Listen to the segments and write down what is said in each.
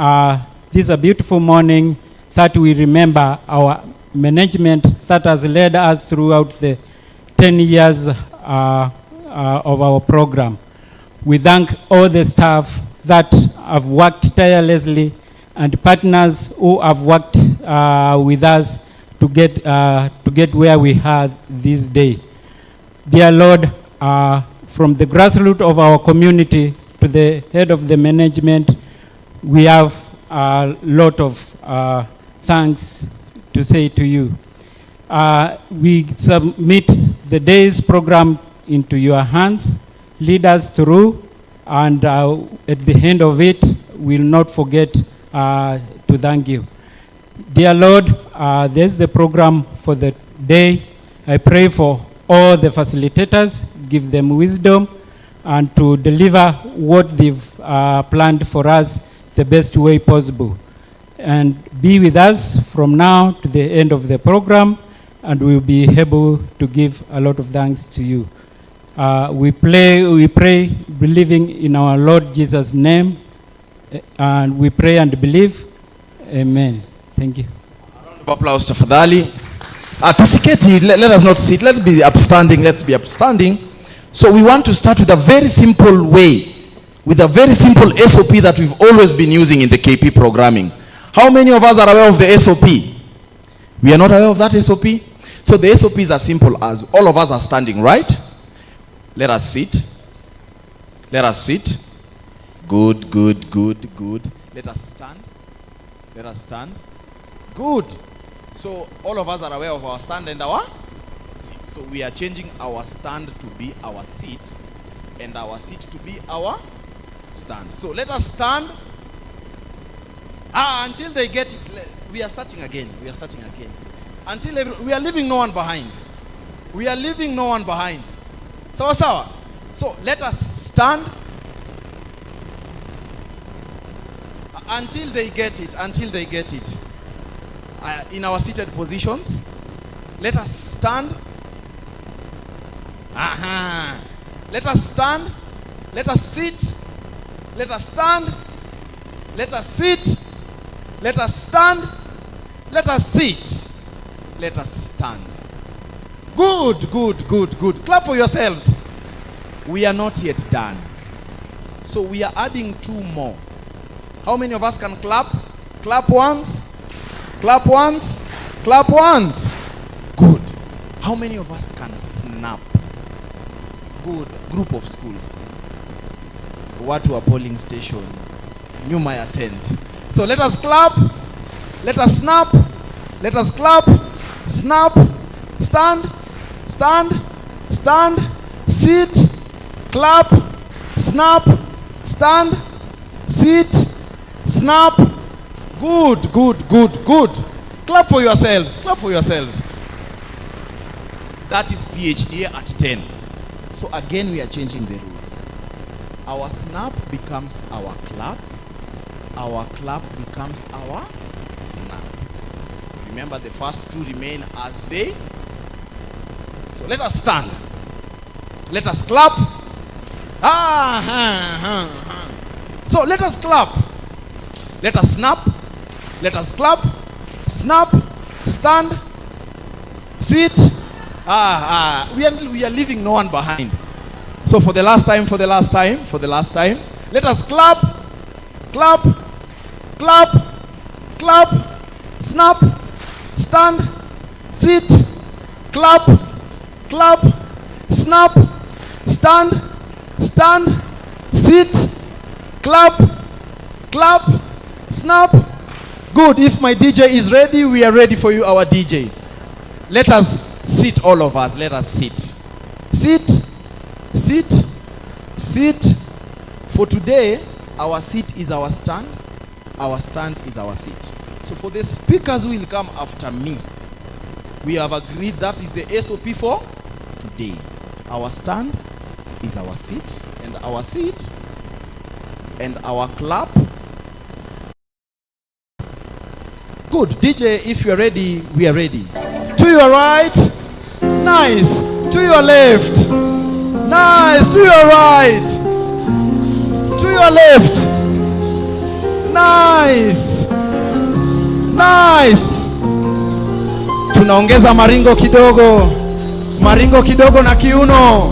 this is a beautiful morning that we remember our management that has led us throughout the 10 years of our program. We thank all the staff that have worked tirelessly and partners who have worked with us to get where we are this day. Dear Lord, from the grassroots of our community to the head of the management, we have a lot of thanks to say to you. We submit the day's program into your hands. Lead us through, and at the end of it, we'll not forget to thank you. Dear Lord, there's the program for the day. I pray for all the facilitators, give them wisdom, and to deliver what they've planned for us the best way possible. And be with us from now to the end of the program, and we'll be able to give a lot of thanks to you. We pray, believing in our Lord Jesus' name, and we pray and believe. Amen. Thank you. A round of applause, tafadhali. Tusiketi, let us not sit. Let's be upstanding. Let's be upstanding. So we want to start with a very simple way, with a very simple SOP that we've always been using in the KP programming. How many of us are aware of the SOP? We are not aware of that SOP? So the SOP is as simple as all of us are standing, right? Let us sit. Let us sit. Good, good, good, good. Let us stand. Let us stand. Good. So all of us are aware of our stand and our seat. So we are changing our stand to be our seat and our seat to be our stand. So let us stand until they get it. We are starting again. We are starting again. Until we are leaving no one behind. We are leaving no one behind. Sawa sawa. So let us stand until they get it. Until they get it. In our seated positions. Let us stand. Let us stand. Let us sit. Let us stand. Let us sit. Let us stand. Let us sit. Let us stand. Good, good, good, good. Clap for yourselves. We are not yet done. So we are adding 2 more. How many of us can clap? Clap once. Clap once. Clap once. Good. How many of us can snap? Good. Group of schools. Watu wa polling station. Nyuma ya tent. So let us clap. Let us snap. Let us clap. Snap. Stand. Stand. Stand. Sit. Clap. Snap. Stand. Sit. Snap. Good, good, good, good. Clap for yourselves. Clap for yourselves. That is PhD at 10. So again, we are changing the rules. Our snap becomes our clap. Our clap becomes our snap. Remember, the first 2 remain as they. So let us stand. Let us clap. So let us clap. Let us snap. Let us clap. Snap. Stand. Sit. We are leaving no one behind. So for the last time, let us clap. Clap. Clap. Clap. Snap. Stand. Sit. Clap. Clap. Snap. Stand. Stand. Sit. Clap. Clap. Snap. Good. If my DJ is ready, we are ready for you, our DJ. Let us sit, all of us. Let us sit. Sit. Sit. Sit. For today, our seat is our stand. Our stand is our seat. So for the speakers who will come after me, we have agreed that is the SOP for today. Our stand is our seat, and our seat and our clap. Good. DJ, if you are ready, we are ready. To your right. Nice. To your left. Nice. To your right. To your left. Nice. Nice. Tunaongeza maringo kidogo na kiuno.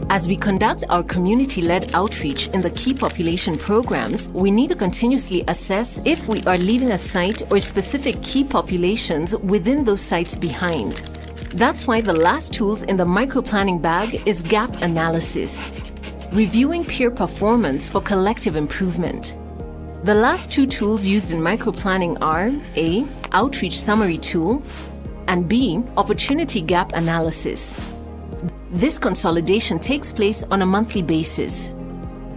As we conduct our community-led outreach in the key population programs, we need to continuously assess if we are leaving a site or specific key populations within those sites behind. That's why the last tools in the microplanning bag is gap analysis, reviewing peer performance for collective improvement. The last two tools used in microplanning are A. Outreach Summary Tool, and B. Opportunity Gap Analysis. This consolidation takes place on a monthly basis.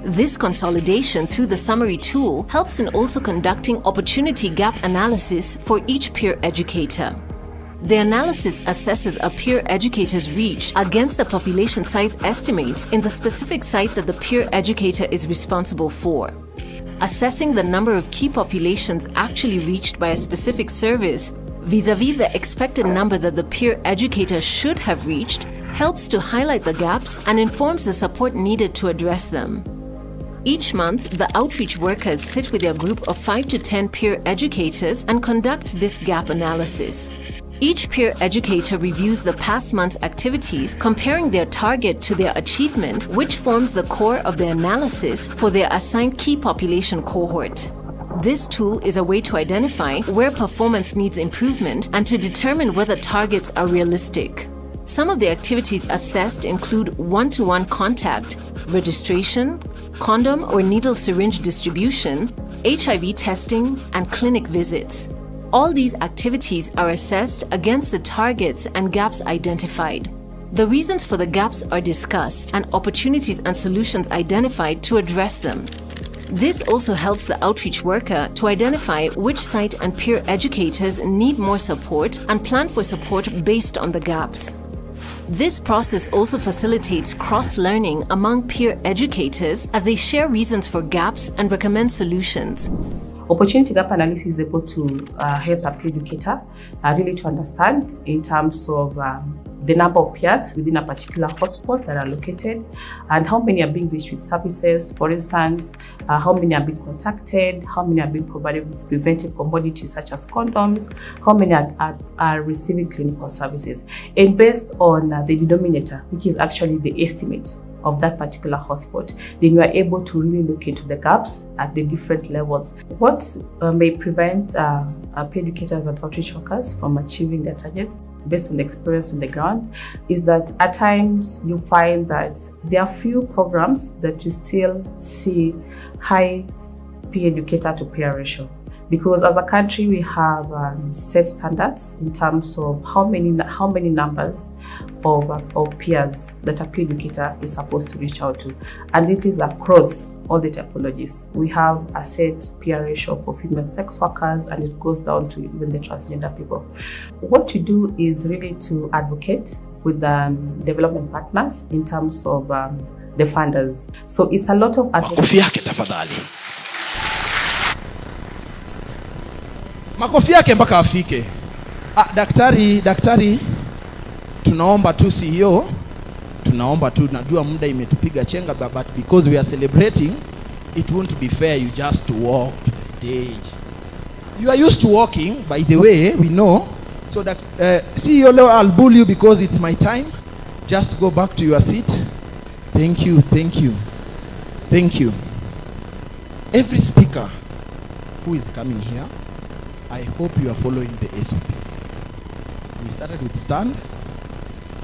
This consolidation through the summary tool helps in also conducting opportunity gap analysis for each peer educator. The analysis assesses a peer educator's reach against the population size estimates in the specific site that the peer educator is responsible for. Assessing the number of key populations actually reached by a specific service vis-à-vis the expected number that the peer educator should have reached helps to highlight the gaps and informs the support needed to address them. Each month, the outreach workers sit with their group of 5 to 10 peer educators and conduct this gap analysis. Each peer educator reviews the past month's activities, comparing their target to their achievement, which forms the core of the analysis for their assigned key population cohort. This tool is a way to identify where performance needs improvement and to determine whether targets are realistic. Some of the activities assessed include one-to-one contact, registration, condom or needle syringe distribution, HIV testing, and clinic visits. All these activities are assessed against the targets and gaps identified. The reasons for the gaps are discussed and opportunities and solutions identified to address them. This also helps the outreach worker to identify which site and peer educators need more support and plan for support based on the gaps. This process also facilitates cross-learning among peer educators as they share reasons for gaps and recommend solutions. Opportunity gap analysis is able to help a peer educator really to understand in terms of the number of peers within a particular hotspot that are located and how many are being reached with services. For instance, how many are being contacted, how many are being provided with preventive commodities such as condoms, how many are receiving clinical services. And based on the denominator, which is actually the estimate of that particular hotspot, then you are able to really look into the gaps at the different levels. What may prevent peer educators and outreach workers from achieving their targets based on the experience on the ground is that at times you find that there are few programs that you still see high peer educator to peer ratio. Because as a country, we have set standards in terms of how many numbers of peers that a peer educator is supposed to reach out to, and it is across all the typologies. We have a set peer ratio for female sex workers, and it goes down to even the transgender people. What we do is really to advocate with development partners in terms of the funders. So it's a lot of Makofi yake tafadhali. Makofi yake mpaka afike. Daktari, tunaomba tu CEO, tunaomba tu, najua muda imetupiga chenga, but because we are celebrating, it won't be fair you just walk to the stage. You are used to walking, by the way, we know. So that CEO, I'll bull you because it's my time. Just go back to your seat. Thank you. Every speaker who is coming here, I hope you are following the SOPs. We started with stand,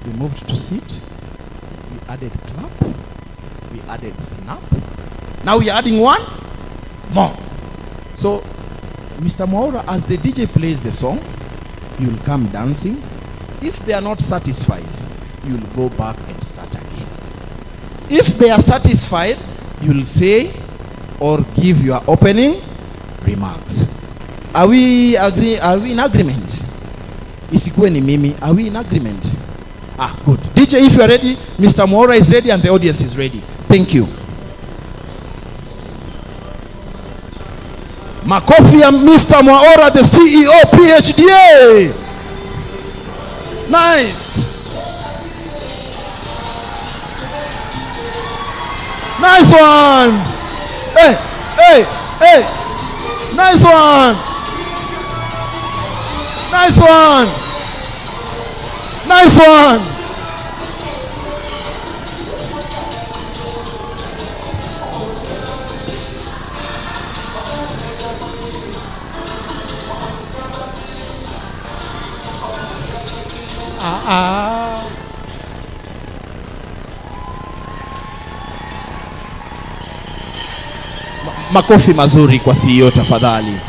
we moved to sit, we added clap, we added snap. Now we are adding one more. So, Mr. Mwaura, as the DJ plays the song, you'll come dancing. If they are not satisfied, you'll go back and start again. If they are satisfied, you'll say or give your opening remarks. Are we in agreement? Isikuwe ni mimi. Are we in agreement? Good. DJ, if you are ready, Mr. Mwaura is ready and the audience is ready. Thank you. Makofi ya Mr. Mwaura, the CEO, PhDA. Nice. Nice one. Hey. Nice one. Nice one. Nice one. Makofi mazuri kwa CEO tafadhali.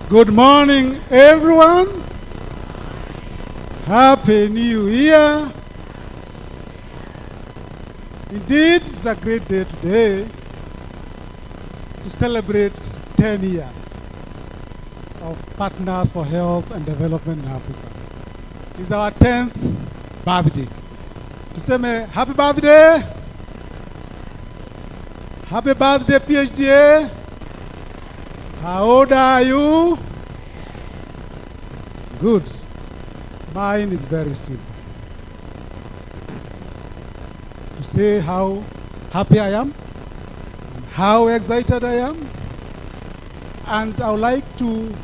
Good morning, everyone. Happy New Year. Indeed, it's a great day today to celebrate 10 years of Partners for Health and Development in Africa. It's our 10th birthday. Tuseme happy birthday. Happy birthday, PhDA. How old are you? Good. Mine is very simple. To say how happy I am, and how excited I am, and I would like to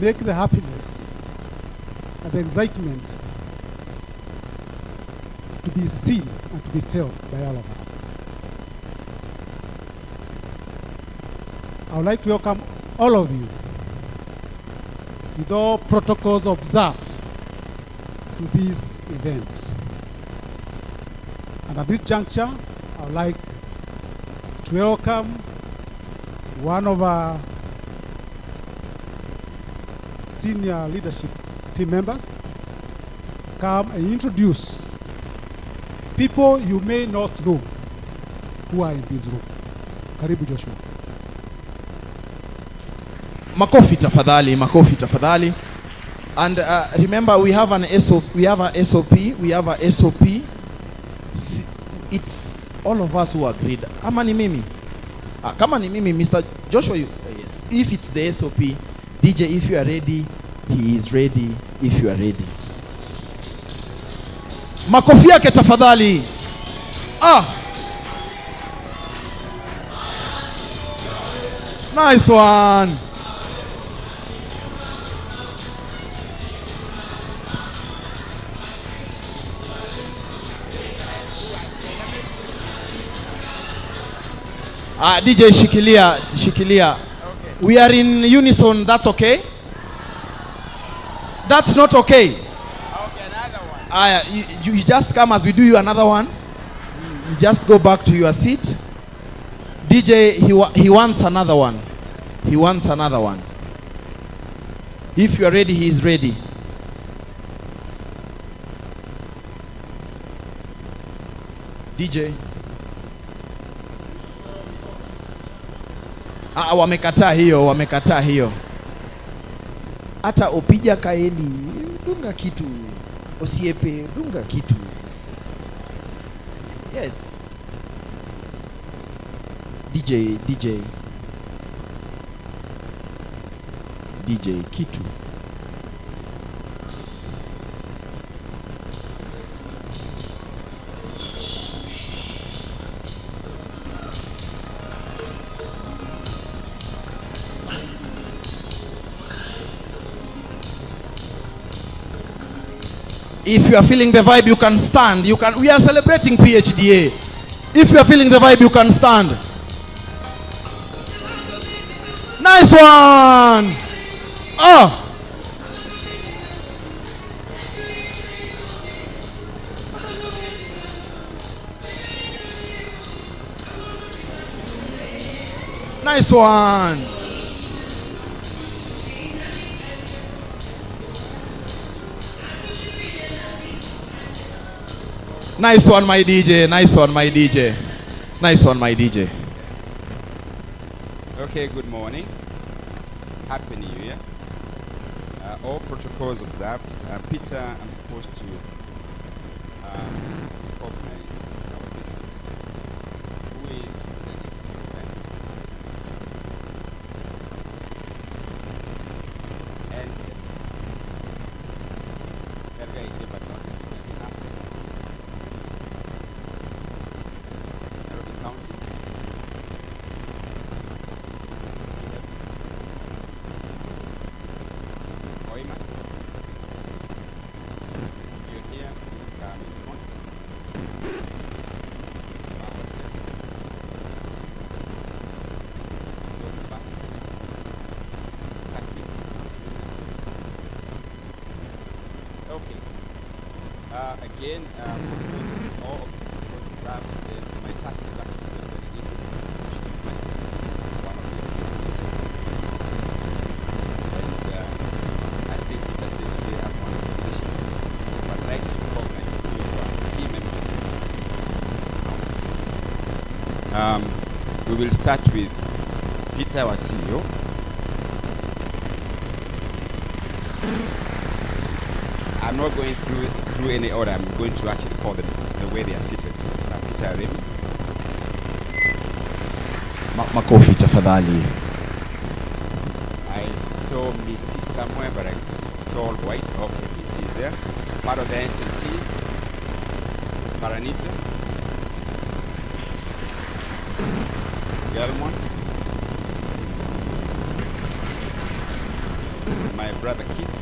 make the happiness and the excitement to be seen and to be felt by all of us. I would like to welcome all of you with all protocols observed to this event. And at this juncture, I would like to welcome one of our senior leadership team members to come and introduce people you may not know who are in this room. Karibu Joshua. Makofi tafadhali. And remember, we have a SOP. It's all of us who agreed. Kama ni mimi, Mr. Joshua, yes. If it's the SOP, DJ, if you are ready, he is ready. If you are ready, makofi yake tafadhali. Nice one. DJ shikilia. We are in unison, that's okay? That's not okay. Okay, another one. You just come as we do you another one. You just go back to your seat. DJ, he wants another one. He wants another one. If you are ready, he is ready. DJ. Wamekataa hiyo. Hata Opija Kaeli, dunga kitu. Osiepe, dunga kitu. Yes. DJ kitu. If you are feeling the vibe, you can stand. We are celebrating PHDA. If you are feeling the vibe, you can stand. Nice one. Oh. Nice one. Nice one, my DJ. Nice one, my DJ. Nice one, my DJ. Okay, good morning. Happy New Year. All protocols observed. Peter, I'm supposed to organize our visitors. Who is presenting? And yes, Helga is here, but not representing us. Nairobi County. Oimas. You're here, Miss Carmen Font. Our hostess. So the pastor. Cassie. Okay. Again, all of that, my task is actually very easy. One of the teachers. And I think it just said today I'm one of the conditions. But I'd like to recognize a few of our key members. We will start with Peter, our CEO. I'm not going through any order. I'm going to actually call them the way they are seated. Peter Remy. Makofi tafadhali. I saw Missy somewhere, but it's all white. Okay, Missy is there. Part of the NCT. Paranita. Gelmon. My brother Keith.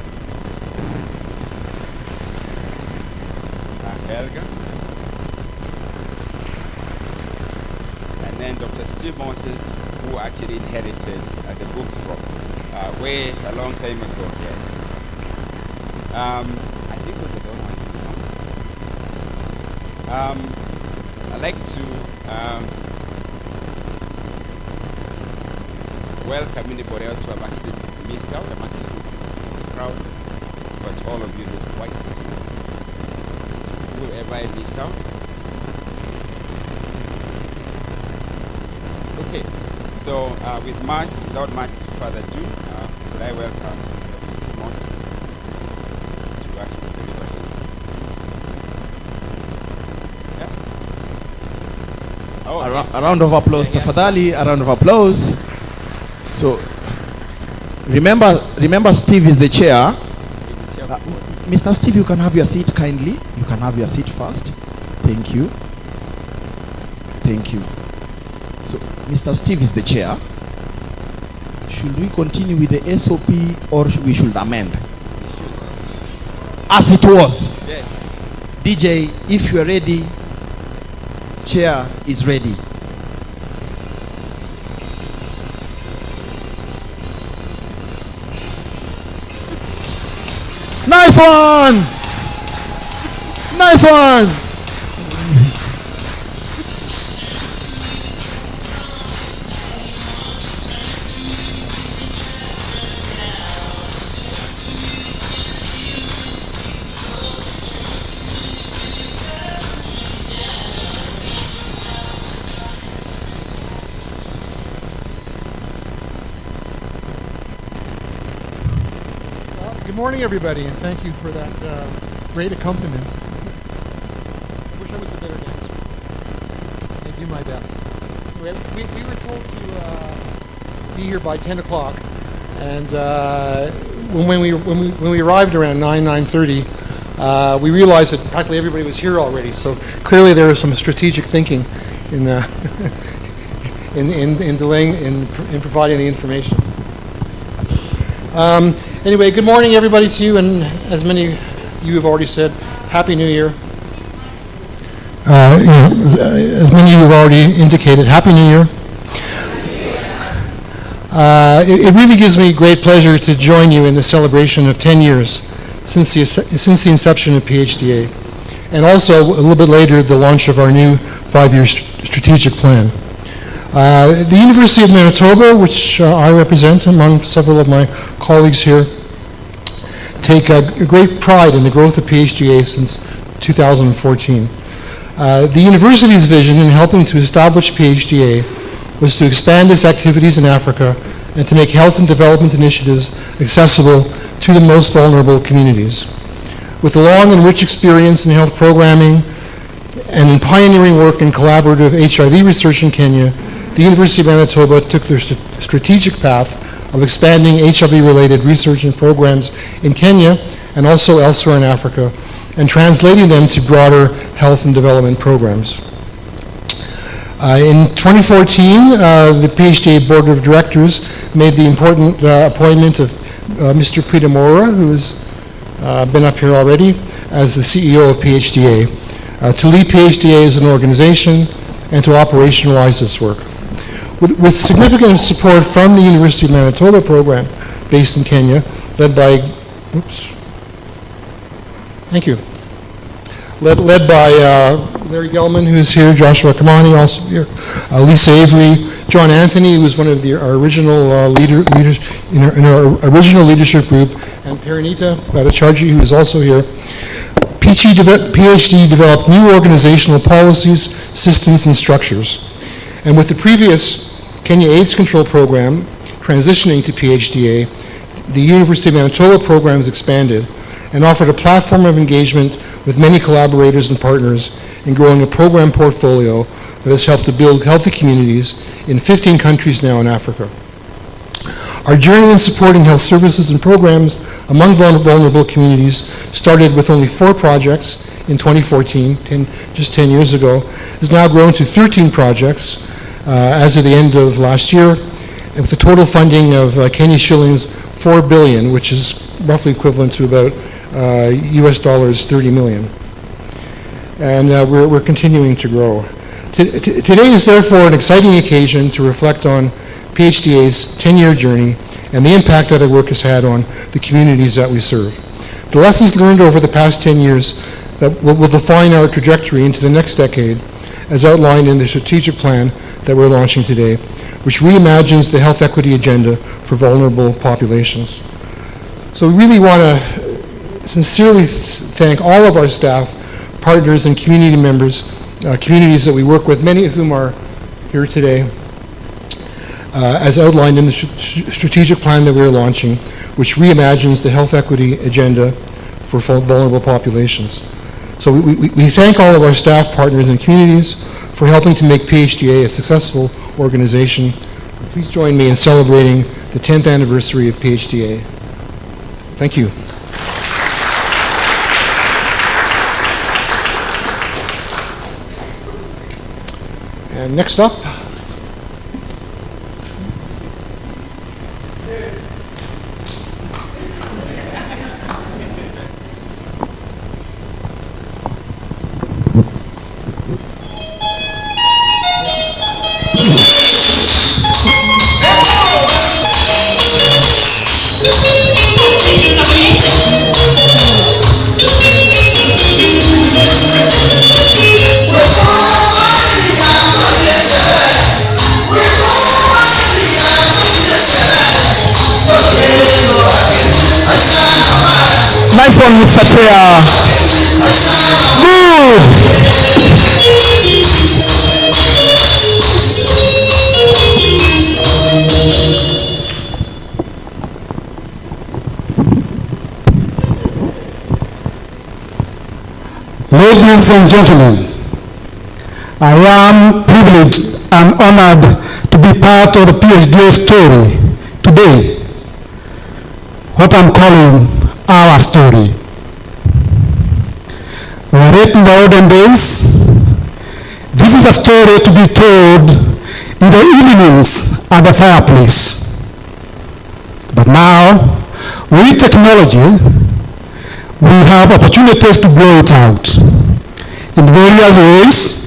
Helga. And then Dr. Steve Moses, who actually inherited the books from way a long time ago, yes. I think it was a donor. I'd like to welcome anybody else who have actually missed out. I'm actually looking proud, but all of you look white. Whoever I missed out. Okay, so without much further ado, would I welcome Dr. Steve Moses to actually deliver his speech. Yeah. Oh, yes. A round of applause, tafadhali. A round of applause. So, remember, Steve is the chair. Mr. Steve, you can have your seat kindly. You can have your seat first. Thank you. Thank you. So, Mr. Steve is the chair. Should we continue with the SOP or we should amend? As it was. Yes. DJ, if you are ready, chair is ready. Nice one! Nice one! Good morning, everybody, and thank you for that great accompaniment. I wish I was a better dancer. I do my best. We were told to be here by 10 o'clock, and when we arrived around 9:30, we realized that practically everybody was here already. So clearly there was some strategic thinking in in delaying in providing the information. Anyway, good morning, everybody, to you, and as many of you have already said, Happy New Year. As many of you have already indicated, Happy New Year. It really gives me great pleasure to join you in the celebration of 10 years since the inception of PHDA, and also a little bit later the launch of our new 5-year strategic plan. The University of Manitoba, which I represent among several of my colleagues here, take a great pride in the growth of PHDA since 2014. The university's vision in helping to establish PHDA was to expand its activities in Africa and to make health and development initiatives accessible to the most vulnerable communities. With a long and rich experience in health programming and in pioneering work in collaborative HIV research in Kenya, the University of Manitoba took their strategic path of expanding HIV-related research and programs in Kenya and also elsewhere in Africa, and translating them to broader health and development programs. In 2014, the PHDA Board of Directors made the important appointment of Mr. Peter Mora, who has been up here already, as the CEO of PHDA, to lead PHDA as an organization and to operationalize its work. With significant support from the University of Manitoba program based in Kenya, led by, led by Larry Gelman, who's here, Joshua Kamani, also here, Lisa Avery, John Anthony, who was one of our original leaders in our original leadership group, and Parinita Bhattacharjee, who is also here. PHD developed new organizational policies, systems, and structures. And with the previous Kenya AIDS Control Program transitioning to PHDA, the University of Manitoba program has expanded and offered a platform of engagement with many collaborators and partners in growing a program portfolio that has helped to build healthy communities in 15 countries now in Africa. Our journey in supporting health services and programs among vulnerable communities started with only 4 projects in 2014, just 10 years ago, has now grown to 13 projects as of the end of last year, and with a total funding of Kenya shillings 4 billion, which is roughly equivalent to about US dollars 30 million. And we're continuing to grow. Today is therefore an exciting occasion to reflect on PHDA's 10-year journey and the impact that our work has had on the communities that we serve. The lessons learned over the past 10 years that will define our trajectory into the next decade, as outlined in the strategic plan that we're launching today, which reimagines the health equity agenda for vulnerable populations. So we really want to sincerely thank all of our staff, partners, and community members, communities that we work with, many of whom are here today, as outlined in the strategic plan that we're launching, which reimagines the health equity agenda for vulnerable populations. So we thank all of our staff, partners, and communities for helping to make PHDA a successful organization. Please join me in celebrating the 10th anniversary of PHDA. Thank you. And next up, Thank you. on, Mr. Chair. Good. Ladies and gentlemen, I am privileged and honored to be part of the PHDA story today, what I'm calling our story. We are in the olden days. This is a story to be told in the evenings at the fireplace. But now, with technology, we have opportunities to blow it out in various ways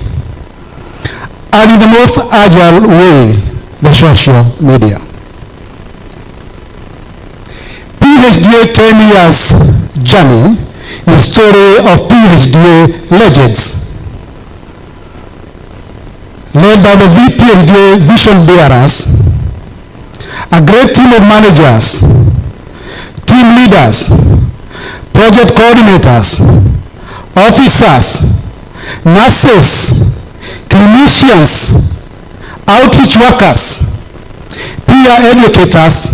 and in the most agile way, the social media. PHDA 10 years journey is a story of PHDA legends. Led by the PHDA vision bearers, a great team of managers, team leaders, project coordinators, officers, nurses, clinicians, outreach workers, peer educators,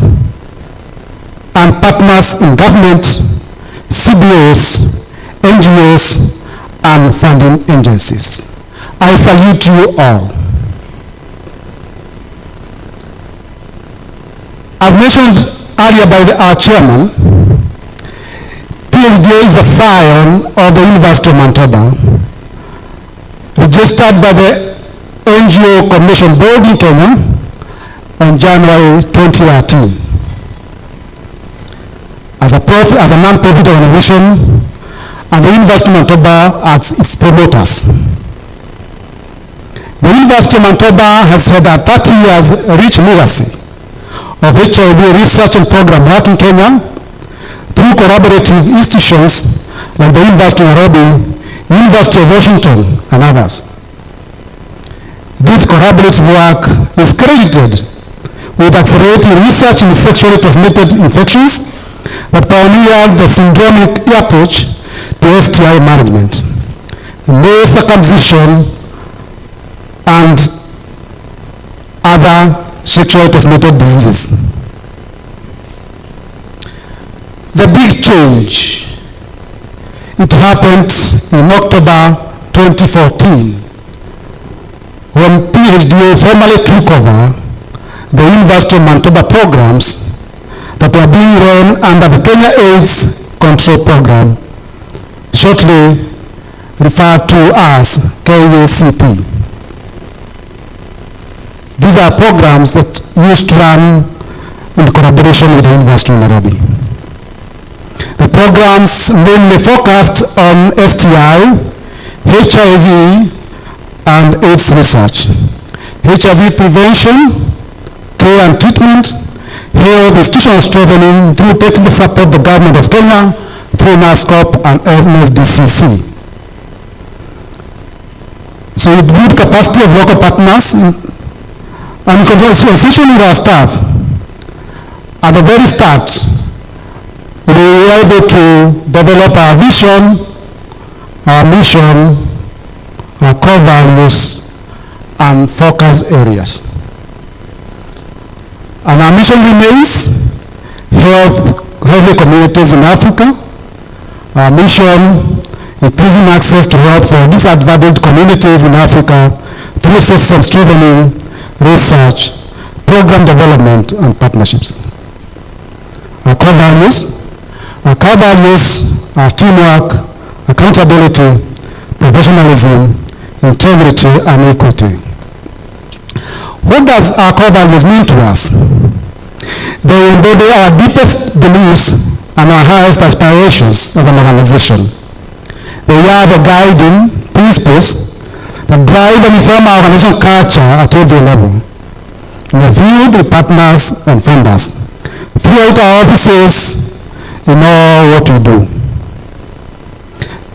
and partners in government, CBOs, NGOs, and funding agencies. I salute you all. As mentioned earlier by our chairman, PHDA is a scion of the University of Manitoba, registered by the NGO Coordination Board in Kenya on January 2013. As a non-profit organization, and the University of Manitoba as its promoters. The University of Manitoba has had a 30 years rich legacy of HIV research and program work in Kenya through collaborative institutions like the University of Nairobi, University of Washington, and others. This collaborative work is credited with accelerating research in sexually transmitted infections that pioneered the syndromic approach to STI management, male circumcision, and other sexually transmitted diseases. The big change, it happened in October 2014 when PHDA formally took over the University of Manitoba programs that were being run under the Kenya AIDS Control Program, shortly referred to as KACP. These are programs that used to run in collaboration with the University of Nairobi. The programs mainly focused on STI, HIV, and AIDS research, HIV prevention, care and treatment, health institutional strengthening through technical support the government of Kenya through NASCOP and NSDCC. So we build capacity of local partners and consultation with our staff. At the very start, we were able to develop our vision, our mission, our core values, and focus areas. And our mission remains healthy communities in Africa. Our mission, increasing access to health for disadvantaged communities in Africa through system strengthening, research, program development, and partnerships. Our core values are teamwork, accountability, professionalism, integrity, and equity. What does our core values mean to us? They embody our deepest beliefs and our highest aspirations as an organization. They are the guiding principles that drive and inform our organizational culture at every level, in the field with partners and funders, throughout our offices, in all what we do.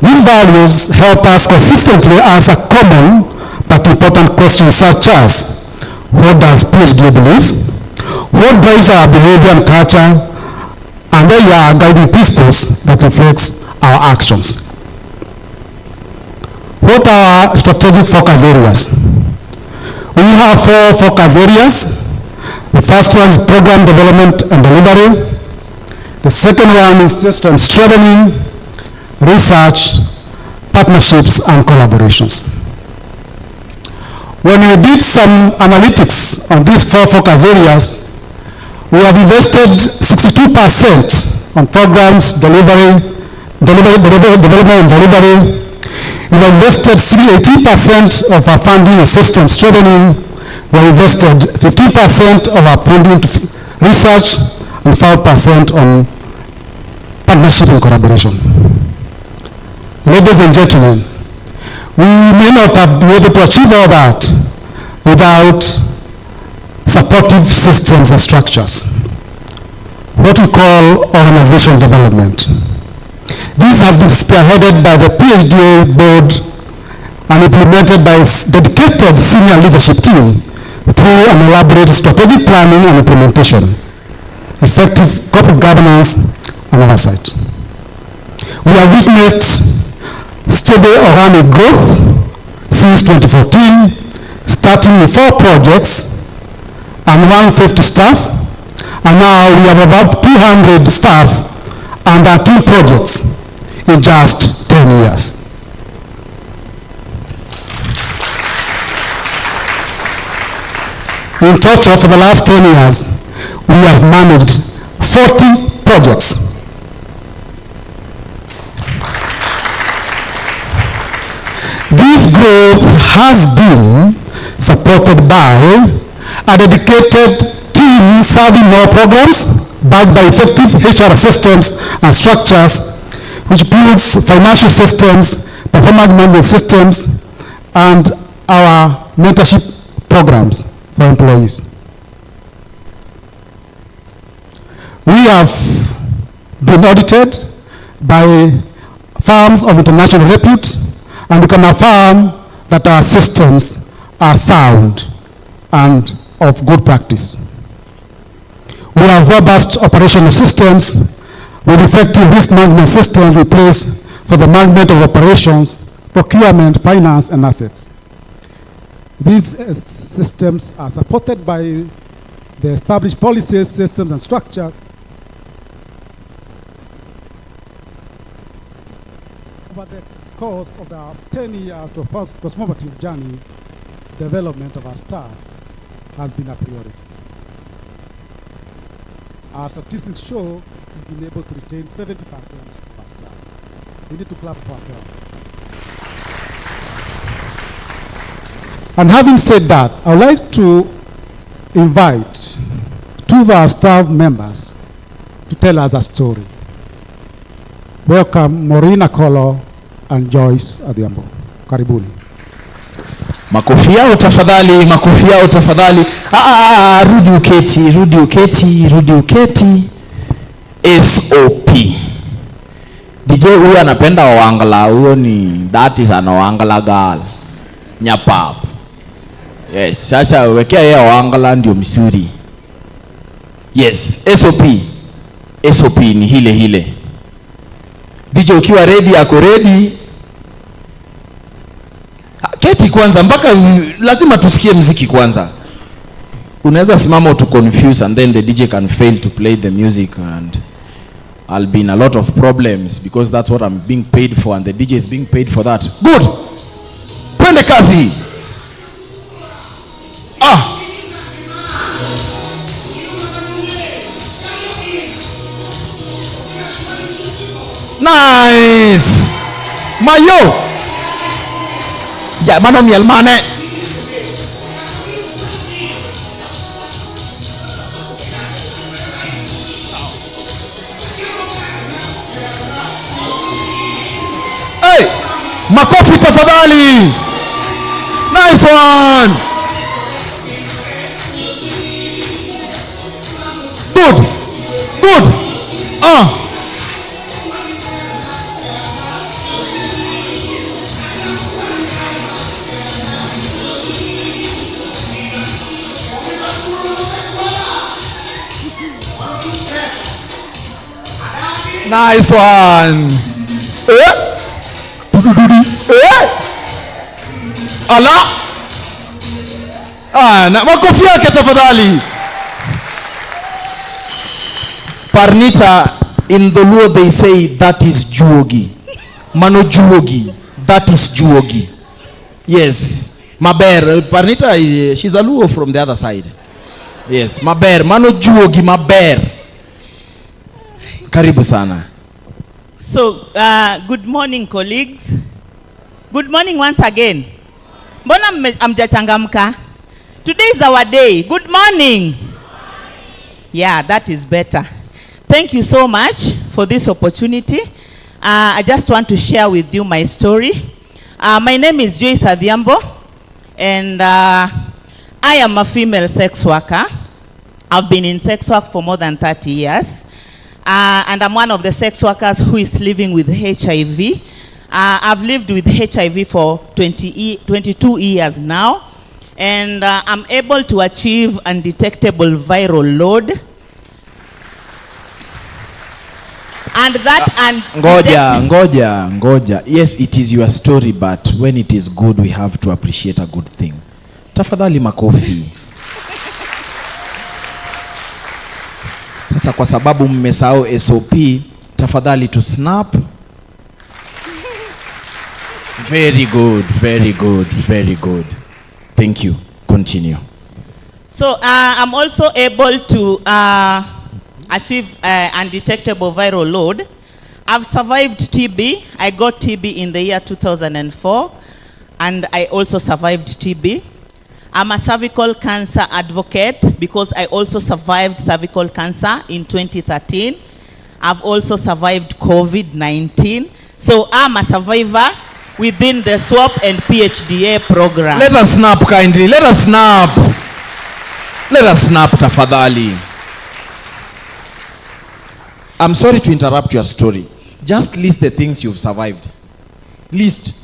These values help us consistently answer common but important questions such as, what does PHDA believe? What drives our behavior and culture? And they are guiding principles that reflects our actions. What are strategic focus areas? We have 4 focus areas. The first one is program development and delivery. The second one is system strengthening, research, partnerships, and collaborations. When we did some analytics on these 4 focus areas, we have invested 62% on programs, development and delivery. We have invested 80% of our funding in system strengthening. We have invested 15% of our funding to research and 5% on partnership and collaboration. Ladies and gentlemen, we may not have been able to achieve all that without supportive systems and structures, what we call organizational development. This has been spearheaded by the PHDA board and implemented by its dedicated senior leadership team through an elaborate strategic planning and implementation, effective corporate governance and oversight. We have witnessed steady organic growth since 2014, starting with 4 projects and 150 staff, and now we have about 200 staff and 13 projects in just 10 years. In total, for the last 10 years, we have managed 40 projects. This growth has been supported by a dedicated team serving more programs, backed by effective HR systems and structures, which builds financial systems, performance management systems, and our mentorship programs for employees. We have been audited by firms of international repute, and we can affirm that our systems are sound and of good practice. We have robust operational systems with effective risk management systems in place for the management of operations, procurement, finance, and assets. These systems are supported by the established policies, systems, and structure over the course of the 10 years to first transformative journey. Development of our staff has been a priority. Our statistics show we've been able to retain 70% of our staff. We need to clap for ourselves. And having said that, I would like to invite 2 of our staff members to tell us a story. Welcome, Maureen Akolo and Joyce Adhiambo. Karibuni. Makofi yao tafadhali, makofi yao tafadhali. Rudi uketi, rudi uketi, rudi uketi. SOP. DJ huyu anapenda wangala, huyo ni that is an wangala girl. Nyapap. Yes, sasa wekea yeye wangala ndio msuri. Yes, SOP. SOP ni hile hile. DJ ukiwa ready, ako ready. Keti kwanza, mpaka lazima tusikie muziki kwanza. Unaweza simama to confuse and then the DJ can fail to play the music and I'll be in a lot of problems because that's what I'm being paid for and the DJ is being paid for that. Good. Twende kazi. Nice. Mayo. Ya mano miel mane. Hey, makofi tafadhali. Nice one. Good. Good. Nice one. Ala. Na makofi yake tafadhali. Parnita, in the Luo they say that is juogi. Mano juogi. That is juogi. Yes. Maber. Parnita, she's a Luo from the other side. Yes. Maber. Mano juogi maber. Karibu sana. So, good morning, colleagues. Good morning once again. Mbona amjachangamka? Today is our day. Good morning. Yeah, that is better. Thank you so much for this opportunity. I just want to share with you my story. My name is Joyce Adhiambo, and I am a female sex worker. I've been in sex work for more than 30 years. And I'm one of the sex workers who is living with HIV. I've lived with HIV for 22 years now. And I'm able to achieve undetectable viral load. And that Ngoja. Yes, it is your story, but when it is good, we have to appreciate a good thing. Tafadhali makofi. Sasa kwa sababu mmesahau SOP, tafadhali to snap. Very good. Thank you. Continue. So I'm also able to achieve undetectable viral load. I've survived TB. I got TB in the year 2004, and I also survived TB. I'm a cervical cancer advocate because I also survived cervical cancer in 2013. I've also survived COVID-19. So I'm a survivor within the SWAP and PHDA program. Let us snap kindly. Let us snap tafadhali. I'm sorry to interrupt your story. Just list the things you've survived. List.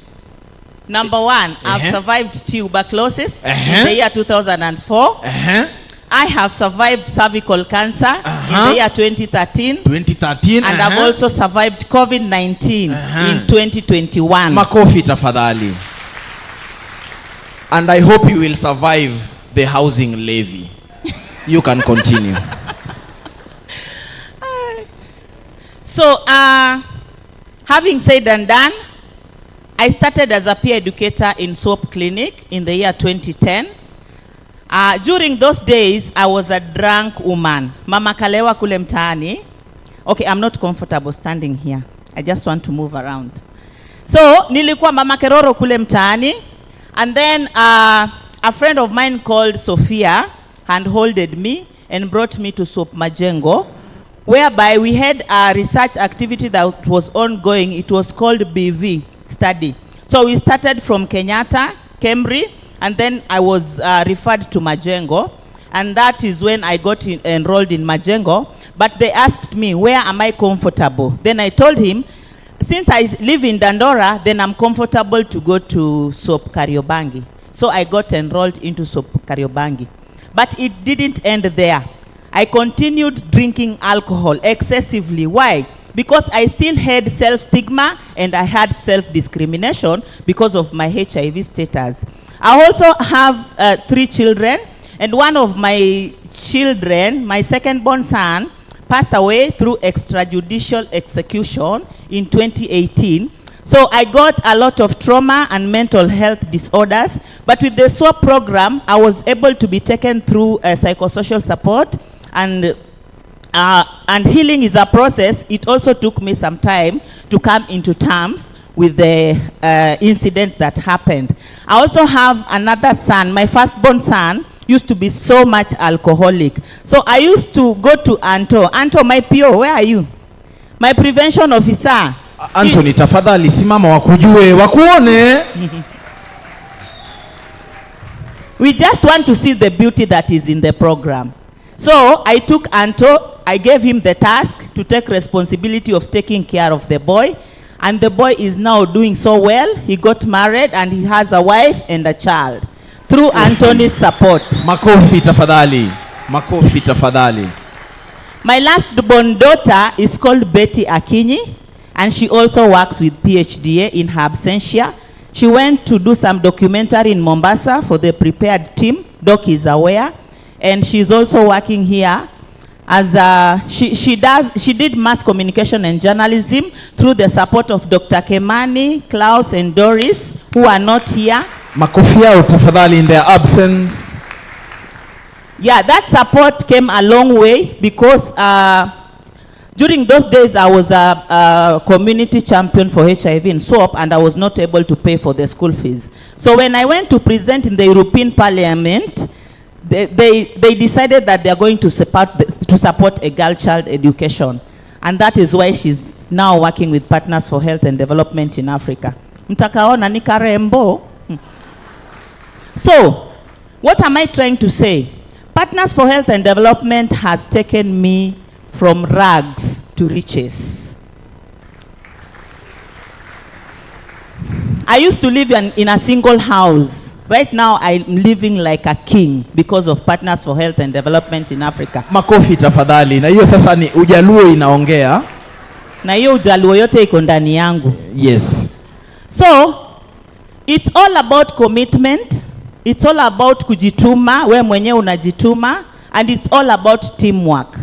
Number one, I've survived tuberculosis in the year 2004. I have survived cervical cancer in the year 2013. And I've also survived COVID-19 in 2021. Makofi tafadhali. And I hope you will survive the housing levy. You can continue. So, having said and done, I started as a peer educator in SOAP Clinic in the year 2010. During those days, I was a drunk woman. Mama Kalewa kule mtaani. Okay, I'm not comfortable standing here. I just want to move around. So, nilikuwa Mama Keroro kule mtaani. And then a friend of mine called Sophia handholded me and brought me to SOAP Majengo, whereby we had a research activity that was ongoing. It was called BV study. So we started from Kenyatta, Kemri, and then I was referred to Majengo, and that is when I got enrolled in Majengo. But they asked me, where am I comfortable? Then I told him, since I live in Dandora, then I'm comfortable to go to SOAP Kariobangi. So I got enrolled into SOAP Kariobangi. But it didn't end there. I continued drinking alcohol excessively. Why? Because I still had self-stigma and I had self-discrimination because of my HIV status. I also have 3 children, and one of my children, my second-born son, passed away through extrajudicial execution in 2018. So I got a lot of trauma and mental health disorders, but with the SWAP program, I was able to be taken through psychosocial support, and healing is a process. It also took me some time to come into terms with the incident that happened. I also have another son. My firstborn son used to be so much alcoholic. So I used to go to Anto. Anto, my PO, where are you? My prevention officer. Anthony, tafadhali simama wakujue, wakuone. We just want to see the beauty that is in the program. So I took Anto, I gave him the task to take responsibility of taking care of the boy. And the boy is now doing so well. He got married and he has a wife and a child through Anthony's support. Makofi tafadhali. Makofi tafadhali. My last born daughter is called Betty Akinyi. and she also works with PHDA in her absentia. She went to do some documentary in Mombasa for the prepared team. Doc is aware, and she's also working here as she did mass communication and journalism through the support of Dr. Kemani, Klaus, and Doris, who are not here. Makofi yao tafadhali in their absence. Yeah, that support came a long way because during those days I was a community champion for HIV in SWOP, and I was not able to pay for the school fees. So when I went to present in the European Parliament, they decided that they are going to support a girl-child education. And that is why she's now working with Partners for Health and Development in Africa. Mtakaona ni karembo. So, what am I trying to say? Partners for Health and Development has taken me from rags to riches. I used to live in a single house. Right now, I'm living like a king because of Partners for Health and Development in Africa. Makofi tafadhali. Na hiyo sasa ni Ujaluo inaongea. Na hiyo Ujaluo yote iko ndani yangu. Yes. So, it's all about commitment. It's all about kujituma, we mwenyewe unajituma, and it's all about teamwork.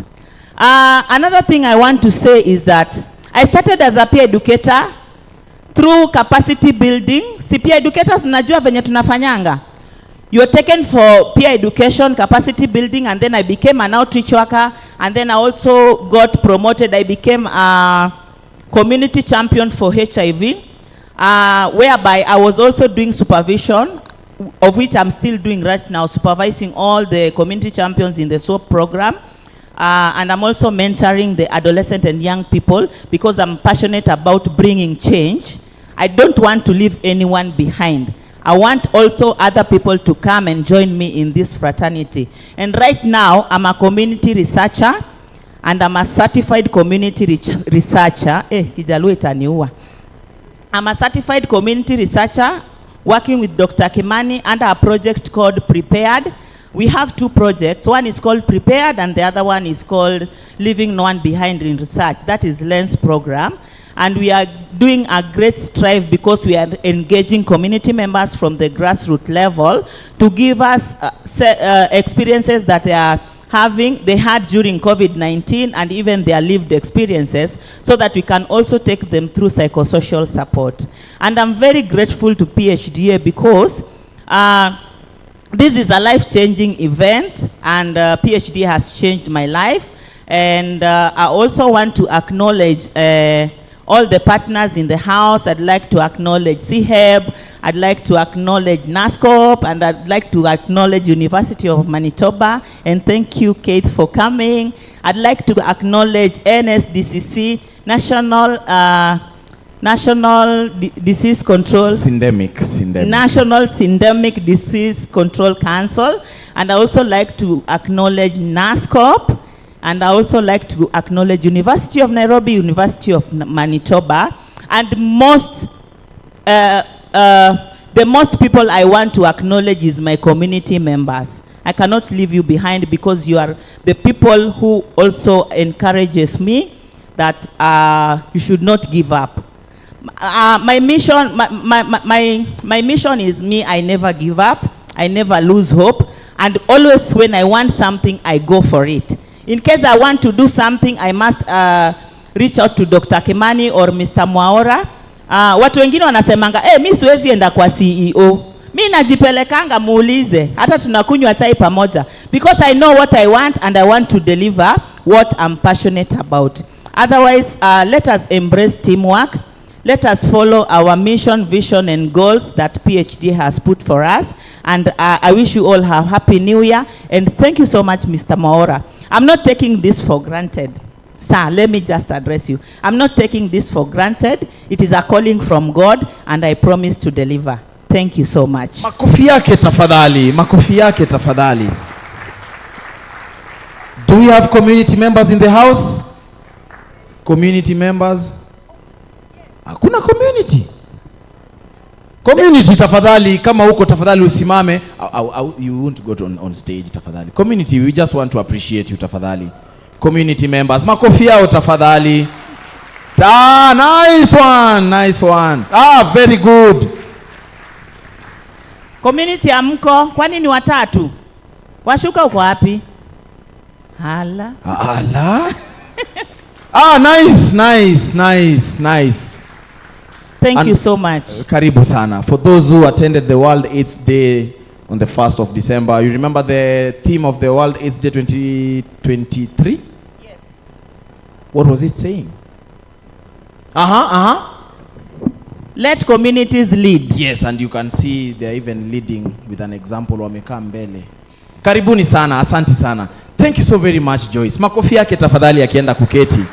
Another thing I want to say is that I started as a peer educator through capacity building. Si peer educators mnajua venye tunafanyanga. You're taken for peer education, capacity building, and then I became an outreach worker, and then I also got promoted. I became a community champion for HIV, whereby I was also doing supervision, of which I'm still doing right now, supervising all the community champions in the SWOP program. And I'm also mentoring the adolescent and young people because I'm passionate about bringing change. I don't want to leave anyone behind. I want also other people to come and join me in this fraternity. And right now, I'm a community researcher, and I'm a certified community researcher. I'm a certified community researcher working with Dr. Kimani under a project called Prepared. We have two projects. One is called Prepared, and the other one is called Leaving No One Behind in Research. That is LENS program. And we are doing a great strive because we are engaging community members from the grassroots level to give us experiences that they had during COVID-19 and even their lived experiences, so that we can also take them through psychosocial support. And I'm very grateful to PHDA because this is a life-changing event, and PHDA has changed my life. And I also want to acknowledge all the partners in the house. I'd like to acknowledge CHEB, I'd like to acknowledge NASCOP, and I'd like to acknowledge University of Manitoba. And thank you, Kate, for coming. I'd like to acknowledge NSDCC, National Disease Control. National Syndemic Disease Control Council. And I also like to acknowledge NASCOP. And I also like to acknowledge University of Nairobi, University of Manitoba. And the most people I want to acknowledge is my community members. I cannot leave you behind because you are the people who also encourages me that you should not give up. My mission is me, I never give up, I never lose hope, and always when I want something, I go for it. In case I want to do something, I must reach out to Dr. Kimani or Mr. Mwaora. Watu wengine wanasemanga, mi siwezi enda kwa CEO. Mi najipelekanga muulize, hata tunakunywa chai pamoja. Because I know what I want and I want to deliver what I'm passionate about. Otherwise, let us embrace teamwork. Let us follow our mission, vision, and goals that PHD has put for us. And I wish you all a happy new year. And thank you so much, Mr. Mwaora. I'm not taking this for granted. Sir, let me just address you. I'm not taking this for granted. It is a calling from God, and I promise to deliver. Thank you so much. Makofi yake tafadhali. Makofi yake tafadhali. Do we have community members in the house? Community members? Hakuna community. Community tafadhali, kama huko tafadhali usimame. You won't go on stage tafadhali. Community, we just want to appreciate you tafadhali. Community members, makofi yao tafadhali. Nice one, nice one. Very good. Community amko, kwani ni watatu? Washuka uko wapi? Hala. Nice. Thank you so much. Karibu sana. For those who attended the World AIDS Day on the 1st of December, you remember the theme of the World AIDS Day 2023? Yes. What was it saying? Let communities lead. Yes, and you can see they're even leading with an example. Wamekaa mbele. Karibuni sana, asanti sana. Thank you so very much, Joyce. Makofi yake tafadhali akienda kuketi.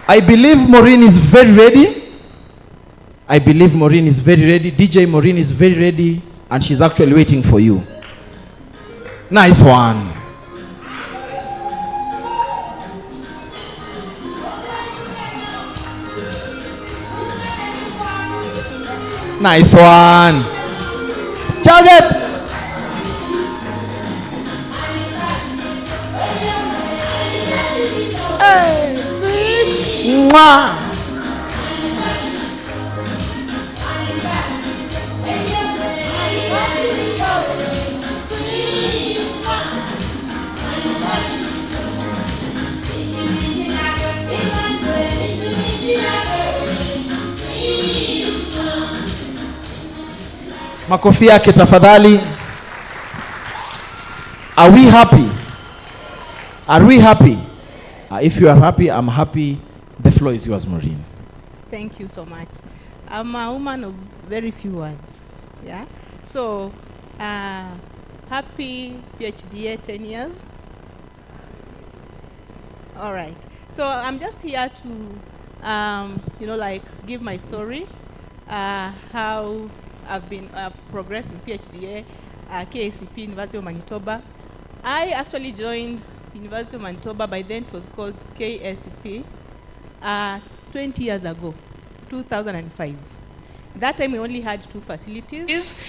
I believe Maureen is very ready. DJ Maureen is very ready, and she's actually waiting for you. Nice one. Nice one. Chug it. Hey, sweet. Mwah. Makofi yake tafadhali. Are we happy? If you are happy, I'm happy. The floor is yours, Maureen. Thank you so much. I'm a woman of very few words. Yeah. So, happy PhD 10 years. All right. So I'm just here to, give my story, how I've been progressed in PhD, KACP, University of Manitoba. I actually joined University of Manitoba, by then it was called KACP, 20 years ago, 2005. That time we only had two facilities.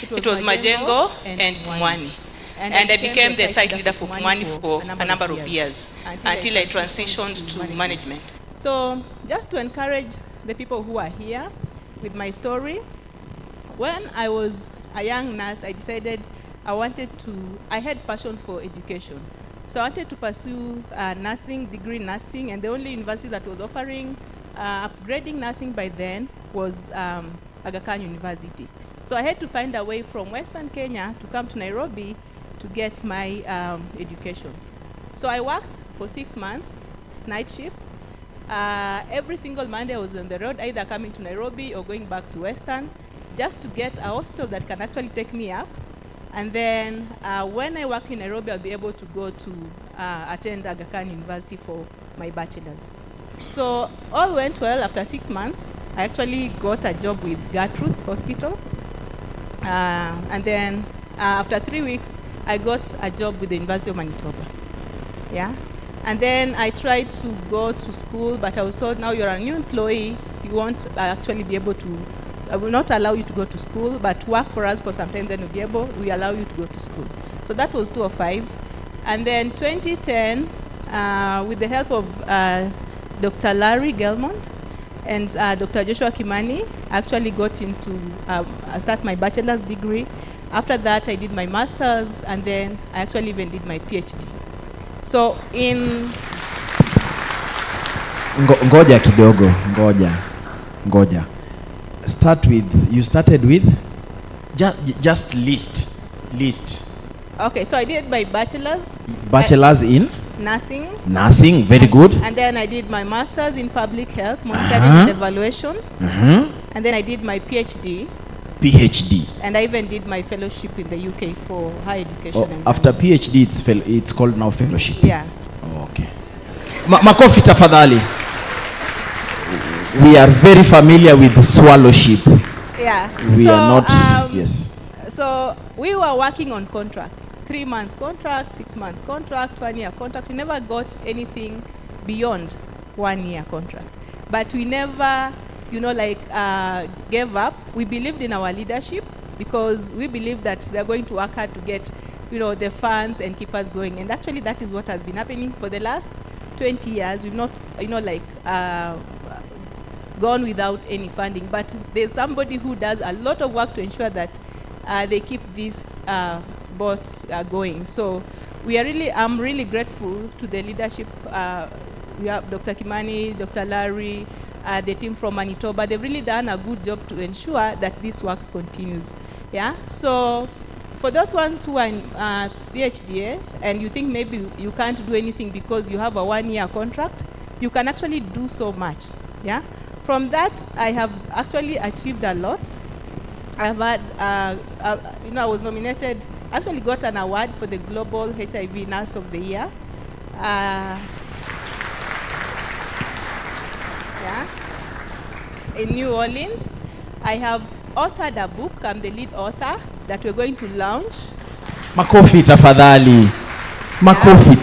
It was Majengo and Pumwani. And I became the site leader for Pumwani for a number of years until I transitioned to management. So just to encourage the people who are here with my story, when I was a young nurse, I decided I had passion for education. So I wanted to pursue degree in nursing, and the only university that was offering upgrading nursing by then was Aga Khan University. So I had to find a way from Western Kenya to come to Nairobi to get my education. So I worked for 6 months, night shifts. Every single Monday I was on the road, either coming to Nairobi or going back to Western, just to get a hospital that can actually take me up. And then when I work in Nairobi, I'll be able to go to attend Aga Khan University for my bachelor's. So all went well. After 6 months, I actually got a job with Gertrude's Hospital. And then after 3 weeks, I got a job with the University of Manitoba. Yeah. And then I tried to go to school, but I was told, now you're a new employee, you won't actually be able to, I will not allow you to go to school, but work for us for some time, then we allow you to go to school. So that was 2005. And then 2010, with the help of Dr. Larry Gelmont and Dr. Joshua Kimani, I actually got into, start my bachelor's degree. After that, I did my master's, and then I actually even did my PhD. So in... Ngoja kidogo, ngoja. You started with? Just list. Okay, so I did my bachelor's. Bachelor's in? Nursing. Nursing, very good. And then I did my master's in public health, monitoring and evaluation. And then I did my PhD. And I even did my fellowship in the UK for higher education. After PhD, it's called now fellowship. Yeah. Okay. Makofi tafadhali. We are very familiar with the swallowship. Yeah. We are not, yes. So we were working on contracts. 3 months contract, 6 months contract, 1 year contract. We never got anything beyond 1 year contract. But we never, gave up. We believed in our leadership because we believe that they're going to work hard to get, the funds and keep us going. And actually that is what has been happening for the last 20 years, we've not, gone without any funding. But there's somebody who does a lot of work to ensure that they keep this boat going. So I'm really grateful to the leadership. We have Dr. Kimani, Dr. Larry, the team from Manitoba. They've really done a good job to ensure that this work continues. Yeah. So for those ones who are in PHDA and you think maybe you can't do anything because you have a 1-year contract, you can actually do so much. Yeah. From that, I have actually achieved a lot. I've had, I was nominated, actually got an award for the Global HIV Nurse of the Year. In New Orleans. I have authored a book. I'm the lead author that we're going to launch. Makofi tafadhali. Makofi.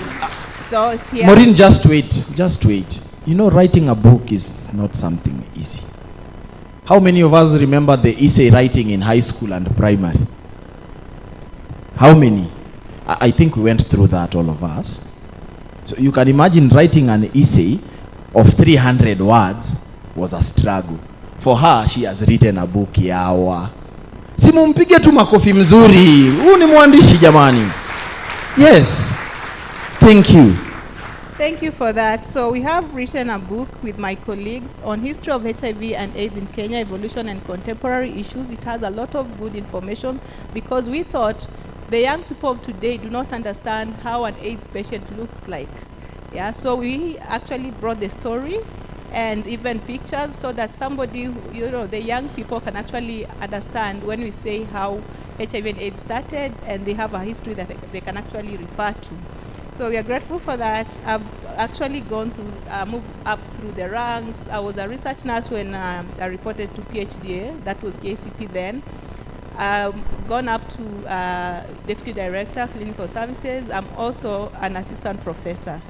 So it's here. Maureen, just wait. You know, writing a book is not something easy. How many of us remember the essay writing in high school and primary? How many? I think we went through that, all of us. So you can imagine writing an essay of 300 words was a struggle. For her, she has written a book yawa. Simumpige tu makofi mzuri. Huyu ni mwandishi jamani. Yes. Thank you. Thank you for that. So we have written a book with my colleagues on history of HIV and AIDS in Kenya, evolution and contemporary issues. It has a lot of good information because we thought the young people of today do not understand how an AIDS patient looks like. Yeah, so we actually brought the story and even pictures so that somebody, the young people can actually understand when we say how HIV and AIDS started, and they have a history that they can actually refer to. So we are grateful for that. I've actually gone through, moved up through the ranks. I was a research nurse when I reported to PHDA. That was KCP then. Gone up to Deputy Director, Clinical Services. I'm also an assistant professor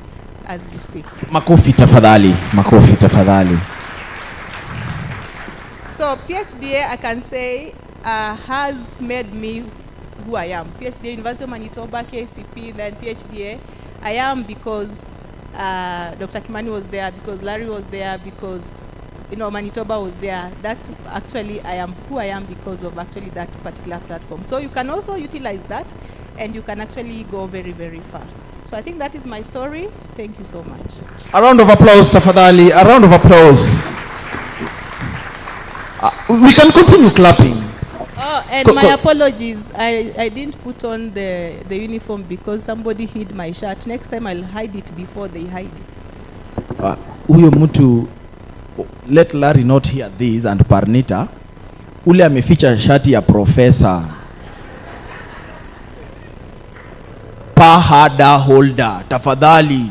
as we speak. Makofi tafadhali. Makofi tafadhali. So PHDA, I can say, has made me who I am. PHDA, University of Manitoba, KCP, then PHDA. I am because Dr. Kimani was there, because Larry was there, because Manitoba was there. That's actually, I am who I am because of actually that particular platform. So you can also utilize that and you can actually go very, very far. So I think that is my story. Thank you so much. A round of applause, tafadhali. A round of applause. We can continue clapping. Oh, and my apologies. I didn't put on the uniform because somebody hid my shirt. Next time I'll hide it before they hide it. Huyo mtu, let Larry not hear this, and Parnita, ule ameficha shati ya professor. Pahada holder, tafadhali,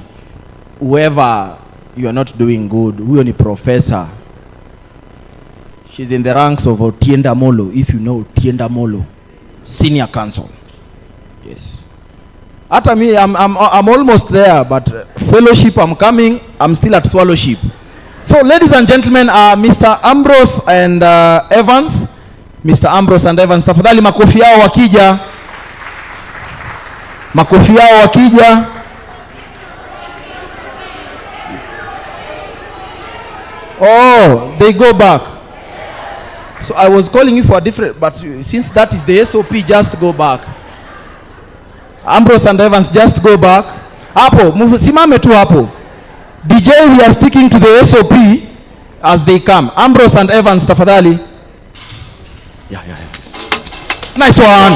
whoever you are not doing good, huyo ni professor. She's in the ranks of Otienda Molo, if you know Otienda Molo, senior counsel. Yes. After me, I'm almost there, but fellowship, I'm coming. I'm still at swallowship. So, ladies and gentlemen, Mr. Ambrose and Evans, Mr. Ambrose and Evans, tafadhali makofi yao wakija. Makofi yao wakija. Oh, they go back. So I was calling you for a different, but since that is the SOP, just go back. Ambrose and Evans, just go back. Hapo, simame tu hapo. DJ, we are sticking to the SOP as they come. Ambrose and Evans, tafadhali. Yeah. Nice one.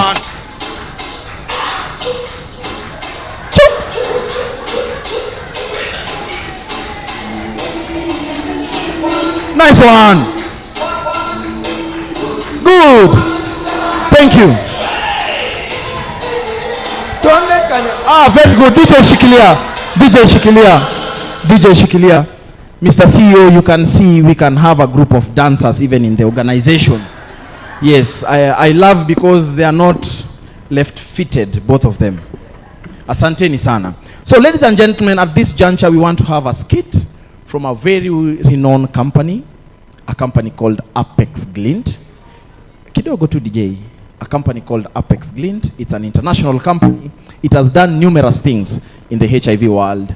Nice one. Good. Thank you. Very good. DJ Shikilia. Mr. CEO, you can see we can have a group of dancers even in the organization. Yes, I love because they are not left-footed, both of them. Asanteni sana. So, ladies and gentlemen, at this juncture, we want to have a skit from a very renowned company, a company called Apex Glint. Kidogo to DJ, a company called Apex Glint. It's an international company. It has done numerous things in the HIV world.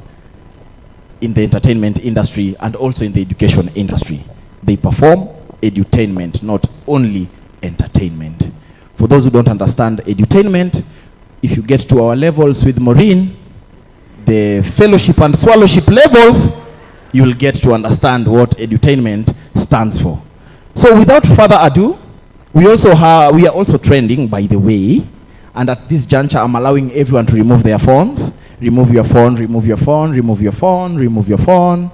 in the entertainment industry and also in the education industry. They perform edutainment, not only entertainment. For those who don't understand edutainment, if you get to our levels with Maureen, the fellowship and swallowship levels, you will get to understand what edutainment stands for. So without further ado, we are also trending, by the way, and at this juncture, I'm allowing everyone to remove their phones. Remove your phone, remove your phone, remove your phone, remove your phone.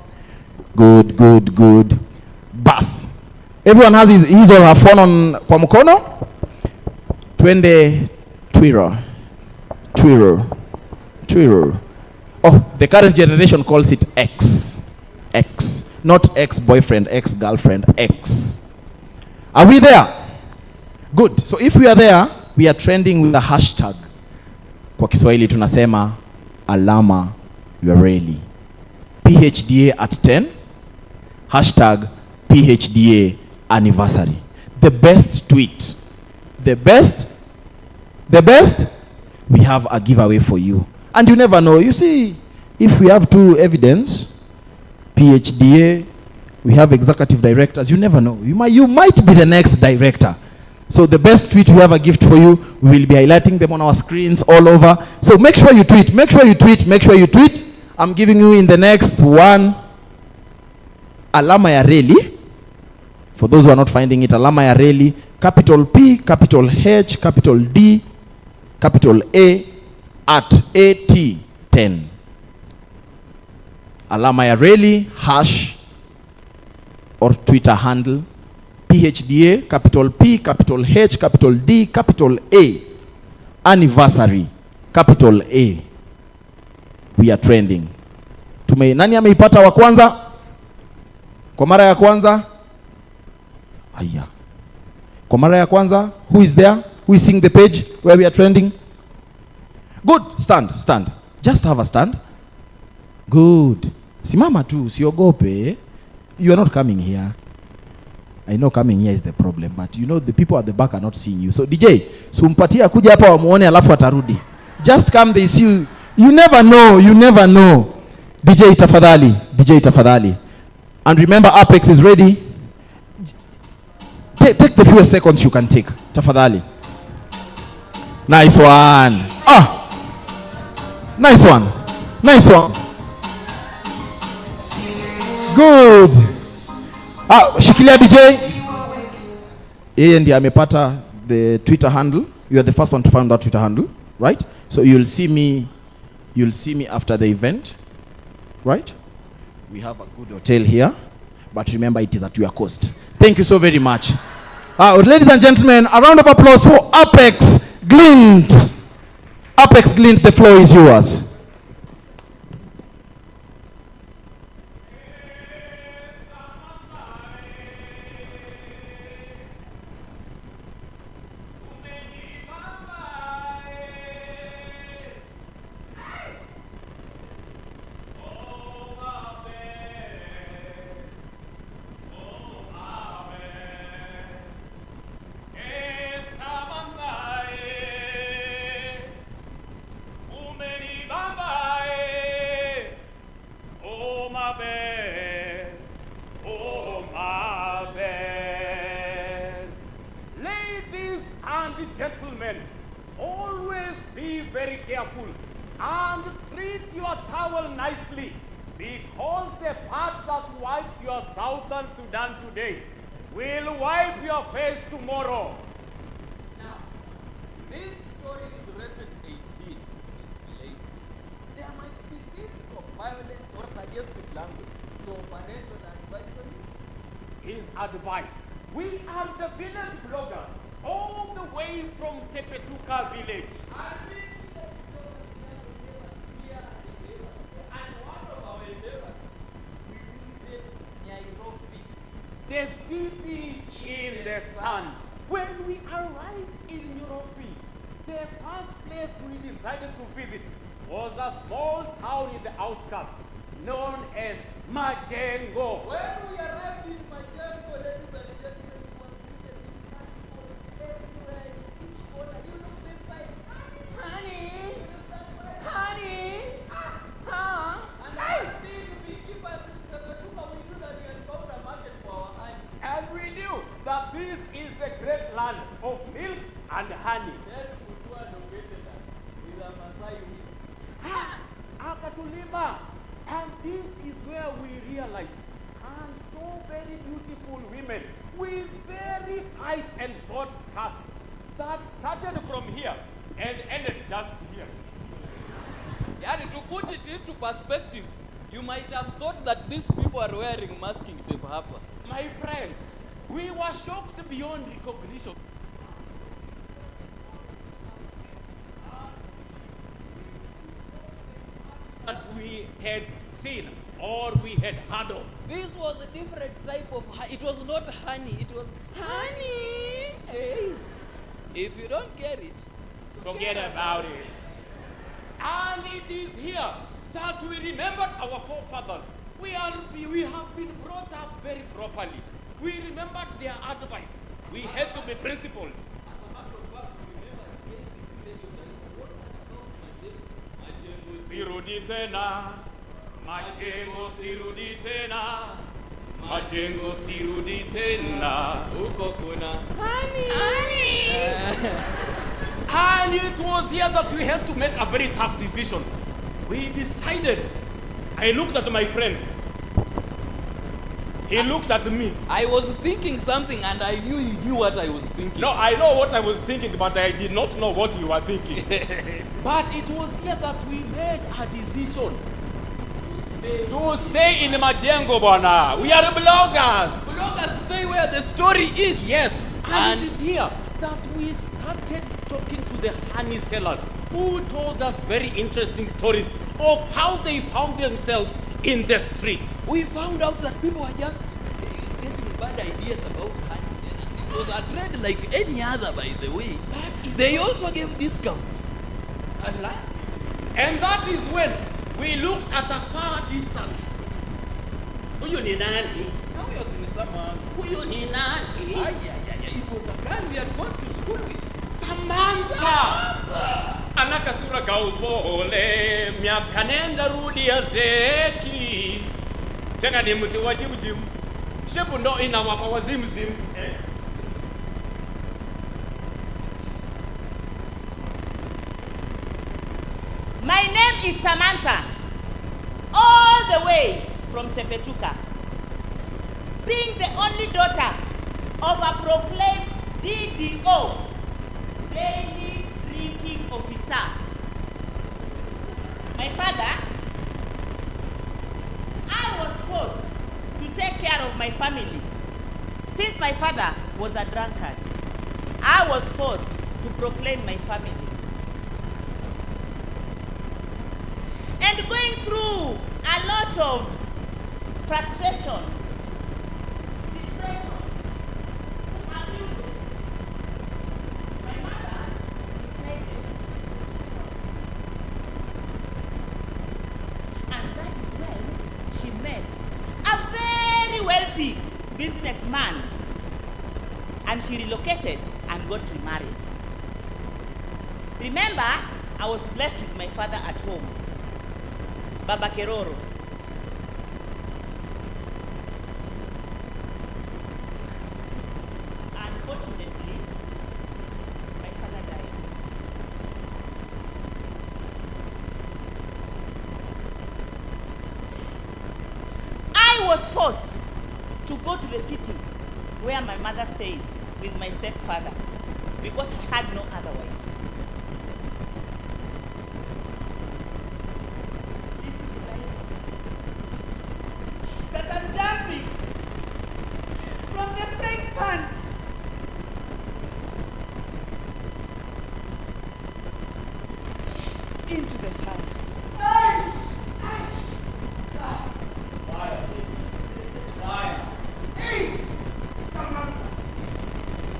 Good, good, good. Bas. Everyone has his or her phone on kwa mkono. Twende Twitter. Oh, the current generation calls it X. X. Not ex-boyfriend, ex-girlfriend, X. Are we there? Good. So if we are there, we are trending with the hashtag. Kwa Kiswahili tunasema alama ya reli. PHDA at 10. Hashtag PHDA anniversary. The best tweet. The best. We have a giveaway for you. And you never know. You see, if we have two evidence, PHDA, we have executive directors, you never know. You might be the next director. So the best tweet, we have a gift for you. We will be highlighting them on our screens all over. So make sure you tweet, make sure you tweet. I'm giving you in the next one, alama ya reli. For those who are not finding it, alama ya reli, capital P, capital H, capital D, capital A, at AT10. Alama ya reli, hash, or Twitter handle, PHDA, capital P, capital H, capital D, capital A. Anniversary, capital A. We are trending. Nani ameipata wa kwanza? Kwa mara ya kwanza? Aya. Kwa mara ya kwanza? Who is there? Who is seeing the page where we are trending? Good. Stand. Just have a stand. Good. Simama tu, usiogope. You are not coming here. I know coming here is the problem, but you know the people at the back are not seeing you. So DJ, sumpatia kuja hapa wamuone alafu atarudi. Just come, they see you. You never know. DJ tafadhali. And remember, Apex is ready. Take the few seconds you can take. Tafadhali. Nice one. Nice one. Good. Shikilia DJ. Yeye ndiye amepata the Twitter handle. You are the first one to find that Twitter handle, right? So you'll see me after the event, right? We have a good hotel here, but remember it is at your cost. Thank you so very much. Ladies and gentlemen, a round of applause for Apex Glint. Apex Glint, the floor is yours. Gentlemen, always be very careful and treat your towel nicely, because the part that wipes your Southern Sudan today will wipe your face tomorrow. Now, this story is rated 18, Mr. Lady. There might be scenes of violence or suggestive language, so parental advisory is advised. We are the village bloggers, all the way from Sepetuka village. And one of our neighbors, we visited Nairobi, the city in the sun. When we arrived in Nairobi, the first place we decided to visit was a small town in the outskirts known as Majengo. When we arrived in Majengo, ladies and gentlemen, we were greeted with passports everywhere, in each corner. You look this side, honey, you look that side, honey, and I was being And this is where we realize, and so very beautiful women with very tight and short skirts that started from here and ended just here. Yani, to put it into perspective, you might have thought that these people are wearing masking tape hapa. My friend, we were shocked beyond recognition. That we had seen or we had heard of. This was a different type of it was not honey, it was honey. Hey. If you don't get it, Forget about it. And it is here that we remembered our forefathers. We have been brought up very properly. We remembered their advice. We had to be principled. Sirudi tena, majengo sirudi tena, majengo sirudi tena. Huko kuna And it was here that we had to make a very tough decision. We decided. I looked at my friend. He looked at me. I was thinking something and I knew you knew what I was thinking. No, I know what I was thinking, but I did not know what you were thinking. But it was here that we made a decision to stay in Majengo, Bwana. We are bloggers. Bloggers stay where the story is. Yes, and it is here that we started talking to the honey sellers who told us very interesting stories of how they found themselves in the streets. We found out that people were just getting bad ideas about honey sellers. It was a trade like any other, by the way. They also gave discounts. And that is when we looked at a far distance. Huyu ni nani? Now you're seeing someone. Huyu ni nani? It was a girl we had gone to school with. Samantha! Ana kasura ka upole, miaka nenda rudi ya zeki. Tena ni mti wa jimu. Shepu ndo inawapa wazimu. My name is Samantha, all the way from Sepetuka. Being the only daughter of a proclaimed DDO, daily drinking officer. My father, I was forced to take care of my family. Since my father was a drunkard, I was forced to proclaim my family. And going through a lot of frustration, depression, abuse, my mother decided. And that is when she met a very wealthy businessman. And she relocated and got remarried. Remember, I was left with my father at home. Baba Keroro. Unfortunately, my father died. I was forced to go to the city where my mother stays with my stepfather because I had no otherwise. That I'm jumping from the frying pan into the fire. Hey, Samantha,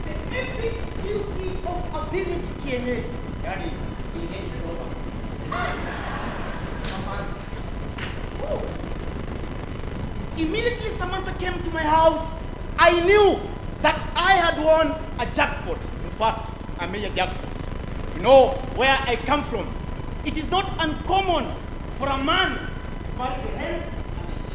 the epic beauty of a village kienyeji. Yani, kienyeji Roberts. Samantha. Oh. Immediately Samantha came to my house, I knew that I had won a jackpot. In fact, I made a jackpot. You know where I come from. It is not uncommon for a man to marry the hen and the chief.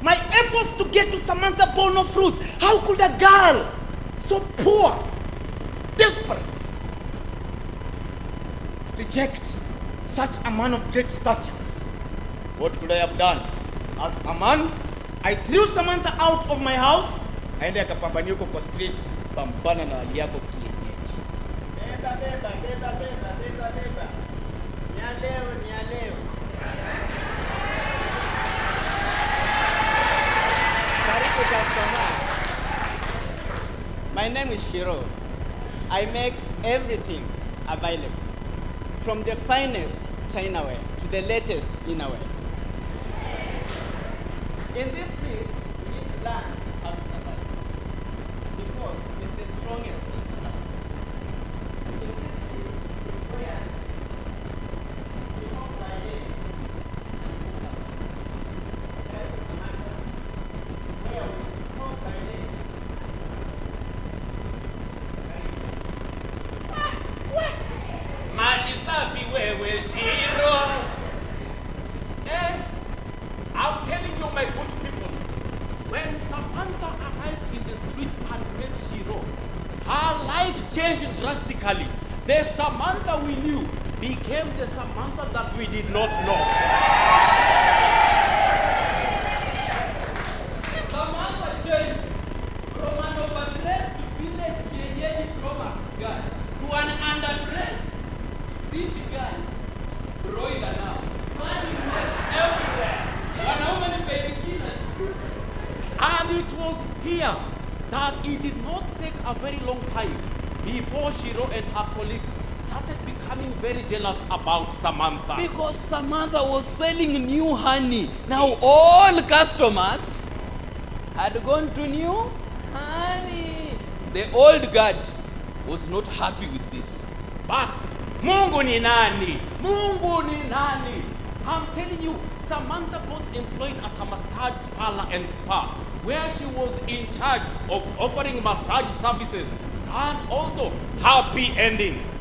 My efforts to get to Samantha bore no fruits. How could a girl so poor, desperate, reject such a man of great stature. What could I have done? As a man, I threw Samantha out of my house, aende akapambania huko kwa street, pambana na hali yako kienyeji. Beba, beba, beba, beba, beba, beba. Ni ya leo, ni ya leo. Karibu customer. My name is Shiro. I make everything available, from the finest Chinaware to the latest innerwear. In this street, we need to learn how to survive, because it's the strongest. In this street, where we walk by day, where we walk by day. Mali safi wewe Shiro. I'm telling you, my good people, when Samantha arrived in the streets and met Shiro, her life changed drastically. The Samantha we knew became the Samantha that we did not know. Samantha changed from an overdressed village Kenyan Promax girl to an underdressed city girl. Broiler now. Money next everywhere. Wanaume ni painkillers. And it was here that it did not take a very long time before Shiro and her colleagues started becoming very jealous about Samantha. Because Samantha was selling new honey. Now all customers had gone to new honey. The old guard was not happy with this. But Mungu ni nani? Mungu ni nani? I'm telling you, Samantha got employed at a massage parlor and spa, where she was in charge of offering massage services and also happy endings.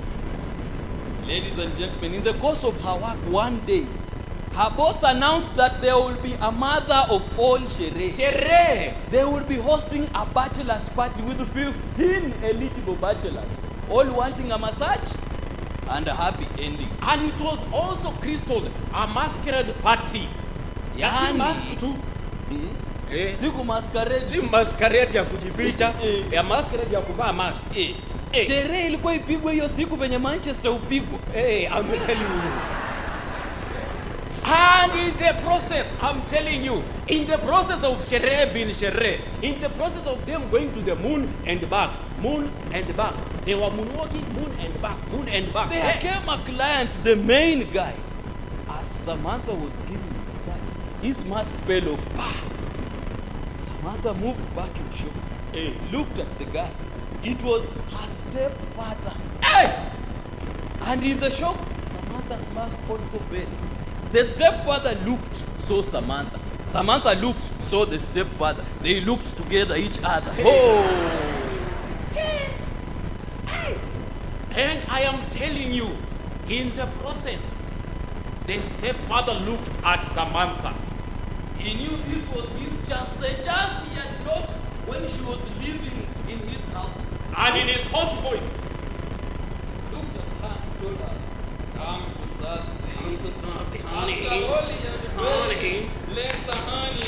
Ladies and gentlemen, in the course of her work one day, her boss announced that there will be a mother of all Shere. Shere! They will be hosting a bachelor's party with 15 eligible bachelors, all wanting a massage and a happy ending. And it was also crystalled a masquerade party. Yani, mask too. Siku masquerade. Si masquerade ya kujificha, ya masquerade ya kuvaa mask. Sherehe ilikuwa ipigwe hiyo siku penye Manchester upigwa. I'm telling you. And in the process, I'm telling you, in the process of Shere bin Shere, in the process of them going to the moon and back, they were moonwalking moon and back. There came a client, the main guy. As Samantha was giving the massage, his mask fell off. Samantha moved back in shock, looked at the guy. It was her stepfather. And in the shock, Samantha's mask also fell. The stepfather looked, saw Samantha. Samantha looked, saw the stepfather. They looked together, each other. And I am telling you, in the process, the stepfather looked at Samantha. He knew this was his chance, the chance he had lost when she was living in his house. And in his hoarse voice, looked at her and told her, "Come to Zazi. Honey. Honey. Let's honey.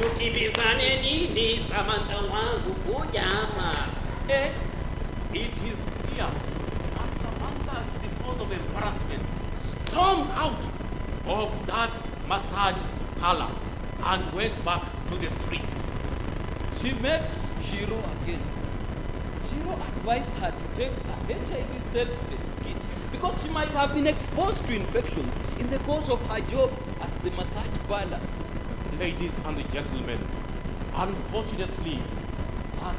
Tukibizane nini Samantha wangu kujama. It is clear that Samantha, because of embarrassment, stormed out of that massage parlor and went back to the streets. She met Shiro again. Shiro advised her to take a HIV self-test kit because she might have been exposed to infections in the course of her job at the massage parlor. Ladies and gentlemen, unfortunately, that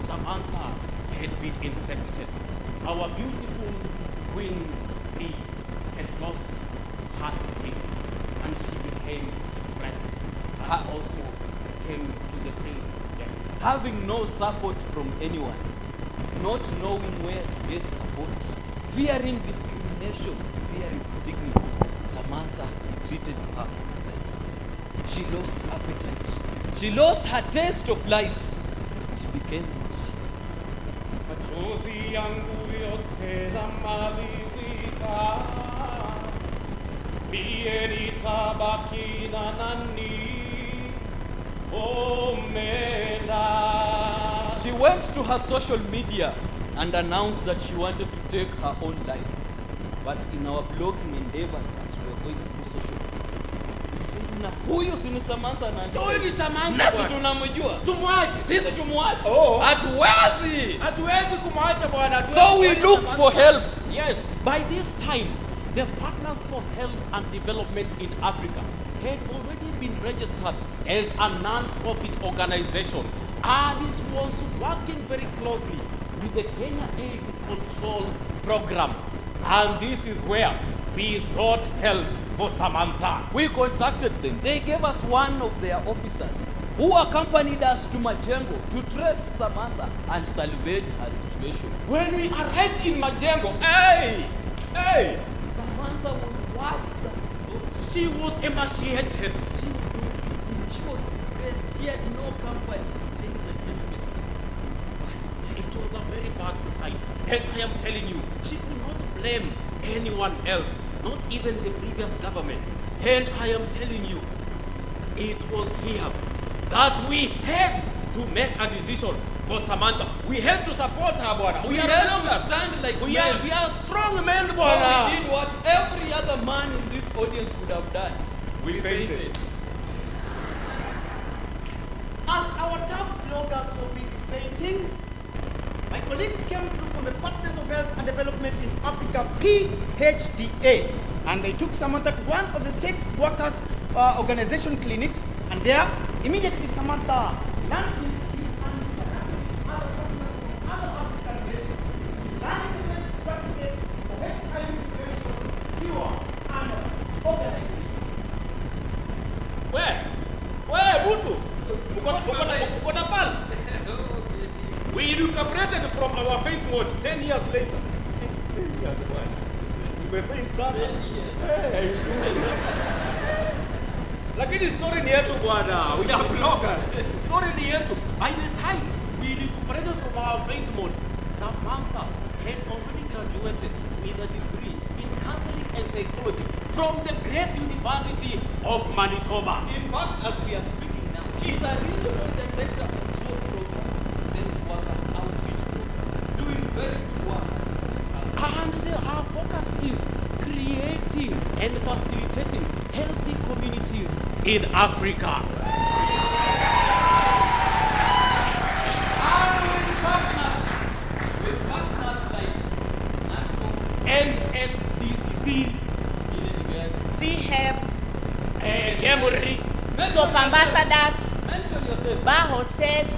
Samantha had been infected. Our beautiful Queen Bee had lost her sting and she became restless and also came to the brink of death. Having no support from anyone, not knowing where to get support, fearing discrimination, fearing stigma, Samantha treated her herself. She lost appetite. She lost her taste of life. She became Machozi machozi yangu yote namalizika, mie nitabaki na nani? She went to her social media and announced that she wanted to take her own life. But in our blogging endeavors, as we were going through social media, we said, na huyu si ni Samantha na So huyu ni Samantha nasi bwana. tunamjua. Tumwache. Sisi tumwache. Hatuwezi. Hatuwezi kumwacha bwana. So we looked for help. Yes, by this time, the Partners for Health and Development in Africa had already been registered as a non-profit organization, and it was working very closely with the Kenya AIDS Control Program. And this is where we sought help for Samantha. We contacted them. They gave us one of their officers who accompanied us to Majengo to trace Samantha and salvage her situation. When we arrived in Majengo, Samantha was worse than she was emaciated. She was not eating. She was depressed. She had no company. Ladies and gentlemen, it was a very bad sight. And I am telling you, she could not blame anyone else, not even the previous government. And I am telling you, it was here that we had to make a decision for Samantha. We had to support her, Bwana. We had to stand like men. We are strong men, So Bwana. we did what every other man in this audience would have done. We fainted. As our tough bloggers were busy painting, my colleagues came through from the Partners of Health and Development in Africa, PHDA, and they took Samantha to one of the sex workers organization clinics, and there, immediately Samantha learned things other African nations, learning the best practices for HIV prevention, cure, and organization. Where, Butu? Uko na pulse? We recuperated from our faint mode 10 years later. 10 years, why? We faint sana. Hey, lakini story ni yetu bwana. We are bloggers. Story ni yetu. By the time we recuperated from our faint mode, Samantha had already graduated with a degree in counseling and psychology from the great University of Manitoba. In fact, as we are speaking now, she's a regional director of SWOT program, Sex Workers Outreach Program, doing very good work. And our focus is creating and facilitating healthy communities in Africa. With partners like NASCO, NSDCC, CHEP, Kemuri, Soap Ambassadors, mention yourself. Bar Hostess,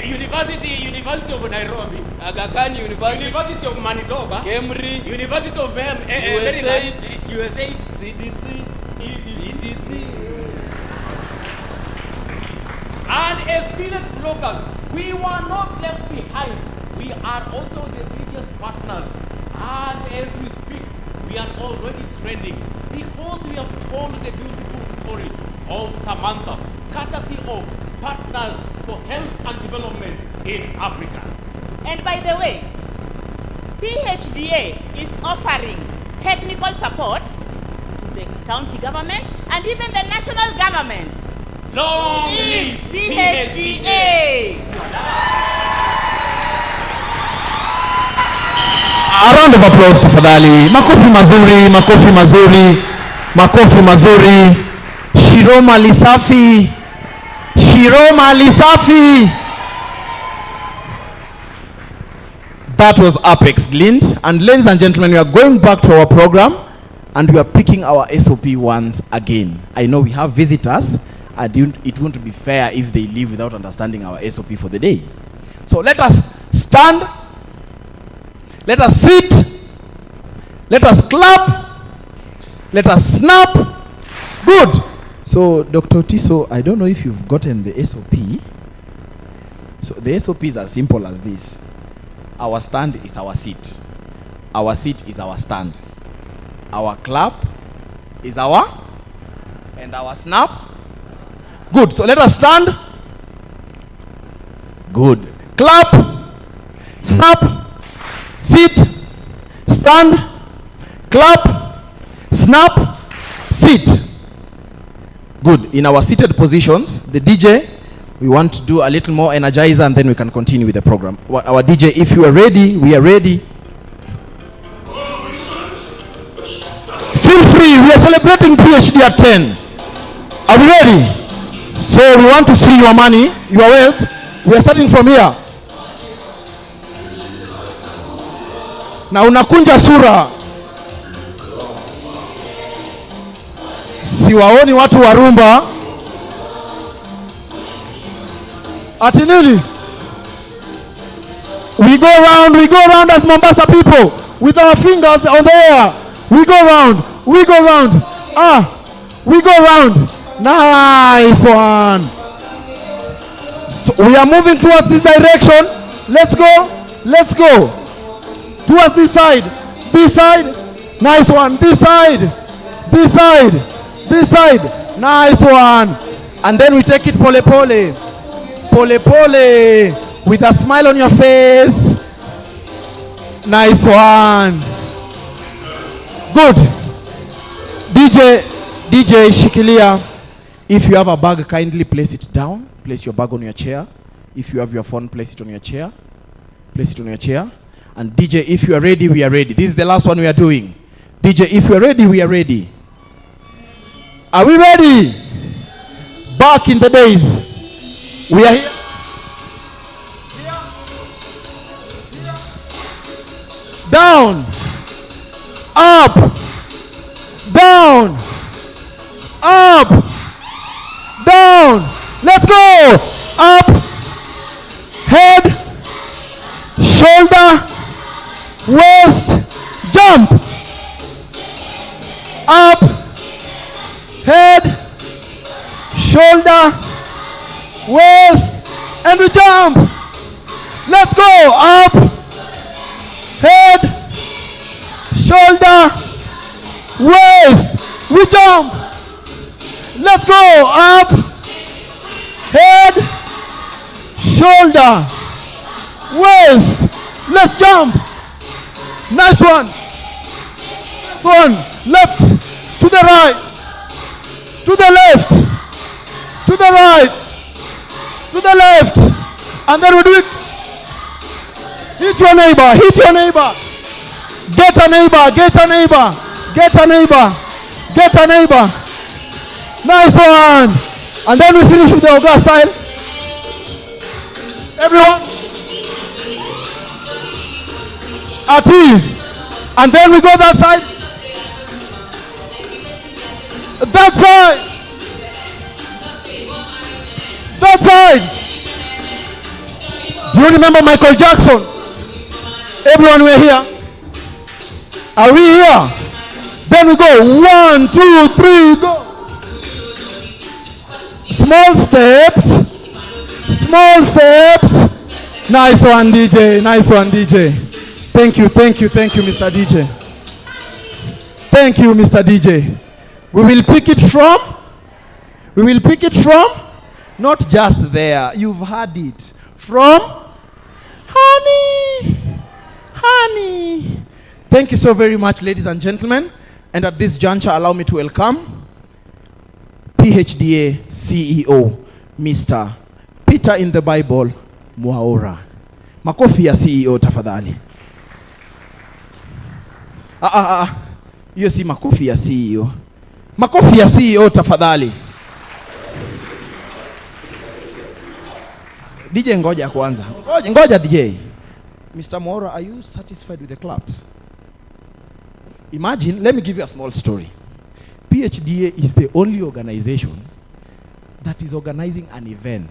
University of Nairobi, Aga Khan University, University of Manitoba, Kemri, University of USAID, USAID, CDC, ETC. And as Spirit bloggers, we were not left behind. We are also the biggest partners. And as we speak, we are already trending because we have told the beautiful story of Samantha, courtesy of Partners for Health and Development in Africa. and by the way, PHDA is offering technical support to the county government and even the national government. Long Live live PHDA! A round of applause tafadhali. Makofi mazuri, makofi mazuri, makofi mazuri. Shiroma Lisafi. Shiroma Lisafi. That was Apex Glint. And ladies and gentlemen, we are going back to our program and we are picking our SOP once again. I know we have visitors and it won't be fair if they leave without understanding our SOP for the day. So let us stand. Let us sit. Let us clap. Let us snap. Good. So, Dr. Tiso, I don't know if you've gotten the SOP. So, the SOP is as simple as this. Our stand is our seat. Our seat is our stand. Our clap is our, and our snap. Good. So, let us stand. Good. Clap. Snap. sit, stand, clap, snap, sit. Good. In our seated positions, the DJ, we want to do a little more energizer and then we can continue with the program. Our DJ, if you are ready, we are ready. Feel free, we are celebrating PhD at 10. Are we ready? So we want to see your money, your wealth. We are starting from here. Na unakunja sura. Siwaoni watu wa rumba. Ati nini? We go round as Mombasa people with our fingers on the air. We go round. We go round. Nice one. So we are moving towards this direction. Let's go. Towards this side. Nice one. This side. Nice one. And then we take it pole pole. With a smile on your face. Nice one. Good. DJ Shikilia, if you have a bag, kindly place it down. Place your bag on your chair. If you have your phone, place it on your chair. And DJ, if you are ready, we are ready. This is the last one we are doing. DJ, if you are ready, we are ready. Are we ready? Back in the days, we are here. Down, up, down, up, down. Let's go. Up, head, shoulder, waist, jump. Up, head, shoulder, waist, and we jump. Let's go. Up, head, shoulder, waist, we jump. Let's go. Up, head, shoulder, waist. Let's jump. Nice one. Left to the right, to the left, to the right, to the left, and then we do it. Hit your neighbor. Get a neighbor. Nice one. And then we finish with the Oga style. Everyone. Ati. And then we go that side. That side. Do you remember Michael Jackson? Everyone, we're here. Are we here? Then we go 1, 2, 3, go. Small steps. Nice one, DJ. Thank you, Mr. DJ. Thank you, Mr. DJ. We will pick it from not just there. You've heard it. From honey. Thank you so very much, ladies and gentlemen. And at this juncture, allow me to welcome PHDA CEO, Mr. Peter in the Bible, Mwaura. Makofi ya CEO tafadhali. Hiyo si makofi ya CEO. Makofi ya CEO tafadhali. DJ ngoja kwanza. Ngoja DJ. Mr. Mwaura, are you satisfied with the claps? Imagine, let me give you a small story. PHDA is the only organization that is organizing an event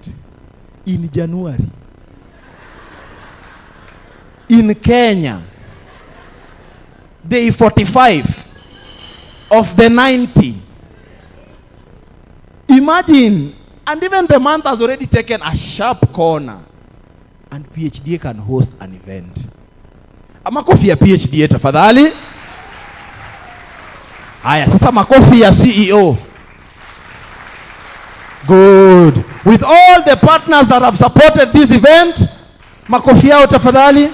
in January in Kenya, day 45 of the 90. Imagine, and even the month has already taken a sharp corner, and PHDA can host an event. Makofi ya PHDA tafadhali. Haya, sasa makofi ya CEO. Good. With all the partners that have supported this event, makofi yao tafadhali.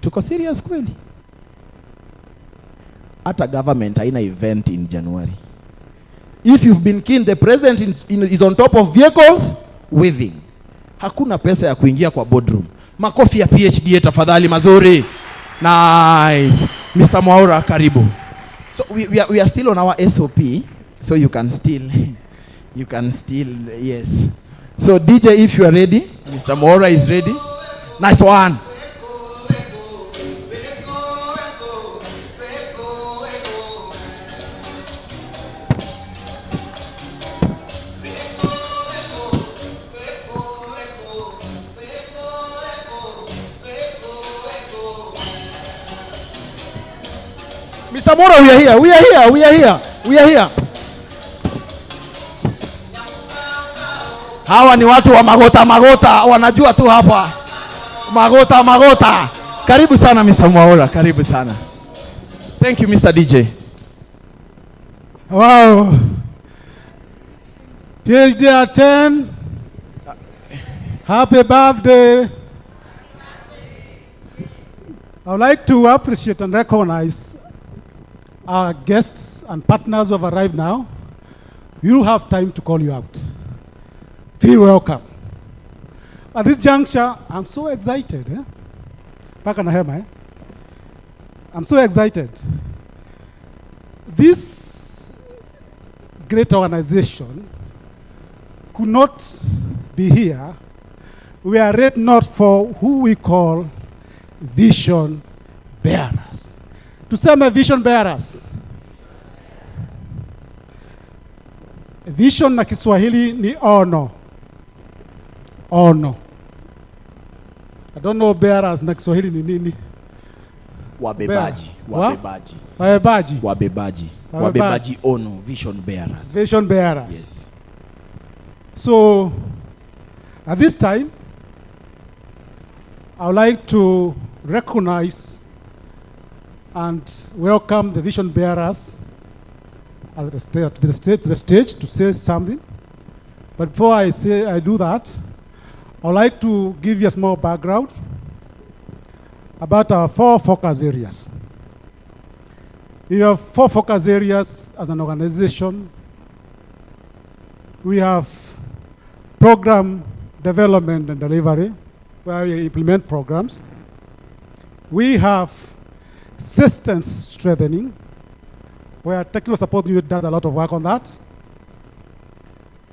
Tuko serious kweli? Hata government haina event in January. If you've been keen, the president is on top of vehicles waving. Hakuna pesa ya kuingia kwa boardroom. Makofi ya PhD tafadhali mazuri. Nice. Mr. Mwaura, karibu. So we are still on our SOP, so you can still, yes. So DJ, if you are ready, Mr. Mwaura is ready. Nice one. Mr. Mwaura, we are here. Hawa ni watu wa magota, wanajua tu hapa. Magota. Karibu sana Mr. Mwaura, karibu sana. Thank you Mr. DJ. Wow. PhD at 10. Happy birthday. I would like to appreciate and recognize our guests and partners who have arrived now. You have time to call you out. Feel welcome. At this juncture, I'm so excited. I'm so excited. This great organization could not be here were it not for who we call vision bearers. Tuseme vision bearers. Vision na Kiswahili ni ono. Ono. I don't know bearers na Kiswahili ni nini. Wabebaji. Wabebaji ono, vision bearers. Vision bearers. Yes. So, at this time, I would like to recognize and welcome the vision bearers at the stage to say something. But before I do that, I would like to give you a small background about our 4 focus areas. We have 4 focus areas as an organization. We have program development and delivery, where we implement programs. We have systems strengthening, where technical support unit does a lot of work on that.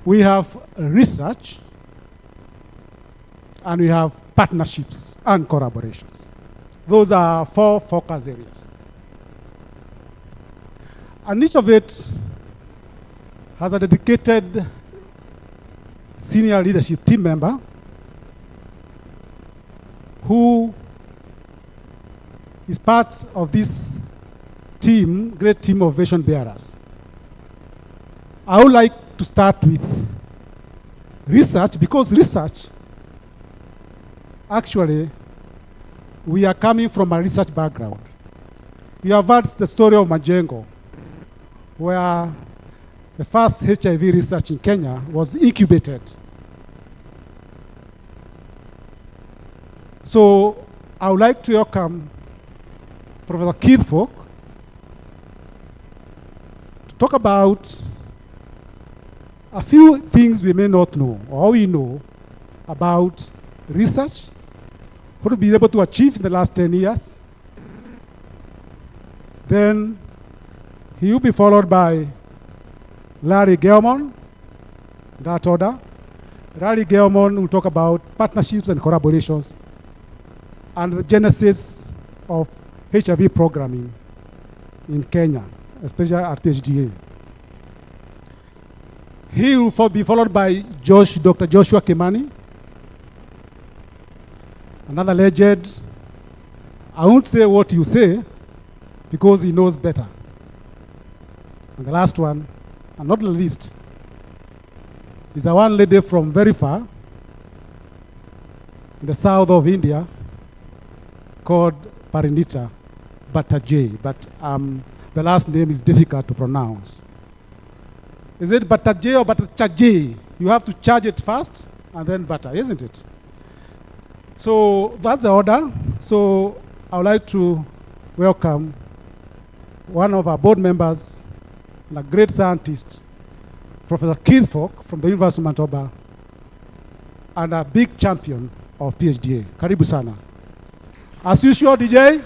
We have research, and we have partnerships and collaborations. Those are 4 focus areas. And each of it has a dedicated senior leadership team member who is part of this team, great team of vision bearers. I would like to start with research, because research, actually, we are coming from a research background. You have heard the story of Majengo, where the first HIV research in Kenya was incubated. So I would like to welcome Professor Keith Folk to talk about a few things we may not know, or we know about research, what we've been able to achieve in the last 10 years. Then he will be followed by Larry Gelman, that order. Larry Gelman will talk about partnerships and collaborations and the genesis of HIV programming in Kenya, especially at PHDA. He will be followed by Dr. Joshua Kimani, another legend. I won't say what you say because he knows better. And the last one, and not the least, is a one lady from very far in the south of India called Parinita Bhattacharjee, but the last name is difficult to pronounce. Is it Bhattacharjee or Bhattacharjee? You have to charge it first and then butter, isn't it? So that's the order. So I would like to welcome one of our board members and a great scientist, Professor Keith Falk from the University of Manitoba, and a big champion of PhDA. Karibu sana. As usual, DJ,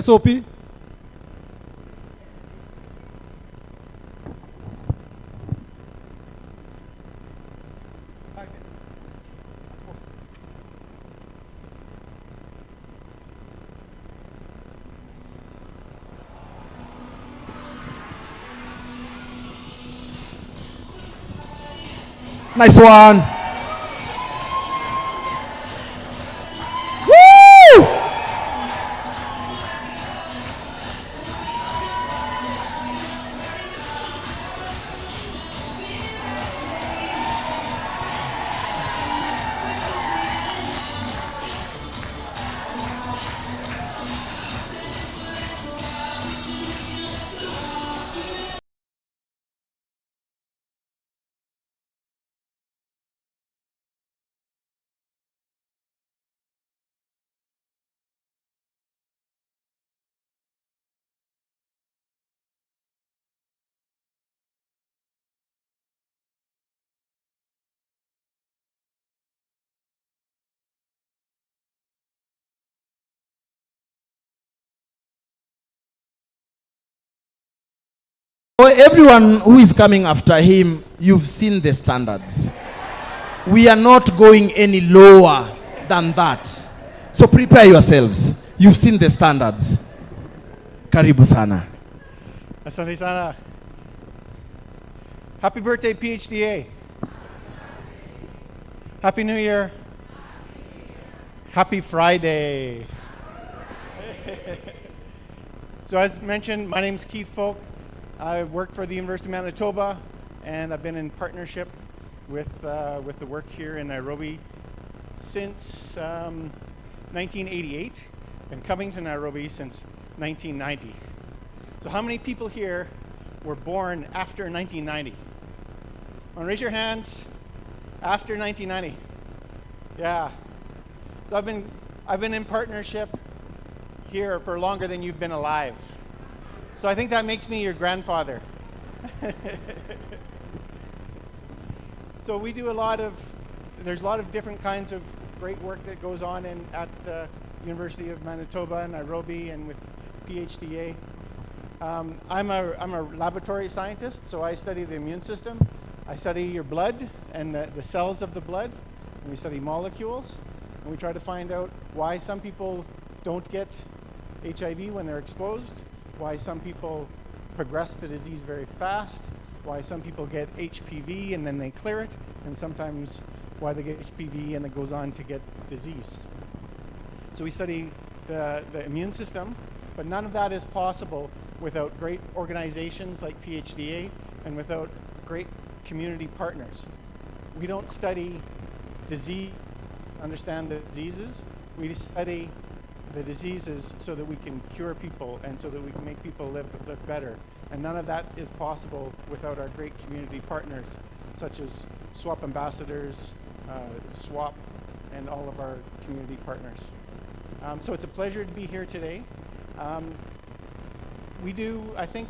SOP. Nice one. Woo! For everyone who is coming after him, you've seen the standards. We are not going any lower than that. So prepare yourselves. You've seen the standards. Karibu sana. Asante sana. Happy birthday, PhDA. Happy New Year. Happy Friday. So as mentioned, my name is Keith Falk. I work for the University of Manitoba, and I've been in partnership with the work here in Nairobi since 1988, and coming to Nairobi since 1990. So how many people here were born after 1990? Want to raise your hands? After 1990? Yeah. So I've been in partnership here for longer than you've been alive. So I think that makes me your grandfather. So we do there's a lot of different kinds of great work that goes on at the University of Manitoba, Nairobi, and with PhDA. I'm a laboratory scientist, so I study the immune system. I study your blood and the cells of the blood, and we study molecules, and we try to find out why some people don't get HIV when they're exposed, why some people progress to disease very fast, why some people get HPV and then they clear it, and sometimes why they get HPV and it goes on to get disease. So we study the immune system, but none of that is possible without great organizations like PhDA and without great community partners. We don't study disease, understand the diseases. We study the diseases so that we can cure people and so that we can make people live better. And none of that is possible without our great community partners, such as SWAP ambassadors, SWAP, and all of our community partners. So it's a pleasure to be here today. I think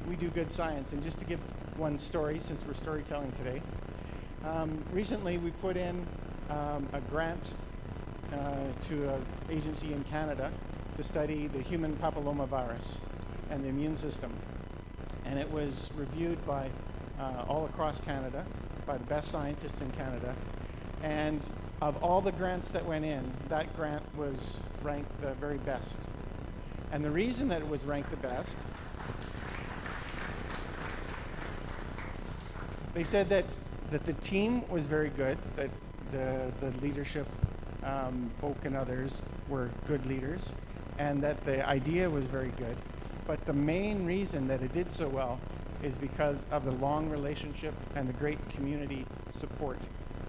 we do good science. And just to give one story, since we're storytelling today, recently we put in a grant to an agency in Canada to study the human papillomavirus and the immune system. And it was reviewed by all across Canada, by the best scientists in Canada. And of all the grants that went in, that grant was ranked the very best. And the reason that it was ranked the best, they said that the team was very good, that the leadership folk and others were good leaders, and that the idea was very good. But the main reason that it did so well is because of the long relationship and the great community support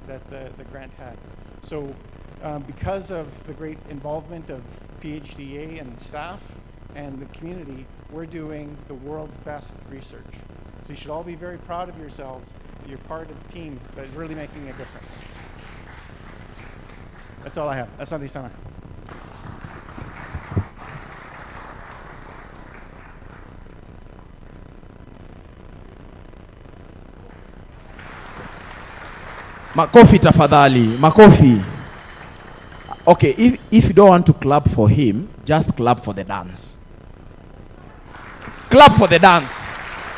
that the grant had. So because of the great involvement of PhDA and staff and the community, we're doing the world's best research. So you should all be very proud of yourselves that you're part of a team that is really making a difference. That's all I have. Asante sana. Makofi tafadhali, makofi. Okay, if you don't want to clap for him, just clap for the dance. Clap for the dance.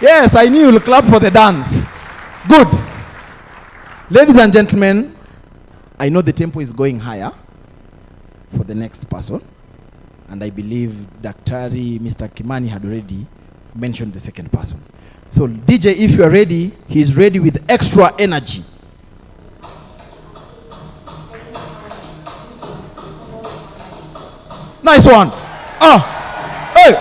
Yes, I knew you'll clap for the dance. Good. Ladies and gentlemen, I know the tempo is going higher for the next person. And I believe Daktari Mr. Kimani had already mentioned the second person. So DJ, if you are ready, he's ready with extra energy. Nice one. Hey.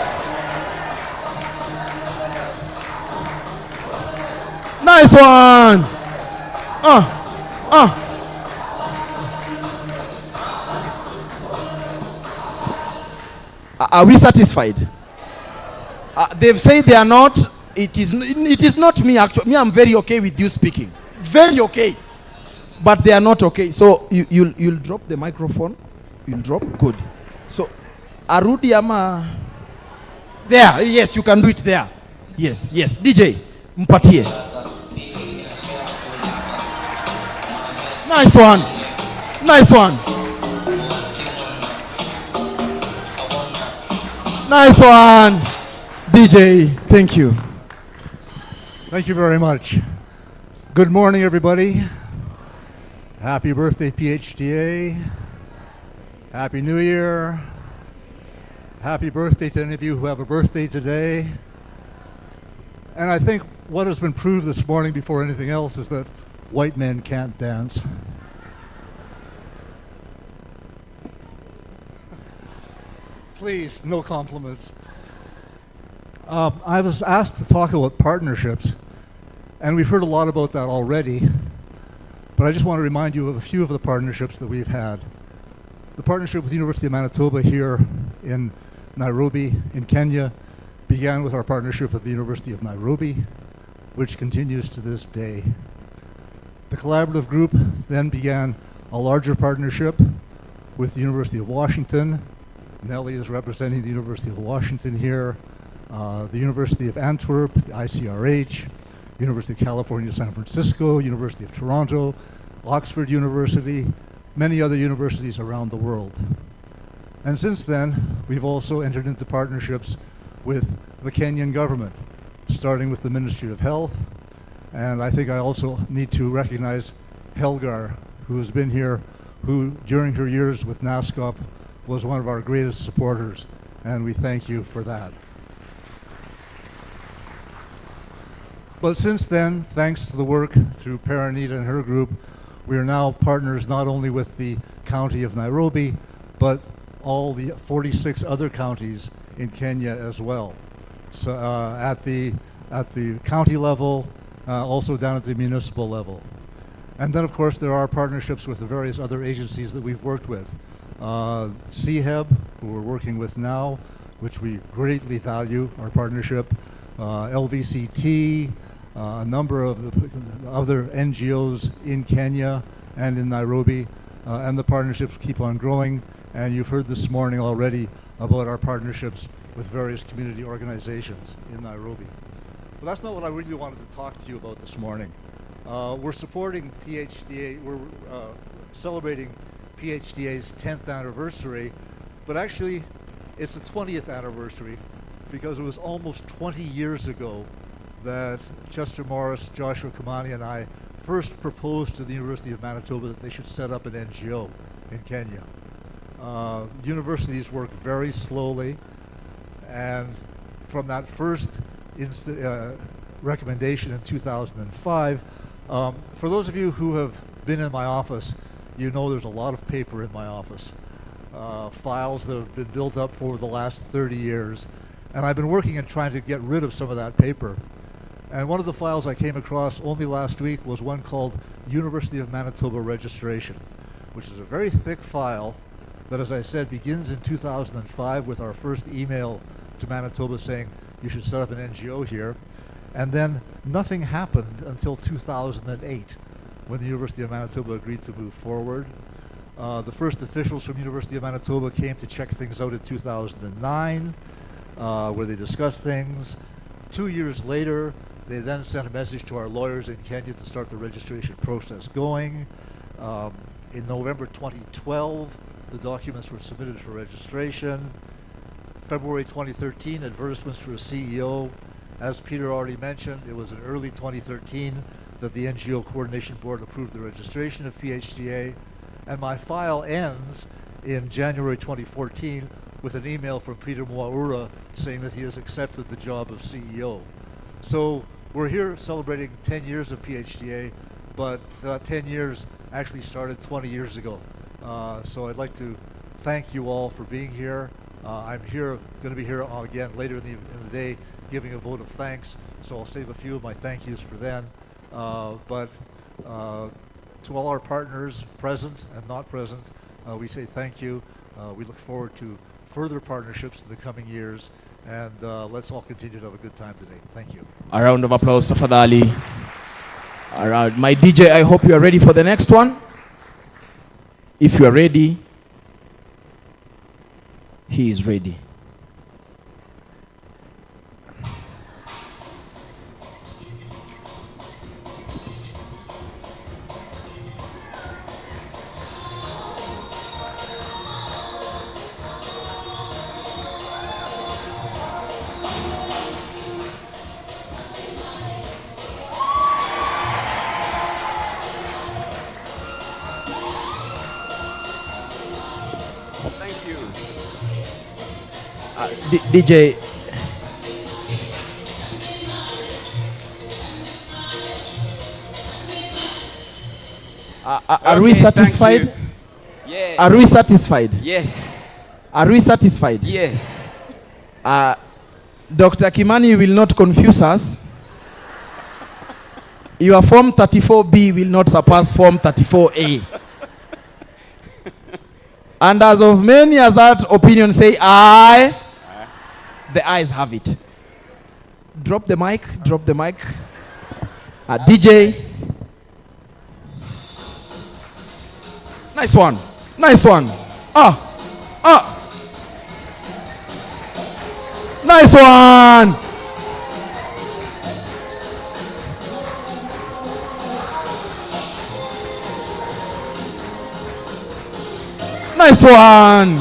Nice one. Are we satisfied? They've said they are not. It is not me actually. Me, I'm very okay with you speaking. Very okay. But they are not okay. So you'll drop the microphone. You'll drop. Good. So, Arudi ama there. Yes, you can do it there. Yes, yes. DJ, mpatie. Nice one. Nice one. Nice one. DJ, thank you. Thank you very much. Good morning, everybody. Happy birthday, PHDA. Happy New Year. Happy birthday to any of you who have a birthday today. And I think what has been proved this morning before anything else is that white men can't dance. Please, no compliments. I was asked to talk about partnerships, and we've heard a lot about that already, but I just want to remind you of a few of the partnerships that we've had. The partnership with the University of Manitoba here in Nairobi, in Kenya, began with our partnership with the University of Nairobi, which continues to this day. The collaborative group then began a larger partnership with the University of Washington. Nellie is representing the University of Washington here, the University of Antwerp, the ICRH, University of California, San Francisco, University of Toronto, Oxford University, many other universities around the world. And since then, we've also entered into partnerships with the Kenyan government, starting with the Ministry of Health. And I think I also need to recognize Helgar, who has been here, who during her years with NASCOP was one of our greatest supporters, and we thank you for that. But since then, thanks to the work through Paranita and her group, we are now partners not only with the county of Nairobi, but all the 46 other counties in Kenya as well. So at the county level, also down at the municipal level. And then of course there are partnerships with the various other agencies that we've worked with. CHEB, who we're working with now, which we greatly value, our partnership, LVCT, a number of the other NGOs in Kenya and in Nairobi, and the partnerships keep on growing. And you've heard this morning already about our partnerships with various community organizations in Nairobi. But that's not what I really wanted to talk to you about this morning. We're supporting PHDA, we're celebrating PHDA's 10th anniversary, but actually it's the 20th anniversary because it was almost 20 years ago that Chester Morris, Joshua Kimani, and I first proposed to the University of Manitoba that they should set up an NGO in Kenya. Universities work very slowly, and from that first recommendation in 2005, for those of you who have been in my office, you know there's a lot of paper in my office, files that have been built up for the last 30 years, and I've been working and trying to get rid of some of that paper. And one of the files I came across only last week was one called University of Manitoba Registration, which is a very thick file that, as I said, begins in 2005 with our first email to Manitoba saying you should set up an NGO here. And then nothing happened until 2008 when the University of Manitoba agreed to move forward. The first officials from University of Manitoba came to check things out in 2009, where they discussed things. 2 years later, they then sent a message to our lawyers in Kenya to start the registration process going. In November 2012, the documents were submitted for registration. February 2013, advertisements for a CEO. As Peter already mentioned, it was in early 2013 that the NGO Coordination Board approved the registration of PHDA. And my file ends in January 2014 with an email from Peter Mwaura saying that he has accepted the job of CEO. So we're here celebrating 10 years of PHDA, but that 10 years actually started 20 years ago. So I'd like to thank you all for being here. I'm going to be here again later in the day giving a vote of thanks, so I'll save a few of my thank yous for then. But to all our partners, present and not present, we say thank you. We look forward to further partnerships in the coming years, and let's all continue to have a good time today. Thank you. A round of applause, tafadhali. All right, my DJ, I hope you are ready for the next one. If you are ready, he is ready. DJ, are we satisfied? Yes. Are we satisfied? Yes. Are we satisfied? Yes. Dr. Kimani will not confuse us. Your Form 34B will not surpass Form 34A. And as of many as that opinion say aye, the ayes have it. Drop the mic, drop the mic. DJ. Nice one, nice one. Nice one. Nice one.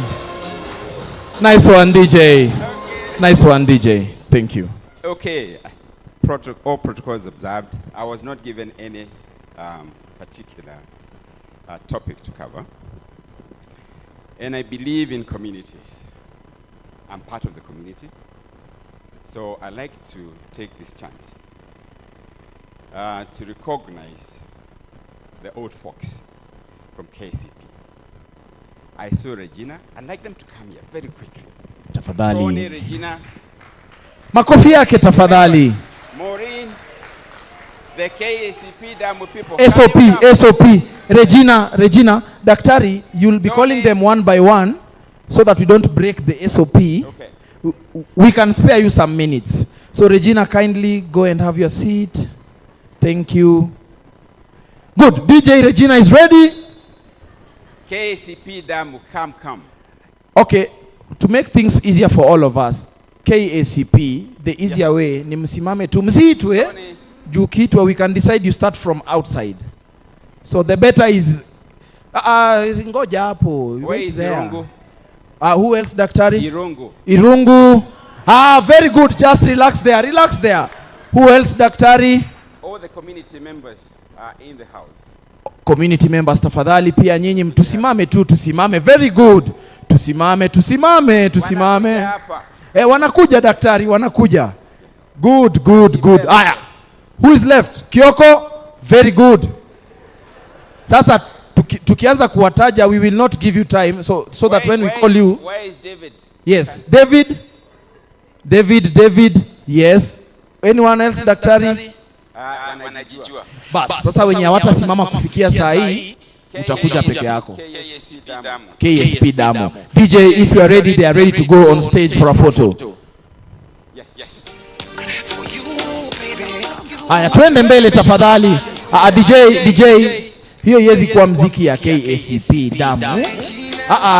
Nice one, DJ. Nice one, DJ. Thank you. Okay. All protocols observed. I was not given any particular topic to cover. And I believe in communities. I'm part of the community. So I like to take this chance to recognize the old folks from KCP. I saw Regina. I'd like them to come here very quickly. Tafadhali. Tony, Regina. Makofi yake tafadhali. Maureen, the KCP Damu people. SOP. Regina, Daktari, you'll be calling them one by one so that we don't break the SOP. Okay. We can spare you some minutes. So Regina, kindly go and have your seat. Thank you. Good. DJ Regina is ready. KCP Damu, come. Okay, to make things easier for all of us, KACP, the easier way, ni msimame tu. Msiitwe, juu kiitwa, we can decide you start from outside. So the better is, ngoja hapo. Where is Irungu? Who else, Daktari? Irungu. Very good, just relax there. Who else, Daktari? All the community members are in the house. Community members tafadhali pia nyinyi tusimame. Very good. Tusimame. Wanakuja Daktari, wanakuja. Good. Aya. Who is left? Kioko? Very good. Sasa tukianza kuwataja, we will not give you time so that when we call you. Where is David? Yes, David. Yes. Anyone else, Daktari? Wanajijua. Sasa wenye hawatasimama kufikia saa hii utakuja peke yako. KSP Damu. DJ, if you are ready, they are ready to go on stage for a photo. Yes. Haya, twende mbele tafadhali. DJ, Hiyo iwezi kuwa mziki ya KACC damu.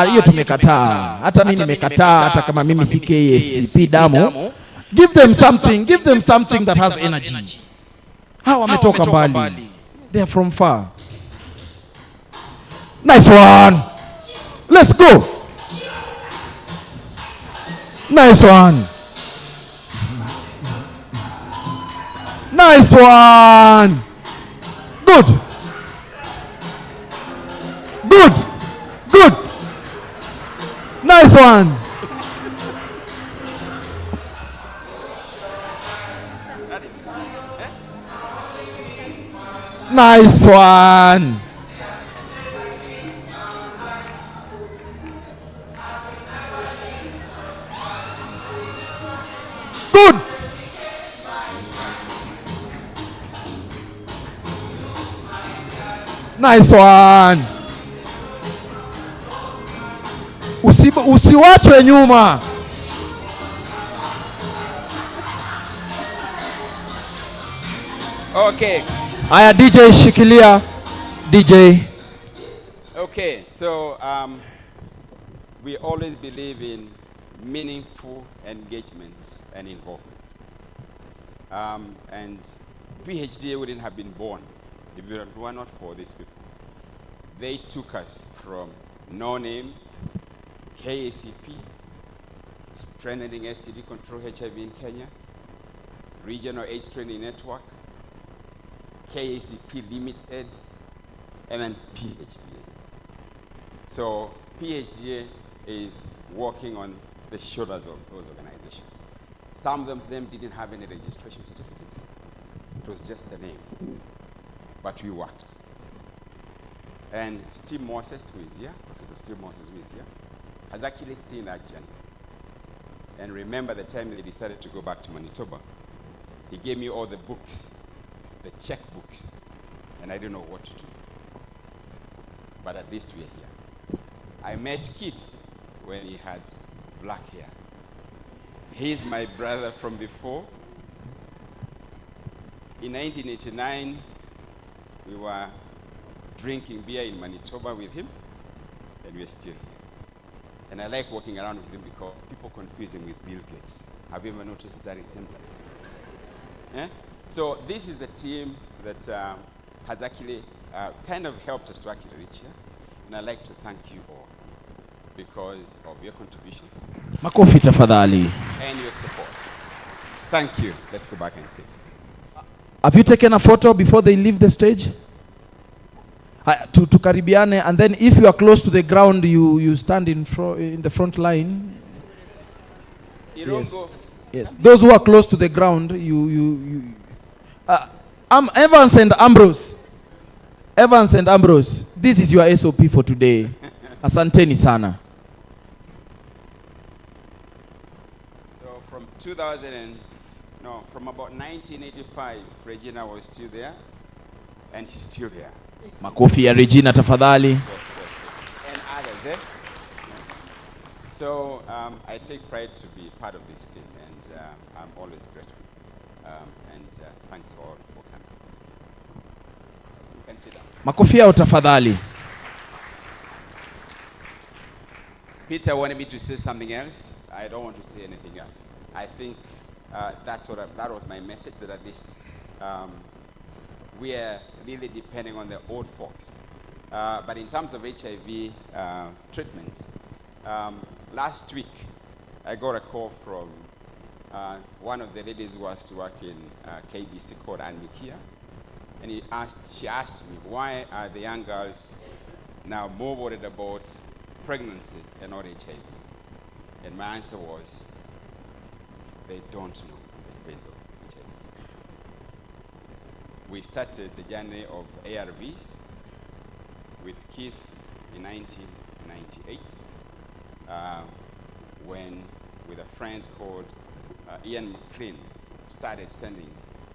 Hiyo tumekataa. Hata mimi nimekataa, hata kama mimi si KACC damu. Give them something that has energy. Hawa wametoka mbali. They are from far. Nice one. Let's go. Nice one. Nice one. Good. Nice one. Nice one. Good. Nice one. Usiwachwe nyuma. Okay. Aya, DJ shikilia. DJ. Okay, so we always believe in meaningful engagement and involvement. And PHDA wouldn't have been born if it were not for these people. They took us from no name, KACP, strengthening STD control HIV in Kenya, regional AIDS training network, KACP Limited, and then PHDA. So PHDA is working on the shoulders of those organizations. Some of them didn't have any registration certificates. It was just the name. But we worked. And Steve Moses, who is here, Professor Steve Moses, who is here, has actually seen that journey. And remember the time they decided to go back to Manitoba, he gave me all the books, the checkbooks, and I didn't know what to do. But at least we are here. I met Keith when he had black hair. He's my brother from before. In 1989, we were drinking beer in Manitoba with him, and we're still here. And I like walking around with him because people confuse him with Bill Gates. Have you ever noticed that in some place? Yeah? So this is the team that has actually kind of helped us to actually reach here. And I'd like to thank you all because of your contribution. Makofi tafadhali. And your support. Thank you. Let's go back and sit. Have you taken a photo before they leave the stage? To karibiane, and then if you are close to the ground, you stand in the front line. Yes. Yes. Those who are close to the ground, Evans and Ambrose. Evans and Ambrose, this is your SOP for today. Asanteni sana. So from from about 1985, Regina was still there, and she's still there. Makofi ya Regina tafadhali. And others, eh? So I take pride to be part of this team, and I'm always grateful. And thanks all for coming. You can sit down. Makofi yao tafadhali. Peter wanted me to say something else. I don't want to say anything else. I think that was my message, that at least we are really depending on the old folks. But in terms of HIV treatment, last week I got a call from one of the ladies who was to work in KBC called Anne Mikia, and she asked me, why are the young girls now more worried about pregnancy and not HIV? And my answer was, they don't know the phase of HIV. We started the journey of ARVs with Keith in 1998 when, with a friend called Ian McLean, started sending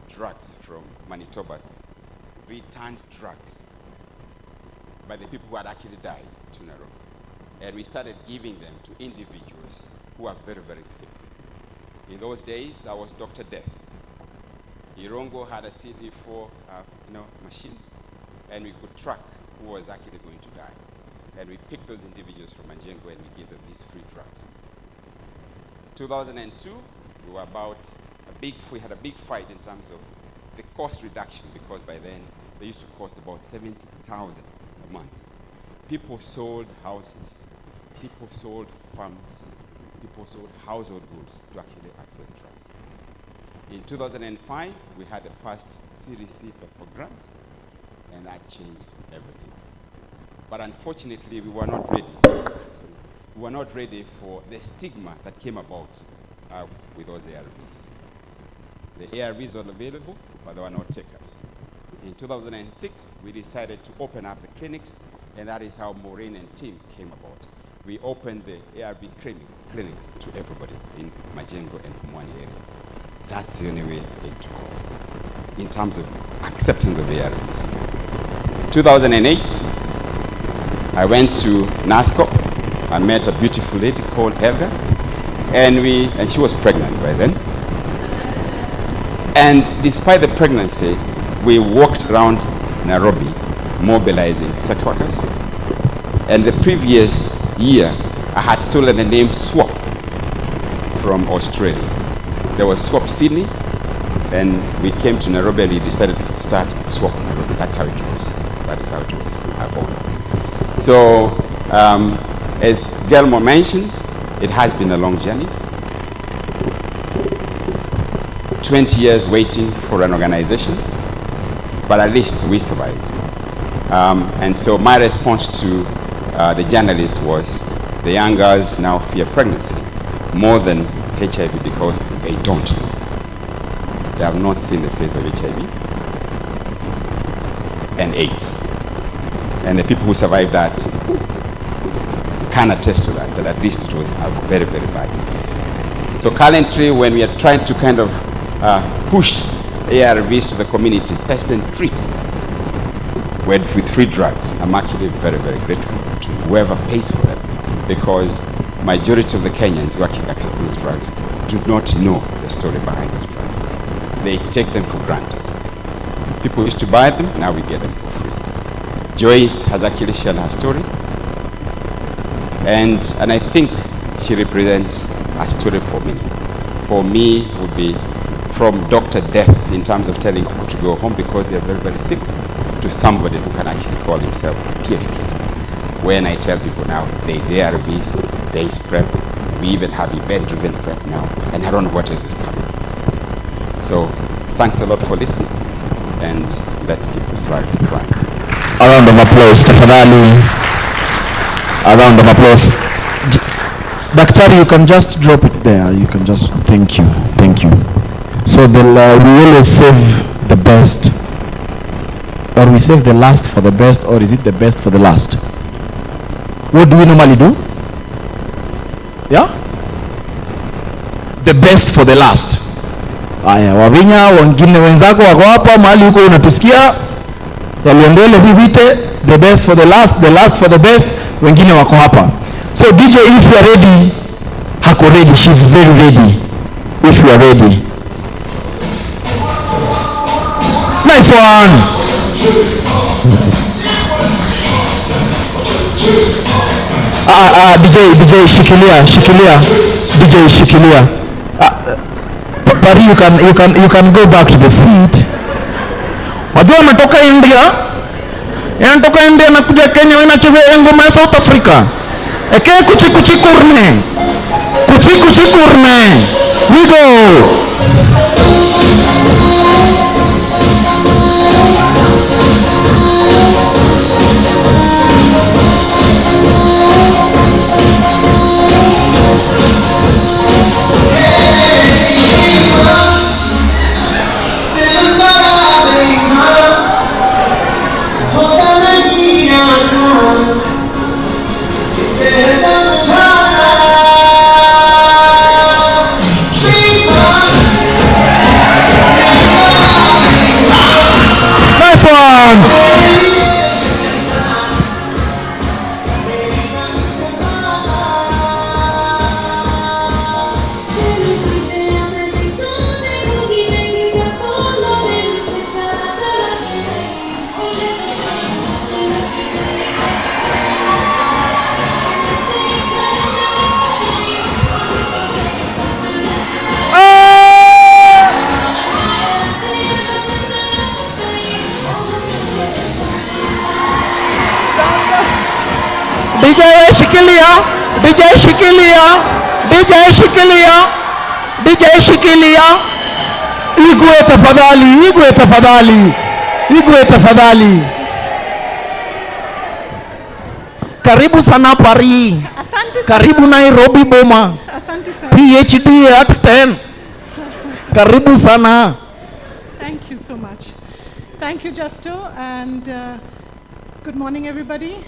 drugs from Manitoba, returned drugs by the people who had actually died to Nairobi. And we started giving them to individuals who are very, very sick. In those days, I was Dr. Death. Irongo had a CD4 machine, and we could track who was actually going to die. And we picked those individuals from Majengo and we gave them these free drugs. 2002, we had a big fight in terms of the cost reduction, because by then they used to cost about 70,000 a month. People sold houses, people sold farms, people sold household goods to actually access drugs. In 2005, we had the first CDC for grant, and that changed everything. But unfortunately, we were not ready. We were not ready for the stigma that came about with those ARVs. The ARVs were available, but they were not takers. In 2006, we decided to open up the clinics, and that is how Maureen and team came about. We opened the ARV clinic to everybody in Majengo and Pumwani area. That's the only way it took off in terms of acceptance of the ARVs. 2008, I went to NASCOP. I met a beautiful lady called Helga, and she was pregnant by then. And despite the pregnancy, we walked around Nairobi mobilizing sex workers. And the previous year, I had stolen the name Swap from Australia. There was Swap Sydney, and we came to Nairobi and we decided to start Swap Nairobi. That's how it was. That is how it was. So, as Gelmo mentioned, it has been a long journey. 20 years waiting for an organization, but at least we survived. And so my response to the journalists was, the young girls now fear pregnancy more than HIV because they don't know. They have not seen the face of HIV and AIDS. And the people who survived that can attest to that at least it was a very, very bad disease. So currently, when we are trying to kind of push ARVs to the community, test and treat with free drugs, I'm actually very, very grateful to whoever pays for them, because majority of the Kenyans who actually access those drugs do not know the story behind those drugs. They take them for granted. People used to buy them, now we get them for free. Joyce has actually shared her story, and I think she represents a story for me. For me, would be from Dr. Death in terms of telling people to go home because they are very, very sick, to somebody who can actually call himself a peer educator. When I tell people now, there is ARVs, there is PrEP, we even have event-driven PrEP now, and I don't know what else is coming. So, thanks a lot for listening, and let's keep the flag flying. A round of applause, tafadhali. A round of applause. Daktari, you can just drop it there. You can just, thank you. So we always save the best, or we save the last for the best, or is it the best for the last? What do we normally do? Yeah? The best for the last. Aya, Wavinya, wengine wenzako wako hapa, mahali huko unatusikia, yaliendele zivite, the best for the last for the best, wengine wako hapa. So DJ, if you are ready, hako ready, she's very ready. If you are ready. Nice one. DJ shikilia. DJ shikilia. But you can go back to the seat. Wajua ametoka India. Yanatoka India na kuja Kenya wanacheza ngoma ya South Africa. Eke kuchi kurne. We go. Nice one. DJ shikilia, DJ shikilia, DJ shikilia, DJ shikilia. Igwe tafadhali, Igwe tafadhali, Igwe tafadhali. Karibu sana Paris. Karibu Nairobi Boma. PhD at 10. Karibu sana. Thank you so much. Thank you, Justo, and good morning, everybody.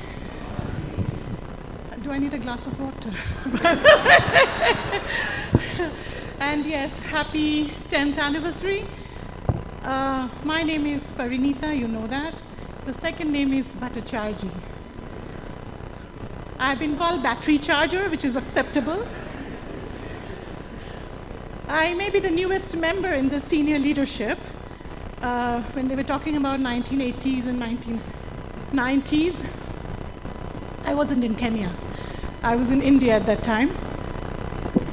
Do I need a glass of water? And yes, happy 10th anniversary. My name is Parinita, you know that. The second name is Bhattacharjee. I've been called battery charger, which is acceptable. I may be the newest member in the senior leadership. When they were talking about 1980s and 1990s, I wasn't in Kenya. I was in India at that time,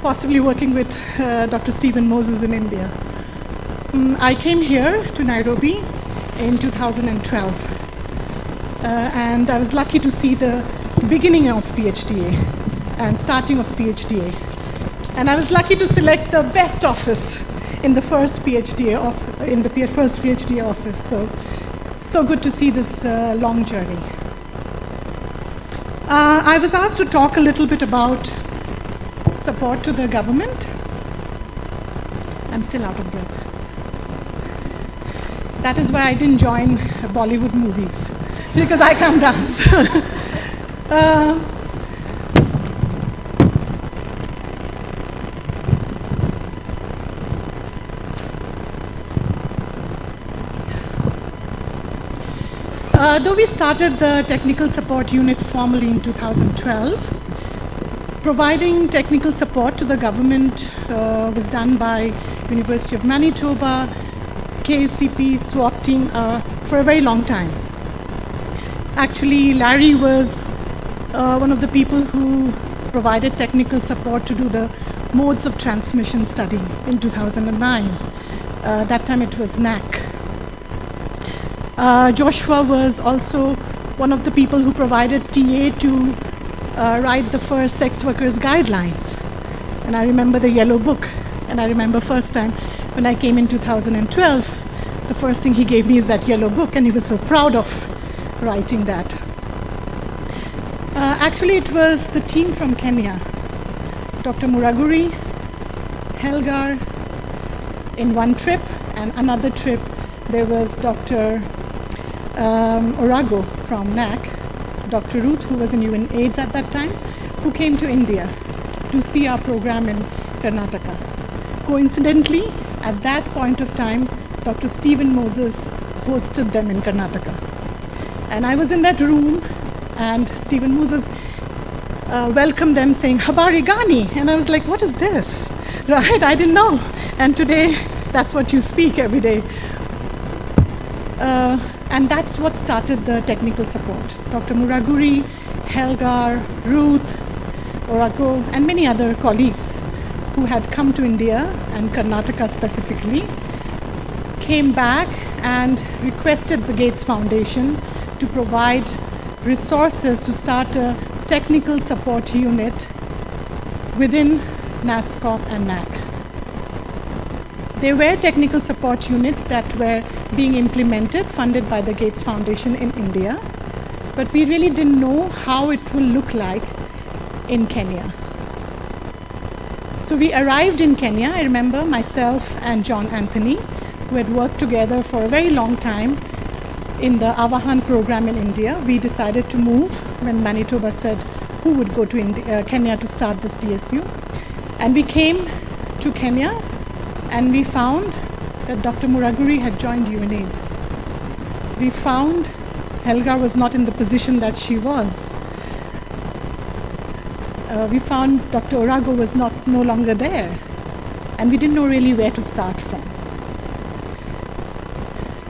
possibly working with Dr. Stephen Moses in India. I came here to Nairobi in 2012, and I was lucky to see the beginning of PHDA and starting of PHDA. And I was lucky to select the best office in the first PHDA office. So good to see this long journey. I was asked to talk a little bit about support to the government. I'm still out of breath. That is why I didn't join Bollywood movies, because I can't dance. Though we started the technical support unit formally in 2012, providing technical support to the government was done by University of Manitoba, KCP, SWAP team for a very long time. Actually, Larry was one of the people who provided technical support to do the modes of transmission study in 2009. That time it was NAC. Joshua was also one of the people who provided TA to write the first sex workers guidelines. And I remember the yellow book. And I remember first time when I came in 2012, the first thing he gave me is that yellow book, and he was so proud of writing that. Actually, it was the team from Kenya, Dr. Muraguri, Helgar, in one trip, and another trip there was Dr. Orago from NAC, Dr. Ruth, who was in UNAIDS at that time, who came to India to see our program in Karnataka. Coincidentally, at that point of time, Dr. Stephen Moses hosted them in Karnataka. And I was in that room, and Stephen Moses welcomed them saying, "Habari Gani?" And I was like, what is this? Right? I didn't know. And today, that's what you speak every day. And that's what started the technical support. Dr. Muraguri, Helgar, Ruth, Orago, and many other colleagues who had come to India and Karnataka specifically came back and requested the Gates Foundation to provide resources to start a technical support unit within NASCOP and NAC. There were technical support units that were being implemented, funded by the Gates Foundation in India, but we really didn't know how it will look like in Kenya. So we arrived in Kenya. I remember myself and John Anthony, who had worked together for a very long time in the Avahan program in India. We decided to move when Manitoba said who would go to Kenya to start this DSU. And we came to Kenya, and we found that Dr. Muraguri had joined UNAIDS. We found Helga was not in the position that she was. We found Dr. Orago was no longer there, and we didn't know really where to start from.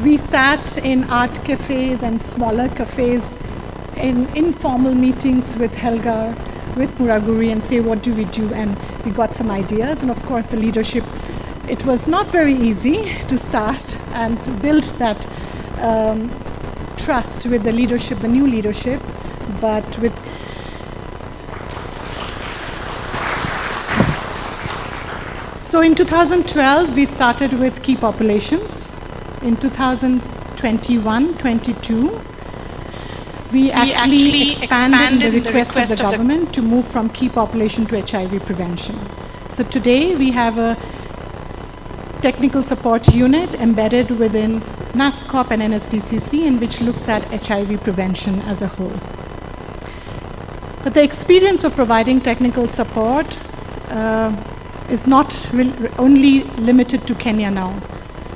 We sat in art cafes and smaller cafes in informal meetings with Helga, with Muraguri, and say, what do we do? And we got some ideas, and of course the leadership. It was not very easy to start and to build that trust with the leadership, the new leadership, but with So in 2012, we started with key populations. In 2021-22, we actually expanded the request of the government to move from key population to HIV prevention. So today we have a technical support unit embedded within NASCOP and NSDCC, in which looks at HIV prevention as a whole. But the experience of providing technical support is not only limited to Kenya now.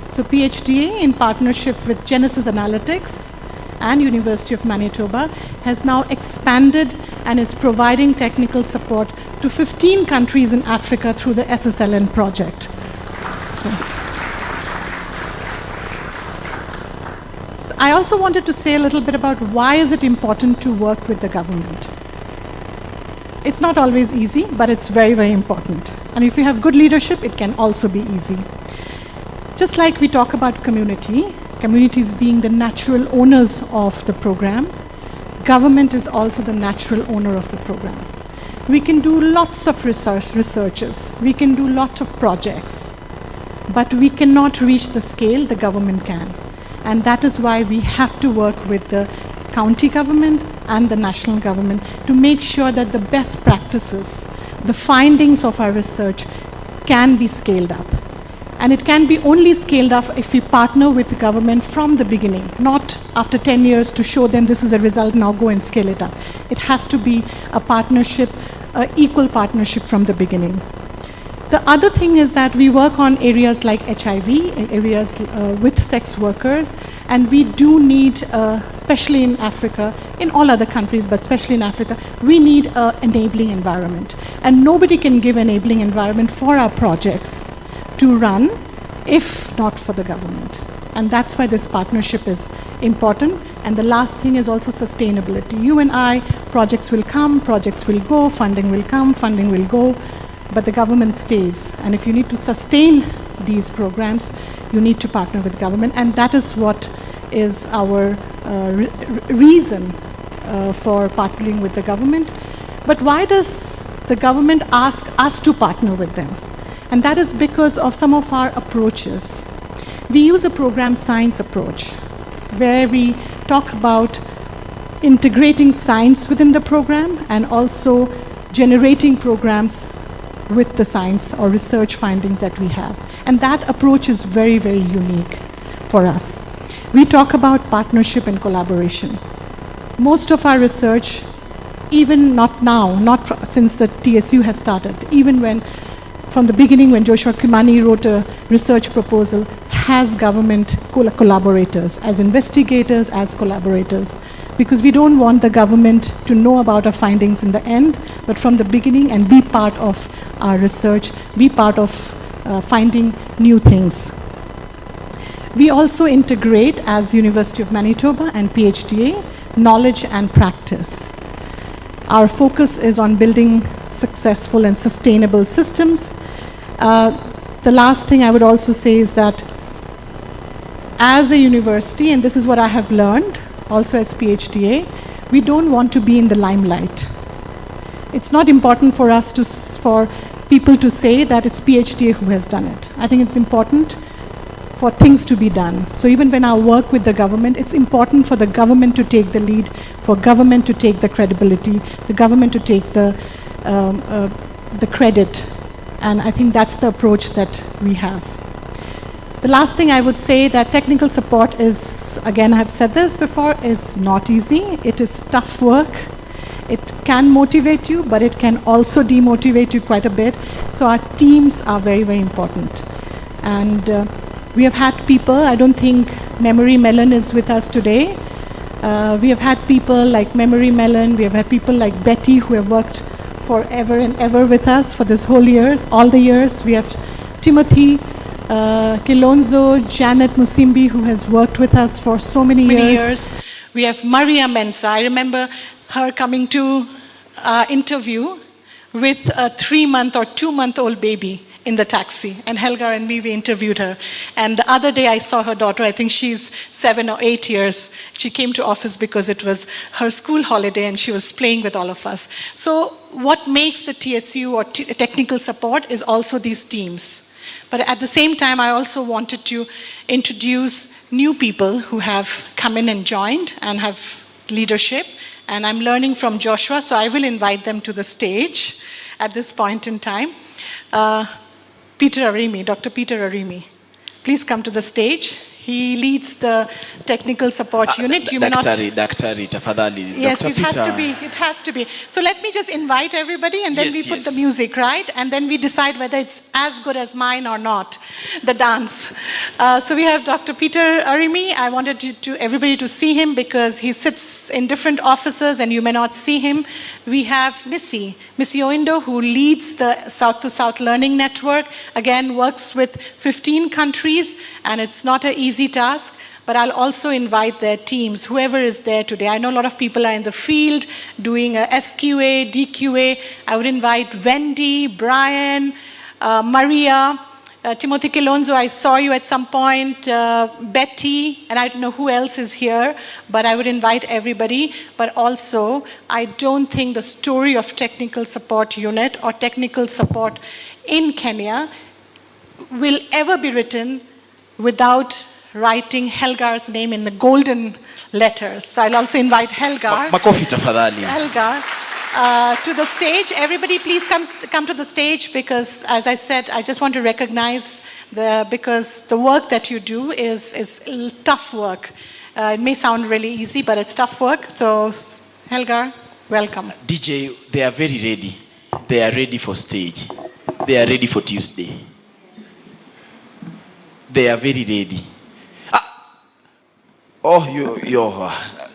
So PHDA, in partnership with Genesis Analytics and University of Manitoba, has now expanded and is providing technical support to 15 countries in Africa through the SSLN project. So I also wanted to say a little bit about why is it important to work with the government. It's not always easy, but it's very, very important. And if you have good leadership, it can also be easy. Just like we talk about communities being the natural owners of the program, government is also the natural owner of the program. We can do lots of researches, we can do lots of projects, but we cannot reach the scale the government can. And that is why we have to work with the county government and the national government to make sure that the best practices, the findings of our research can be scaled up. And it can be only scaled up if we partner with the government from the beginning, not after 10 years to show them this is a result, now go and scale it up. It has to be a partnership, an equal partnership from the beginning. The other thing is that we work on areas like HIV, areas with sex workers, and we do need, especially in Africa, in all other countries, but especially in Africa, we need an enabling environment. And nobody can give enabling environment for our projects to run if not for the government. And that's why this partnership is important. And the last thing is also sustainability. You and I, projects will come, projects will go, funding will come, funding will go, but the government stays. And if you need to sustain these programs, you need to partner with government. And that is what is our reason for partnering with the government. But why does the government ask us to partner with them? And that is because of some of our approaches. We use a program science approach, where we talk about integrating science within the program and also generating programs with the science or research findings that we have. And that approach is very, very unique for us. We talk about partnership and collaboration. Most of our research, even not now, not since the TSU has started, even from the beginning when Joshua Kimani wrote a research proposal, has government collaborators, as investigators, as collaborators, because we don't want the government to know about our findings in the end, but from the beginning and be part of our research, be part of finding new things. We also integrate, as University of Manitoba and PHDA, knowledge and practice. Our focus is on building successful and sustainable systems. The last thing I would also say is that as a university, and this is what I have learned also as PHDA, we don't want to be in the limelight. It's not important for us for people to say that it's PHDA who has done it. I think it's important for things to be done. So even when I work with the government, it's important for the government to take the lead, for government to take the credibility, the government to take the credit. And I think that's the approach that we have. The last thing I would say, that technical support is, again, I've said this before, is not easy. It is tough work. It can motivate you, but it can also demotivate you quite a bit. So our teams are very, very important. And we have had people, I don't think Memory Mellon is with us today. We have had people like Memory Mellon, we have had people like Betty who have worked forever and ever with us for this whole years, all the years. We have Timothy Kilonzo, Janet Musimbi, who has worked with us for so many years. We have Maria Mensa. I remember her coming to our interview with a 3-month or 2-month-old baby. in the taxi. And Helga and me, we interviewed her. And the other day I saw her daughter, I think she's 7 or 8 years. She came to office because it was her school holiday and she was playing with all of us. So what makes the TSU or technical support is also these teams. But at the same time, I also wanted to introduce new people who have come in and joined and have leadership. And I'm learning from Joshua, so I will invite them to the stage at this point in time. Peter Arimi, Dr. Peter Arimi, please come to the stage. He leads the technical support unit. You may not... Daktari, tafadhali. Yes, Dr. it has to be. So let me just invite everybody and then we put the music, right? And then we decide whether it's as good as mine or not, the dance. So we have Dr. Peter Arimi. I wanted everybody to see him because he sits in different offices and you may not see him. We have Missy Oindo, who leads the South to South Learning Network. Again, works with 15 countries and it's not an easy task. But I'll also invite their teams, whoever is there today. I know a lot of people are in the field doing a SQA, DQA. I would invite Wendy, Brian, Maria, Timothy Kilonzo, I saw you at some point, Betty, and I don't know who else is here, but I would invite everybody. But also, I don't think the story of technical support unit or technical support in Kenya will ever be written without writing Helgar's name in the golden letters. So I'll also invite Helgar. Makofi tafadhali. Helgar to the stage. Everybody please come to the stage because, as I said, I just want to recognize because the work that you do is tough work. It may sound really easy, but it's tough work. So Helgar, welcome. DJ, they are very ready. They are ready for stage. They are ready for Tuesday. They are very ready.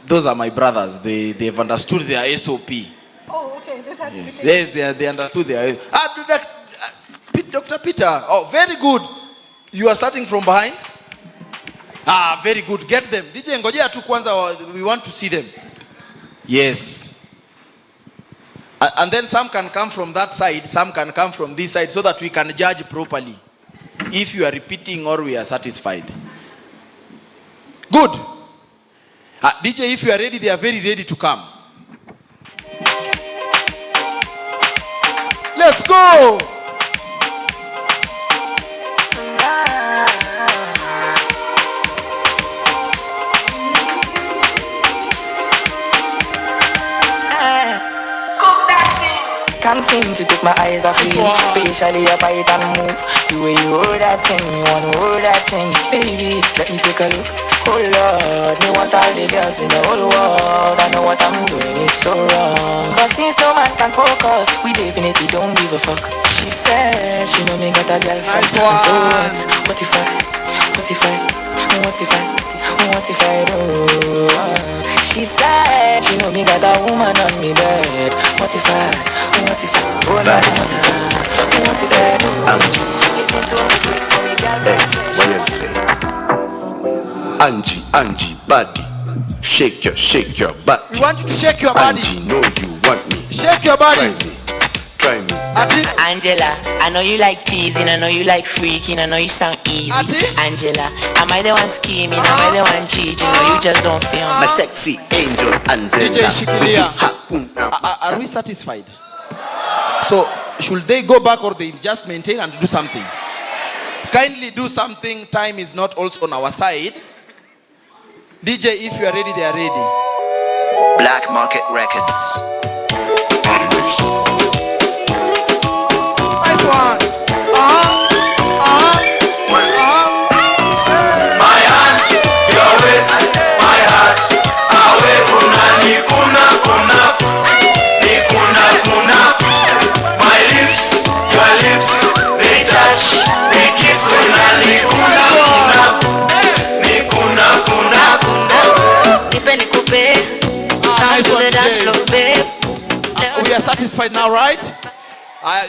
Those are my brothers. They've understood their SOP. Oh, okay. This has to be taken. Yes, they understood their. Dr. Peter. Oh, very good. You are starting from behind. Very good. Get them. DJ ngojea tu kwanza. We want to see them. Yes. And then some can come from that side. Some can come from this side, so that we can judge properly. If you are repeating or we are satisfied. Good. DJ, if you are ready, they are very ready to come. Let's go. Can't seem to take my eyes off you, especially your bite and move. The way you hold that thing, you wanna hold that thing. Baby, let me take a look. Oh Lord, me want all the girls in the whole world. I know what I'm doing is so wrong. Cause since no man can focus, we definitely don't give a fuck. She said she know me got a girlfriend. So what if I do? She said she know me got a woman on me bed. What if I do? Listen to me quick so me girlfriend say. Angie, body, shake your body. We want you to shake your body. Angie, know you want me. Shake your body. Try me. Angela, I know you like teasing, I know you like freaking, I know you sound easy. Angela, am I the one scheming? Am I the one cheating? Or you just don't feel my sexy angel Angela. DJ Shikilia. Are we satisfied? So should they go back or they just maintain and do something? Kindly do something. Time is not also on our side. DJ, if you are ready, they are ready. Black Market Records. Nice one. My hands, your waist, my heart. Awe kuna. My lips, your lips, they touch, they kiss kuna. We are satisfied now, right?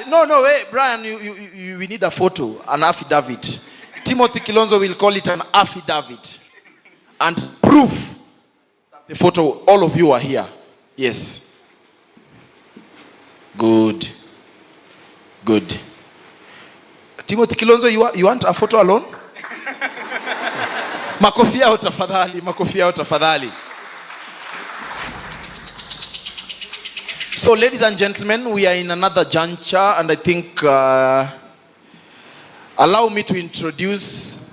No, wait, Brian, we need a photo, an affidavit. Timothy Kilonzo will call it an affidavit. And proof the photo, all of you are here. Yes. Good. Timothy Kilonzo, you want a photo alone? Makofi yao tafadhali, makofi yao tafadhali. So ladies and gentlemen, we are in another juncture, and I think allow me to introduce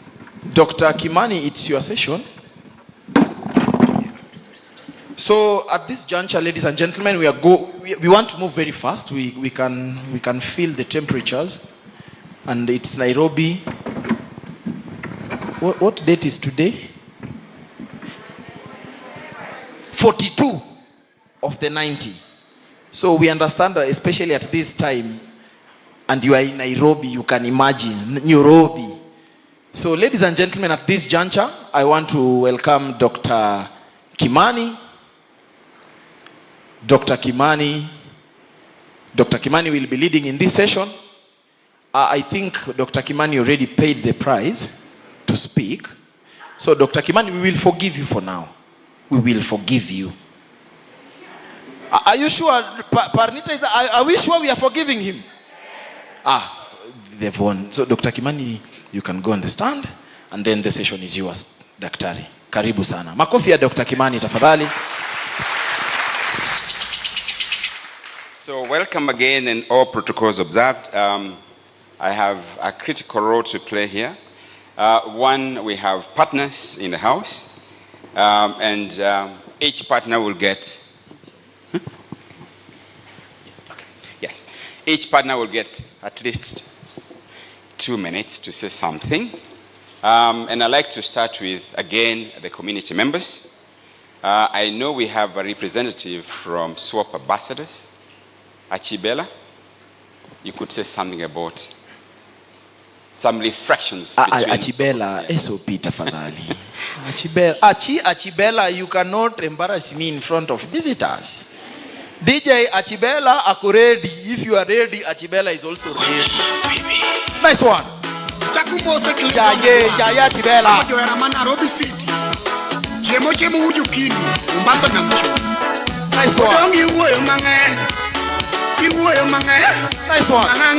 Dr. Kimani. It's your session. So at this juncture, ladies and gentlemen, we want to move very fast. We can feel the temperatures, and it's Nairobi. What date is today? 42 of the 90. So we understand that, especially at this time, and you are in Nairobi, you can imagine Nairobi. So ladies and gentlemen, at this juncture, I want to welcome Dr. Kimani. Dr. Kimani will be leading in this session. I think Dr. Kimani already paid the price to speak. So Dr. Kimani, we will forgive you for now. We will forgive you. Are you sure? Parnita, are we sure we are forgiving him? They've won. So Dr. Kimani, you can go on the stand, and then the session is yours, Daktari. Karibu sana. Makofi ya Dr. Kimani tafadhali. So welcome again, and all protocols observed. I have a critical role to play here. One, we have partners in the house, and each partner will get Yes, each partner will get at least 2 minutes to say something. And I'd like to start with, again, the community members. I know we have a representative from SWAP Ambassadors, Achibela. You could say something about some reflections between Achibela, SOP tafadhali. Achibela, you cannot embarrass me in front of visitors. DJ Achibela, ako ready. If you are ready, Achibela is also ready. Nice one. Yeah, Achibela. Nice one. Nice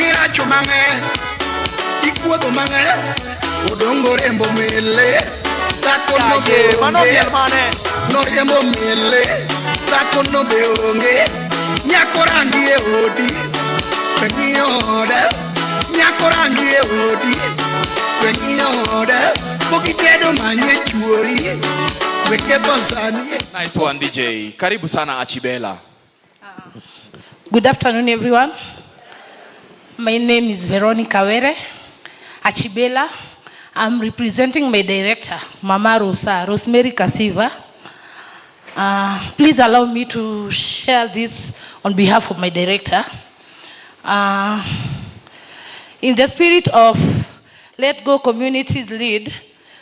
Nice one, DJ. Karibu sana Achibela. Good afternoon, everyone. My name is Veronica Were Achibela. I'm representing my director, Mama Rosa, Rosemary Kasiva. Please allow me to share this on behalf of my director. In the spirit of Let Go Communities Lead,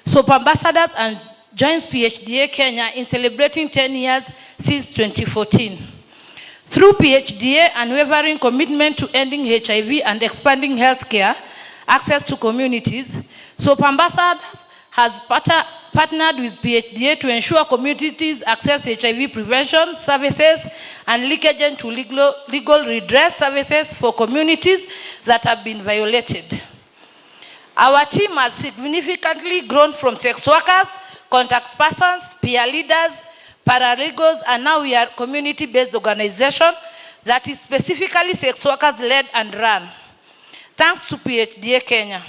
SWAP Ambassadors and joins PHDA Kenya in celebrating 10 years since 2014. Through PHDA unwavering commitment to ending HIV and expanding healthcare access to communities, SWAP Ambassadors has partnered with PHDA to ensure communities access HIV prevention services and leakage to legal redress services for communities that have been violated. Our team has significantly grown from sex workers, contact persons, peer leaders, paralegals, and now we are a community-based organization that is specifically sex workers led and run. Thanks to PHDA Kenya.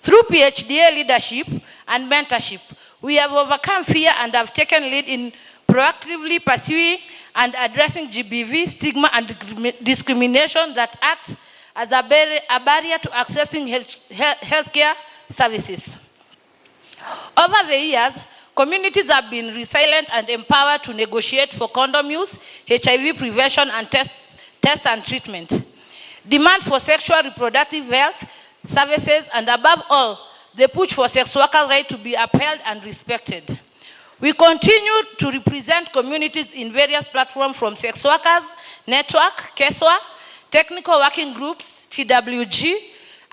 Through PHDA leadership and mentorship, we have overcome fear and have taken lead in proactively pursuing and addressing GBV, stigma, and discrimination that act as a barrier to accessing healthcare services. Over the years, communities have been resilient and empowered to negotiate for condom use, HIV prevention, and test and treatment. Demand for sexual reproductive health services, and above all, the push for sex workers' right to be upheld and respected. We continue to represent communities in various platforms from Sex Workers Network, KESWA, Technical Working Groups, TWG,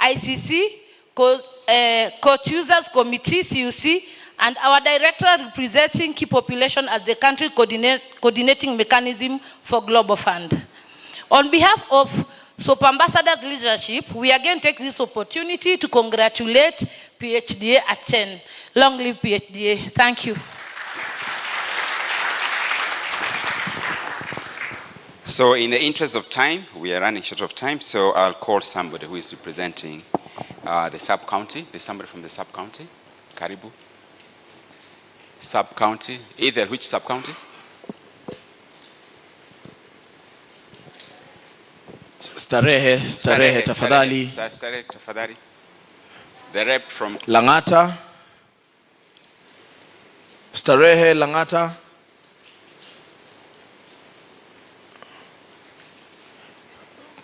ICC, Court Users Committee, CUC, and our director representing key population as the country coordinating mechanism for Global Fund. On behalf of SOAP Ambassadors leadership, we again take this opportunity to congratulate PHDA at 10. Long live PHDA. Thank you. So in the interest of time, we are running short of time, so I'll call somebody who is representing the sub-county. There's somebody from the sub-county. Karibu. Sub-county. Either which sub-county? Starehe tafadhali. Starehe tafadhali. The rep from Langata. Starehe Langata.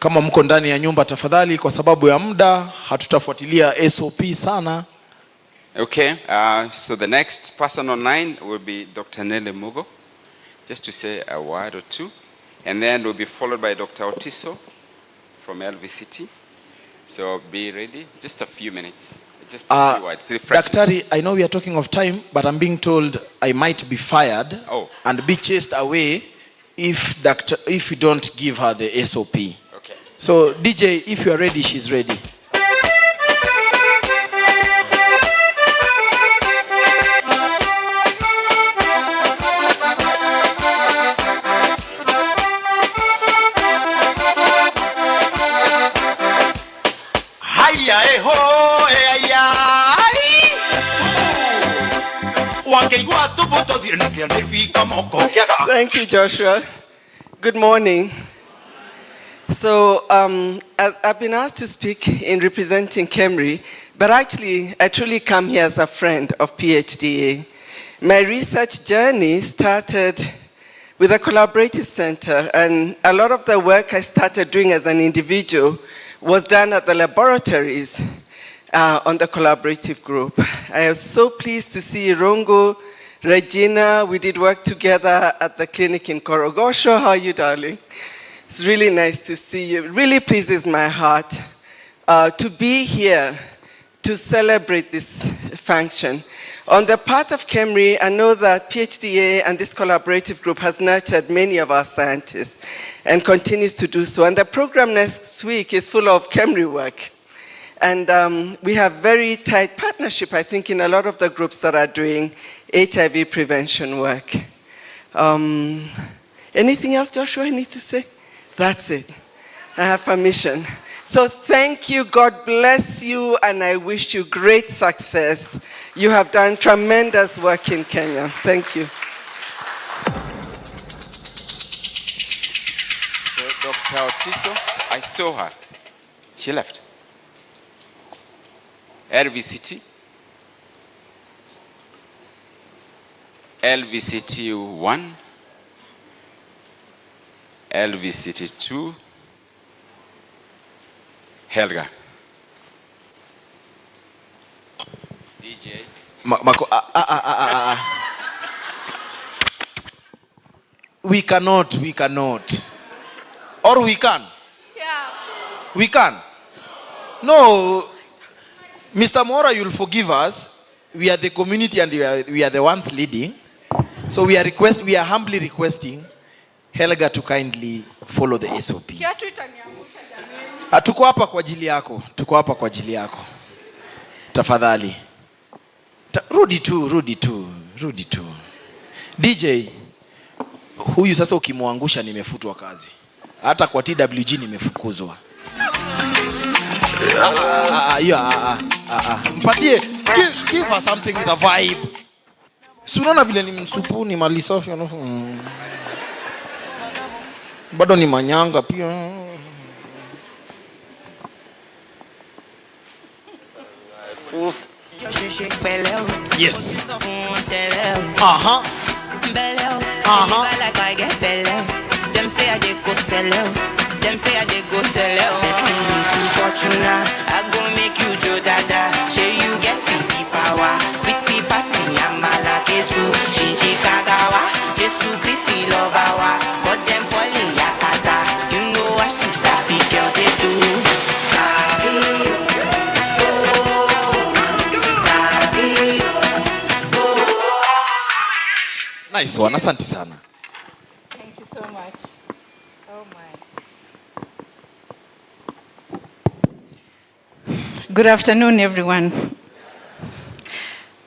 Kama mko ndani ya nyumba tafadhali, kwa sababu ya muda hatutafuatilia SOP sana. Okay, so the next person online will be Dr. Nele Mugo, just to say a word or two, and then we'll be followed by Dr. Otiso from LVCT. So be ready, just a few minutes, just a few words. Daktari, I know we are talking of time, but I'm being told I might be fired and be chased away if you don't give her the SOP. Okay. So DJ, if you are ready, she's ready. Thank you, Joshua. Good morning. So, as I've been asked to speak in representing KEMRI, but actually, I truly come here as a friend of PHDA. My research journey started with a collaborative center, and a lot of the work I started doing as an individual was done at the laboratories on the collaborative group. I was so pleased to see Rongo, Regina. We did work together at the clinic in Korogosho. How are you, darling? It's really nice to see you. It really pleases my heart to be here to celebrate this function. On the part of KEMRI, I know that PHDA and this collaborative group has nurtured many of our scientists and continues to do so. And the program next week is full of KEMRI work. And we have very tight partnership, I think, in a lot of the groups that are doing HIV prevention work. Anything else, Joshua, I need to say? That's it. I have permission. So thank you, God bless you, and I wish you great success. You have done tremendous work in Kenya. Thank you. So Dr. Otiso, I saw her. She left. LVCT. LVCT 1. LVCT 2. Helga. DJ. We cannot. Or we can? Yeah. We can? No. Mr. Mora, you'll forgive us. We are the community and we are the ones leading. So we are humbly requesting Helga to kindly follow the SOP. Tuko hapa kwa ajili yako. Tafadhali. Rudi tu. DJ, huyu sasa ukimwangusha nimefutwa kazi. Hata kwa TWG nimefukuzwa. Mpatie, give her something with a vibe. Si unaona vile ni msupu, ni mali safi. Bado ni manyanga pia. Yes. Them say I dey go sell out. Them say I dey go sell out. Best me to Fortuna. I go make you Joe Dada. Say you get the power. Sweetie passy amala ketu. Shinji kagawa. Jesu Christi lobawa. Got them falling yatata. You know what she sabi girl they do. Nice one, asante sana. Thank you so much. Oh my. Good afternoon, everyone.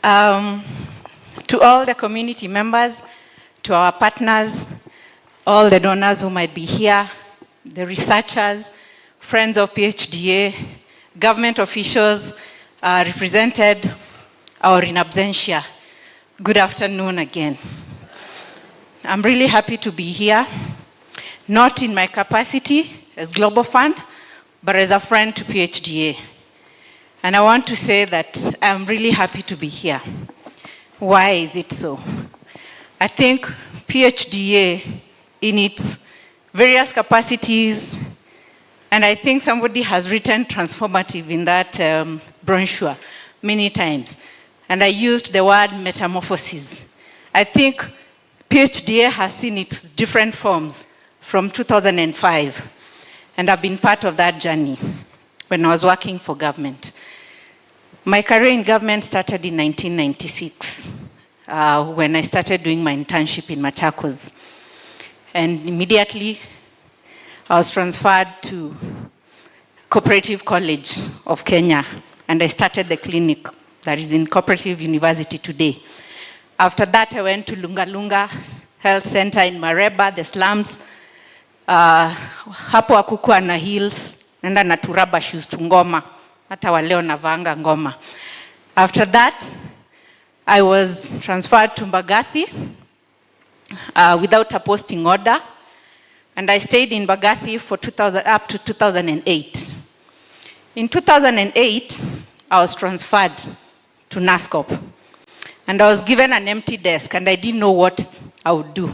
To all the community members, to our partners, all the donors who might be here, the researchers, friends of PHDA, government officials represented or in absentia, good afternoon again. I'm really happy to be here, not in my capacity as Global Fund, but as a friend to PHDA. And I want to say that I'm really happy to be here. Why is it so? I think PHDA in its various capacities, and I think somebody has written transformative in that brochure many times, and I used the word metamorphosis. I think PHDA has seen its different forms from 2005, and I've been part of that journey when I was working for government. My career in government started in 1996 when I started doing my internship in Machakos. And immediately I was transferred to Cooperative College of Kenya, and I started the clinic that is in Cooperative University today. After that, I went to Lunga Lunga Health Center in Mareba, the slums. Hapo hakukuwa na hills, nenda na turaba shoes to Ngoma. Hata wa leo navanga Ngoma. After that, I was transferred to Mbagathi without a posting order, and I stayed in Mbagathi for up to 2008. In 2008, I was transferred to NASCOP, and I was given an empty desk, and I didn't know what I would do.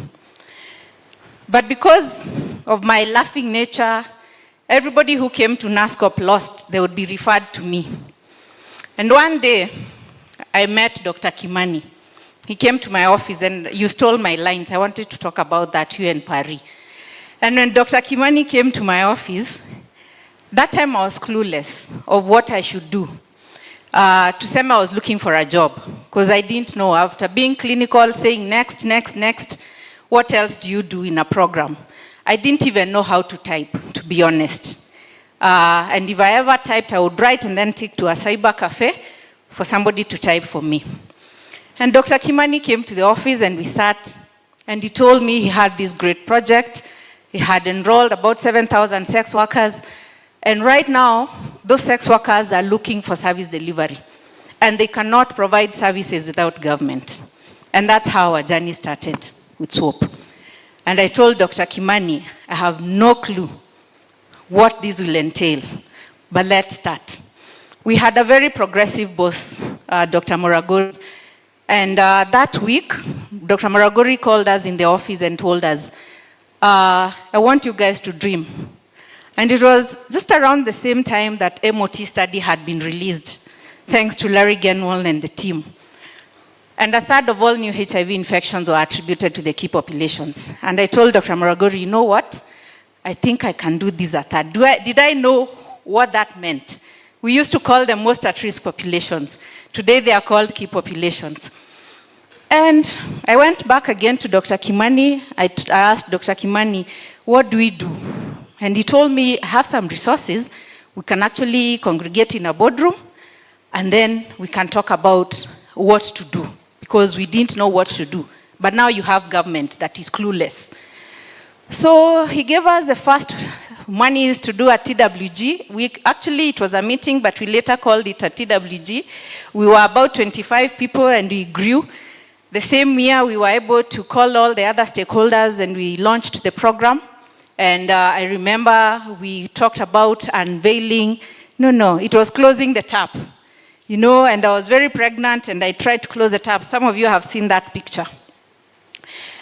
But because of my laughing nature, everybody who came to NASCOP lost, they would be referred to me. And one day, I met Dr. Kimani. He came to my office and you stole my lines. I wanted to talk about that, you and Pari. And when Dr. Kimani came to my office, that time I was clueless of what I should do. To say I was looking for a job, because I didn't know, after being clinical, saying next, next, next, what else do you do in a program? I didn't even know how to type, to be honest. And if I ever typed, I would write and then take to a cyber cafe for somebody to type for me. And Dr. Kimani came to the office and we sat, and he told me he had this great project. He had enrolled about 7,000 sex workers. And right now, those sex workers are looking for service delivery. And they cannot provide services without government. And that's how our journey started with SWOP. And I told Dr. Kimani, I have no clue what this will entail, but let's start. We had a very progressive boss, Dr. Muraguri, and that week, Dr. Muraguri called us in the office and told us, I want you guys to dream. And it was just around the same time that MOT study had been released, thanks to Larry Genwall and the team. And a third of all new HIV infections were attributed to the key populations. And I told Dr. Muraguri, you know what? I think I can do this a third. Did I know what that meant? We used to call them most at-risk populations. Today they are called key populations. And I went back again to Dr. Kimani. I asked Dr. Kimani, what do we do? And he told me, I have some resources. We can actually congregate in a boardroom, and then we can talk about what to do, because we didn't know what to do. But now you have government that is clueless. So he gave us the first monies to do a TWG. Actually, it was a meeting, but we later called it a TWG. We were about 25 people and we grew. The same year, we were able to call all the other stakeholders and we launched the program. And I remember we talked about unveiling, it was closing the tap. And I was very pregnant and I tried to close the tap. Some of you have seen that picture.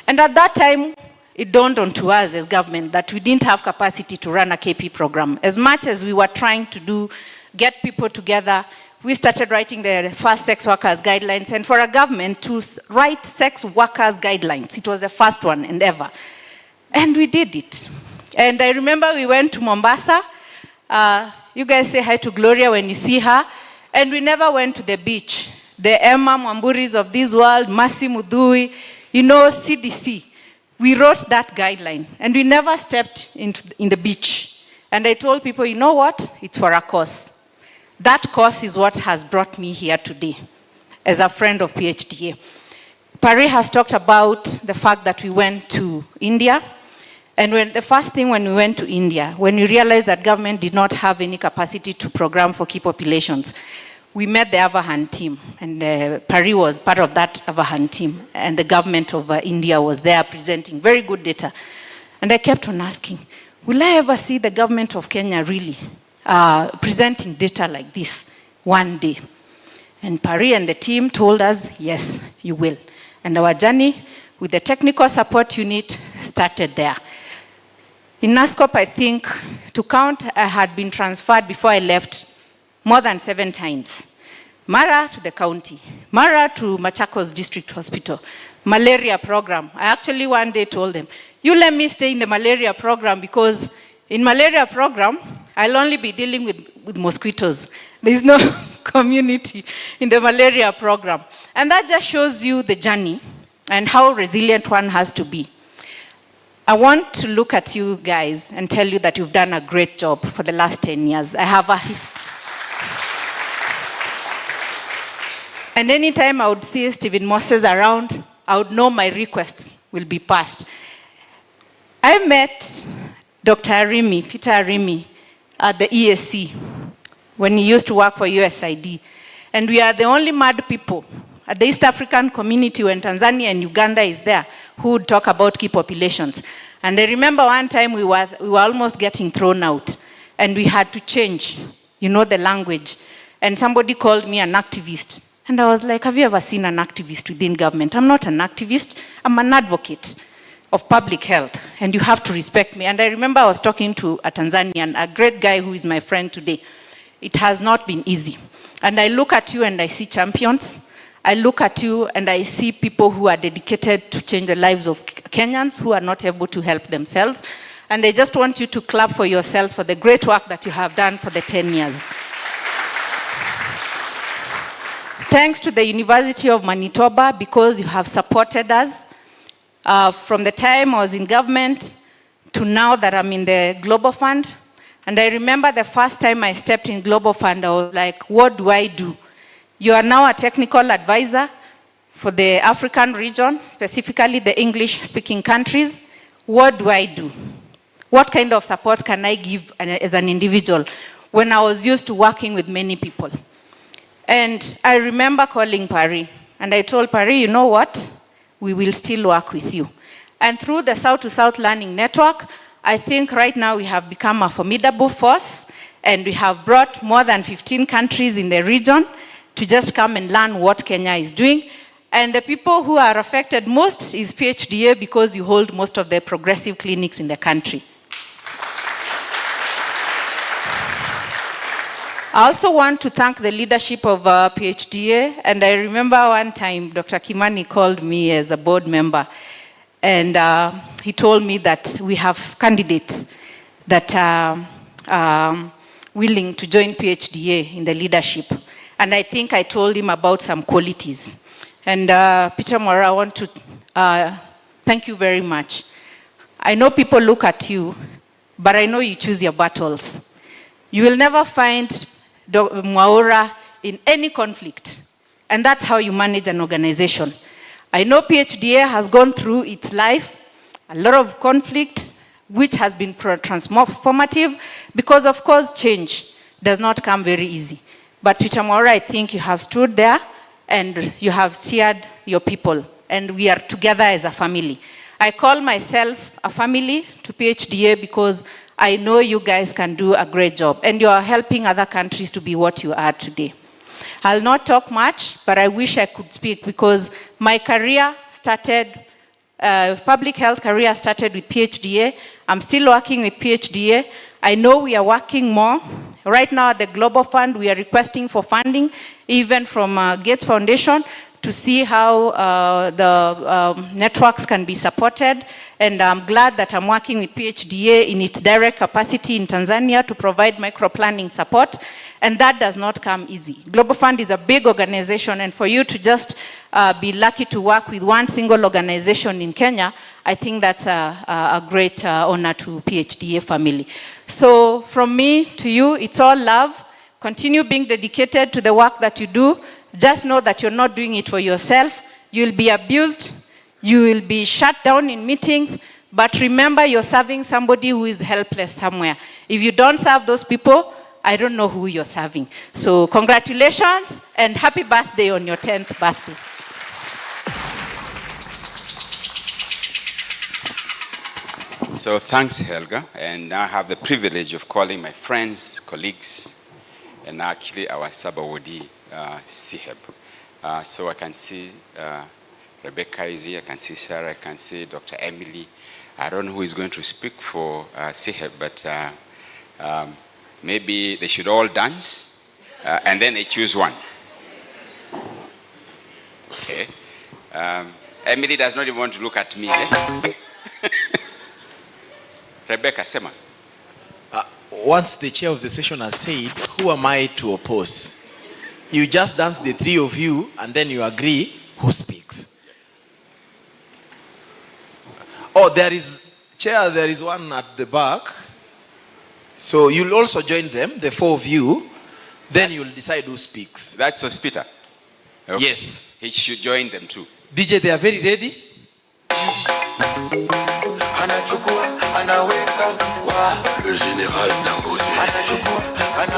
And at that time, it dawned onto us as government that we didn't have capacity to run a KP program. As much as we were trying to get people together, we started writing the first sex workers guidelines. And for a government to write sex workers guidelines, it was the first one and ever. And we did it. And I remember we went to Mombasa. You guys say hi to Gloria when you see her. And we never went to the beach. The Emma Mwamburis of this world, Mercy Mudui, CDC. We wrote that guideline, and we never stepped in the beach. And I told people, you know what? It's for a cause. That course is what has brought me here today as a friend of PHDA. Pari has talked about the fact that we went to India. And the first thing when we went to India, when we realized that government did not have any capacity to program for key populations, we met the Avahan team. And Pari was part of that Avahan team. And the government of India was there presenting very good data. And I kept on asking, will I ever see the government of Kenya really presenting data like this one day? And Pari and the team told us, yes, you will. And our journey with the technical support unit started there. In NASCOP, I think, to count, I had been transferred before I left more than 7 times. Mara to the county, Mara to Machakos District Hospital, malaria program. I actually one day told them, you let me stay in the malaria program because in malaria program, I'll only be dealing with mosquitoes. There's no community in the malaria program. And that just shows you the journey and how resilient one has to be. I want to look at you guys and tell you that you've done a great job for the last 10 years. I have a and anytime I would see Stephen Moses around, I would know my requests will be passed. I met Dr. Arimi, Peter Arimi, at the ESC when he used to work for USAID. And we are the only mad people at the East African community when Tanzania and Uganda is there who would talk about key populations. And I remember one time we were almost getting thrown out and we had to change, the language. And somebody called me an activist. And I was like, have you ever seen an activist within government? I'm not an activist, I'm an advocate of public health, and you have to respect me. And I remember I was talking to a Tanzanian, a great guy who is my friend today. It has not been easy. And I look at you and I see champions. I look at you and I see people who are dedicated to change the lives of Kenyans who are not able to help themselves. And I just want you to clap for yourselves for the great work that you have done for the 10 years. Thanks to the University of Manitoba because you have supported us from the time I was in government to now that I'm in the Global Fund. And I remember the first time I stepped in Global Fund, I was like, what do I do? You are now a technical advisor for the African region, specifically the English-speaking countries. What do I do? What kind of support can I give as an individual when I was used to working with many people? And I remember calling Pari, and I told Pari, you know what? We will still work with you. And through the South-to-South Learning Network, I think right now we have become a formidable force, and we have brought more than 15 countries in the region to just come and learn what Kenya is doing. And the people who are affected most is PHDA because you hold most of the progressive clinics in the country. I also want to thank the leadership of PHDA, and I remember one time Dr. Kimani called me as a board member, and he told me that we have candidates that are willing to join PHDA in the leadership. And I think I told him about some qualities. And Peter Mora, I want to thank you very much. I know people look at you, but I know you choose your battles. You will never find Mwaura in any conflict. And that's how you manage an organization. I know PHDA has gone through its life, a lot of conflict, which has been transformative, because of course change does not come very easy. But Peter Mwaura, I think you have stood there and you have steered your people, and we are together as a family. I call myself a family to PHDA because I know you guys can do a great job, and you are helping other countries to be what you are today. I'll not talk much, but I wish I could speak because my career started, public health career started with PHDA. I'm still working with PHDA. I know we are working more. Right now at the Global Fund, we are requesting for funding, even from Gates Foundation, to see how the networks can be supported. And I'm glad that I'm working with PHDA in its direct capacity in Tanzania to provide micro-planning support. And that does not come easy. Global Fund is a big organization, and for you to just be lucky to work with one single organization in Kenya, I think that's a great honor to PHDA family. So from me to you, it's all love. Continue being dedicated to the work that you do. Just know that you're not doing it for yourself. You'll be abused. You will be shut down in meetings. But remember, you're serving somebody who is helpless somewhere. If you don't serve those people, I don't know who you're serving. So congratulations and happy birthday on your 10th birthday. So thanks, Helga. And now I have the privilege of calling my friends, colleagues, and actually our Sabawodi CHEB. So I can see Rebecca is here, I can see Sarah, I can see Dr. Emily. I don't know who is going to speak for CHEB, but maybe they should all dance, and then they choose one. Okay. Emily does not even want to look at me. Eh? Rebecca, Sema. Once the chair of the session has said, who am I to oppose? You just dance, the three of you, and then you agree who speaks. Oh, there is, Chair, there is one at the back. So you'll also join them, the four of you. Then you'll decide who speaks. That's Sospita. Okay. Yes. He should join them too. DJ, they are very ready. Le général Dangote, le grand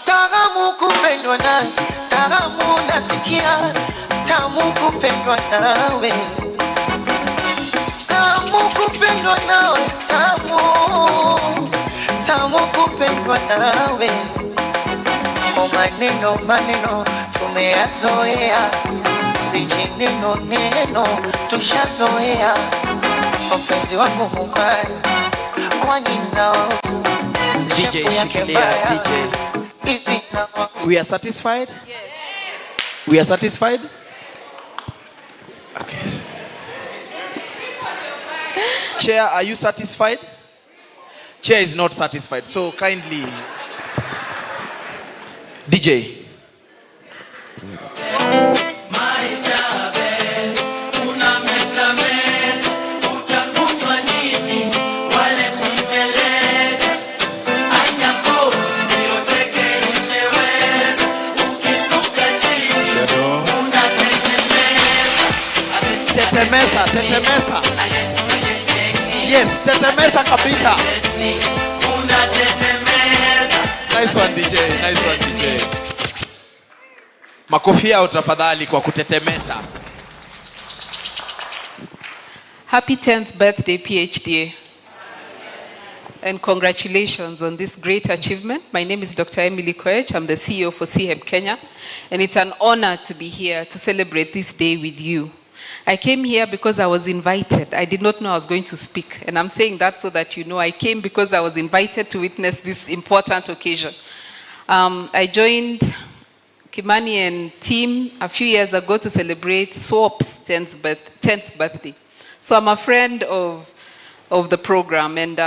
Tamu kupendwa nawe, tamu nasikia, tamu kupendwa nawe, tamu kupendwa nawe, tamu kupendwa nawe. O maneno maneno tumeyazoea, vijineno neno tushazoea. Mpenzi wangu mubaya, kwani nao DJ, shikilia, DJ. We are satisfied? Yes. We are satisfied? Okay. Chair, are you satisfied? Chair is not satisfied, so kindly. DJ. Tetemesa, tetemesa. Yes, tetemesa kabisa. Nice one DJ, nice one DJ. Makofi yao tafadhali kwa kutetemesa. Happy 10th birthday, PhDA. And congratulations on this great achievement. My name is Dr. Emily Koech. I'm the CEO for CHEB Kenya. And it's an honor to be here to celebrate this day with you. I came here because I was invited. I did not know I was going to speak. And I'm saying that so that you know I came because I was invited to witness this important occasion. I joined Kimani and team a few years ago to celebrate SWOP's 10th birthday. So I'm a friend of the program. And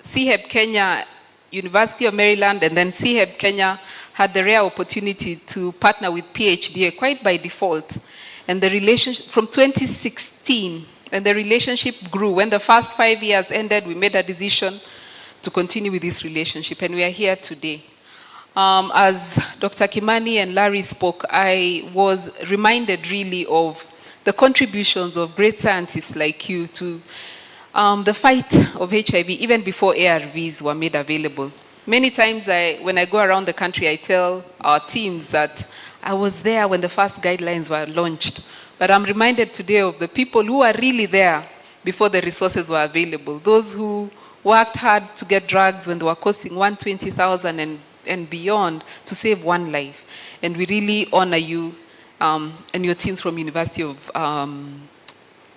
CHEB Kenya, University of Maryland, and then CHEB Kenya had the rare opportunity to partner with PhDA quite by default. And the relationship from 2016, and the relationship grew. When the first 5 years ended, we made a decision to continue with this relationship, and we are here today. As Dr. Kimani and Larry spoke, I was reminded really of the contributions of great scientists like you to the fight of HIV, even before ARVs were made available. Many times when I go around the country, I tell our teams that I was there when the first guidelines were launched. But I'm reminded today of the people who are really there before the resources were available. Those who worked hard to get drugs when they were costing $120,000 and beyond to save one life. And we really honor you and your teams from University of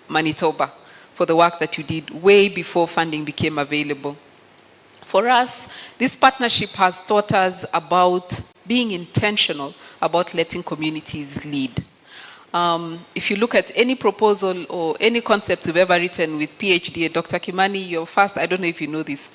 Manitoba for the work that you did way before funding became available. For us, this partnership has taught us about being intentional about letting communities lead. If you look at any proposal or any concept we've ever written with PhD, Dr. Kimani, you're first, I don't know if you know this,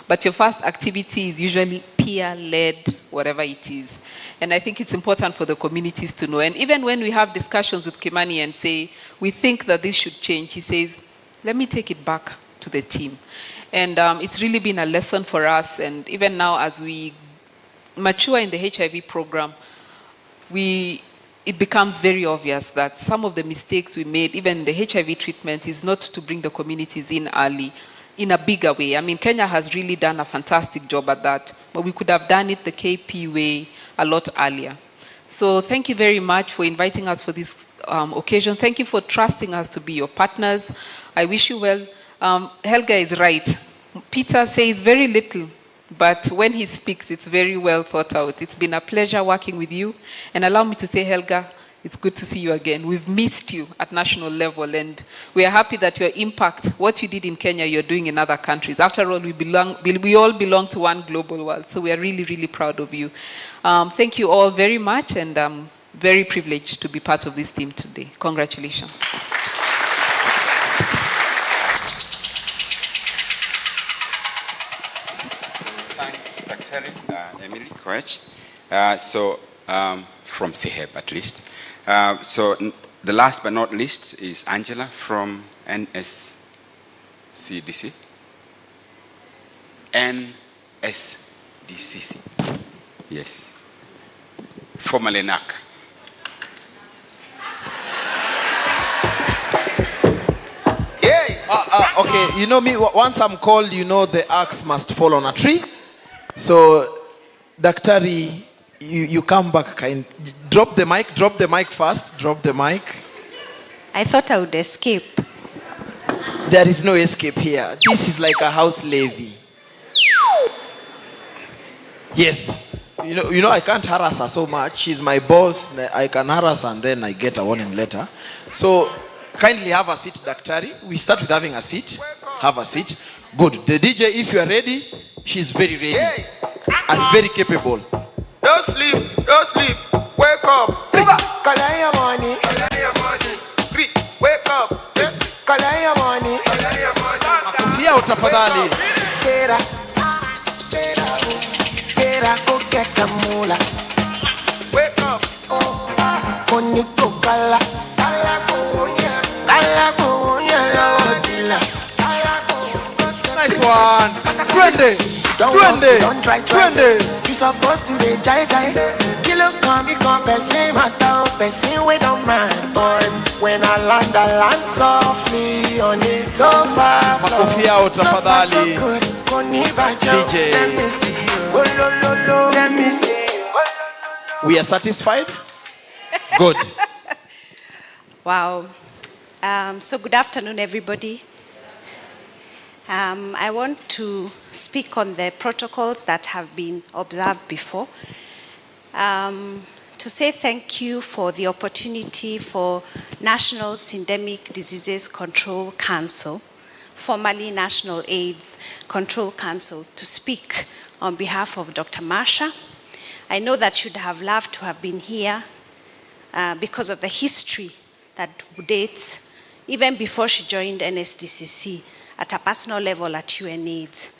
but your first activity is usually peer-led, whatever it is. And I think it's important for the communities to know. And even when we have discussions with Kimani and say, we think that this should change, he says, let me take it back to the team. And it's really been a lesson for us. And even now, as we mature in the HIV program, it becomes very obvious that some of the mistakes we made, even in the HIV treatment, is not to bring the communities in early, in a bigger way. I mean, Kenya has really done a fantastic job at that, but we could have done it the KP way a lot earlier. So thank you very much for inviting us for this occasion. Thank you for trusting us to be your partners. I wish you well. Helga is right. Peter says very little, but when he speaks, it's very well thought out. It's been a pleasure working with you. And allow me to say, Helga, it's good to see you again. We've missed you at national level, and we are happy that your impact, what you did in Kenya, you're doing in other countries. After all, we all belong to one global world, so we are really, really proud of you. Thank you all very much, and I'm very privileged to be part of this team today. Congratulations. Thanks, Dr. Emily Koech. From CHEB at least. The last but not least is Angela from NSCDC. NSDCC. Yes. Formerly NAC. Okay, you know me, once I'm called, you know the axe must fall on a tree. So, Daktari, you come back, drop the mic first, drop the mic. I thought I would escape. There is no escape here. This is like a house levy. Yes. You know, I can't harass her so much. She's my boss. I can harass her and then I get a warning letter. So, kindly have a seat, Daktari. We start with having a seat. Have a seat. Good. The DJ, if you are ready, she's very ready and very capable. Don't sleep, wake up. Kalaya money, Wake up. kalaya money. Makufia utafadhali. Kera kokeka mula. Wake up. Koniko kala. Kala kunya la wadila. Nice one. Twende. Don't try. You supposed to be jai. Kilo come, person matter, person we don't mind. But when I land softly on the sofa. Makufia utafadhali. DJ. Let me see. We are satisfied? Good. Wow. So good afternoon, everybody. I want to speak on the protocols that have been observed before. To say thank you for the opportunity for National Syndemic Diseases Control Council, formerly National AIDS Control Council, to speak on behalf of Dr. Marsha. I know that you'd have loved to have been here because of the history that dates even before she joined NSDCC at a personal level at UNAIDS.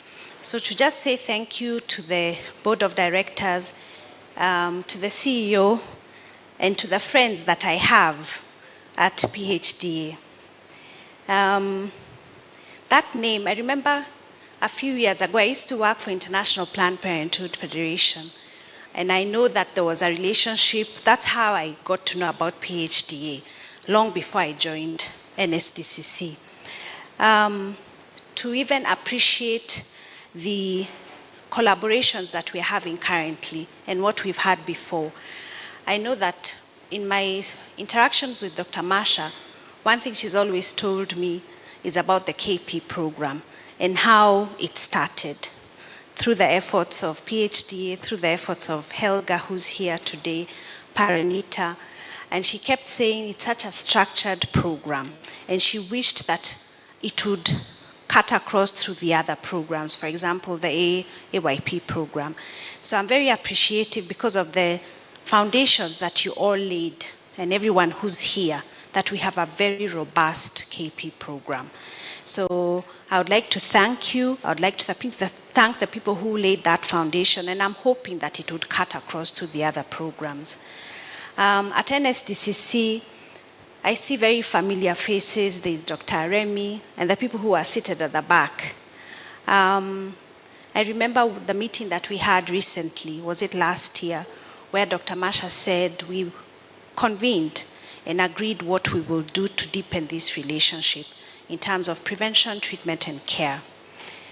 So to just say thank you to the board of directors, to the CEO, and to the friends that I have at PHDA. That name, I remember a few years ago, I used to work for International Planned Parenthood Federation. And I know that there was a relationship. That's how I got to know about PHDA, long before I joined NSDCC. To even appreciate the collaborations that we're having currently and what we've had before. I know that in my interactions with Dr. Marsha, one thing she's always told me is about the KP program and how it started through the efforts of PHDA, through the efforts of Helga, who's here today, Paranita, and she kept saying it's such a structured program, and she wished that it would cut across through the other programs, for example, the AYP program. So I'm very appreciative because of the foundations that you all laid, and everyone who's here, that we have a very robust KP program. So I would like to thank you. I would like to thank the people who laid that foundation, and I'm hoping that it would cut across to the other programs. At NSDCC, I see very familiar faces. There's Dr. Remy and the people who are seated at the back. I remember the meeting that we had recently, was it last year, where Dr. Masha said we convened and agreed what we will do to deepen this relationship in terms of prevention, treatment, and care.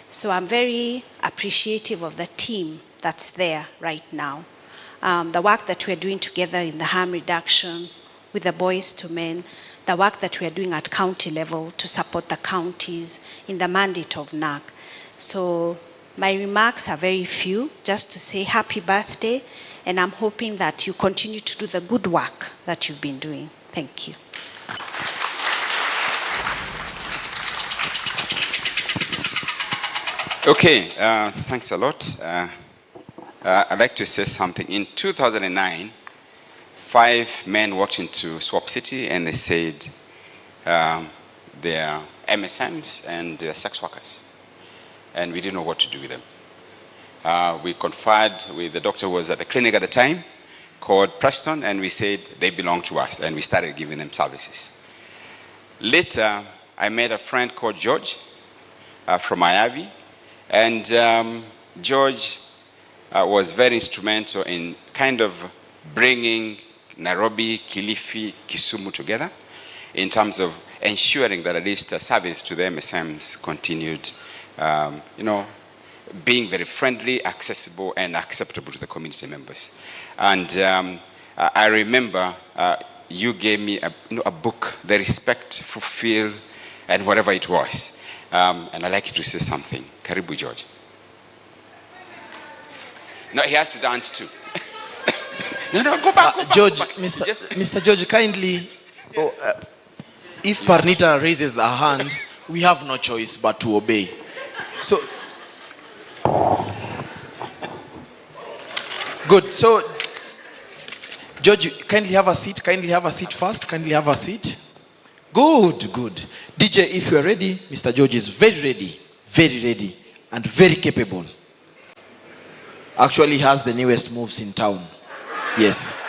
So I'm very appreciative of the team that's there right now. The work that we're doing together in the harm reduction with the Boys to Men, the work that we're doing at county level to support the counties in the mandate of NAC. So my remarks are very few, just to say happy birthday, and I'm hoping that you continue to do the good work that you've been doing. Thank you. Okay, thanks a lot. I'd like to say something. In 2009, 5 men walked into Swap City and they said they're MSMs and they're sex workers. And we didn't know what to do with them. We conferred with the doctor who was at the clinic at the time, called Preston, and we said they belong to us, and we started giving them services. Later, I met a friend called George from Ayavi, and George was very instrumental in kind of bringing Nairobi, Kilifi, Kisumu together in terms of ensuring that at least service to the MSMs continued, being very friendly, accessible, and acceptable to the community members. And I remember you gave me a book, The Respect, Fulfill, and whatever it was. And I'd like you to say something. Karibu, George. No, he has to dance too. No, go back. George, Mr. George, kindly, if Parnita raises her hand, we have no choice but to obey. So, good. So, George, kindly have a seat. Kindly have a seat first. Kindly have a seat. Good, good. DJ, if you are ready, Mr. George is very ready, and very capable. Actually has the newest moves in town. Yes.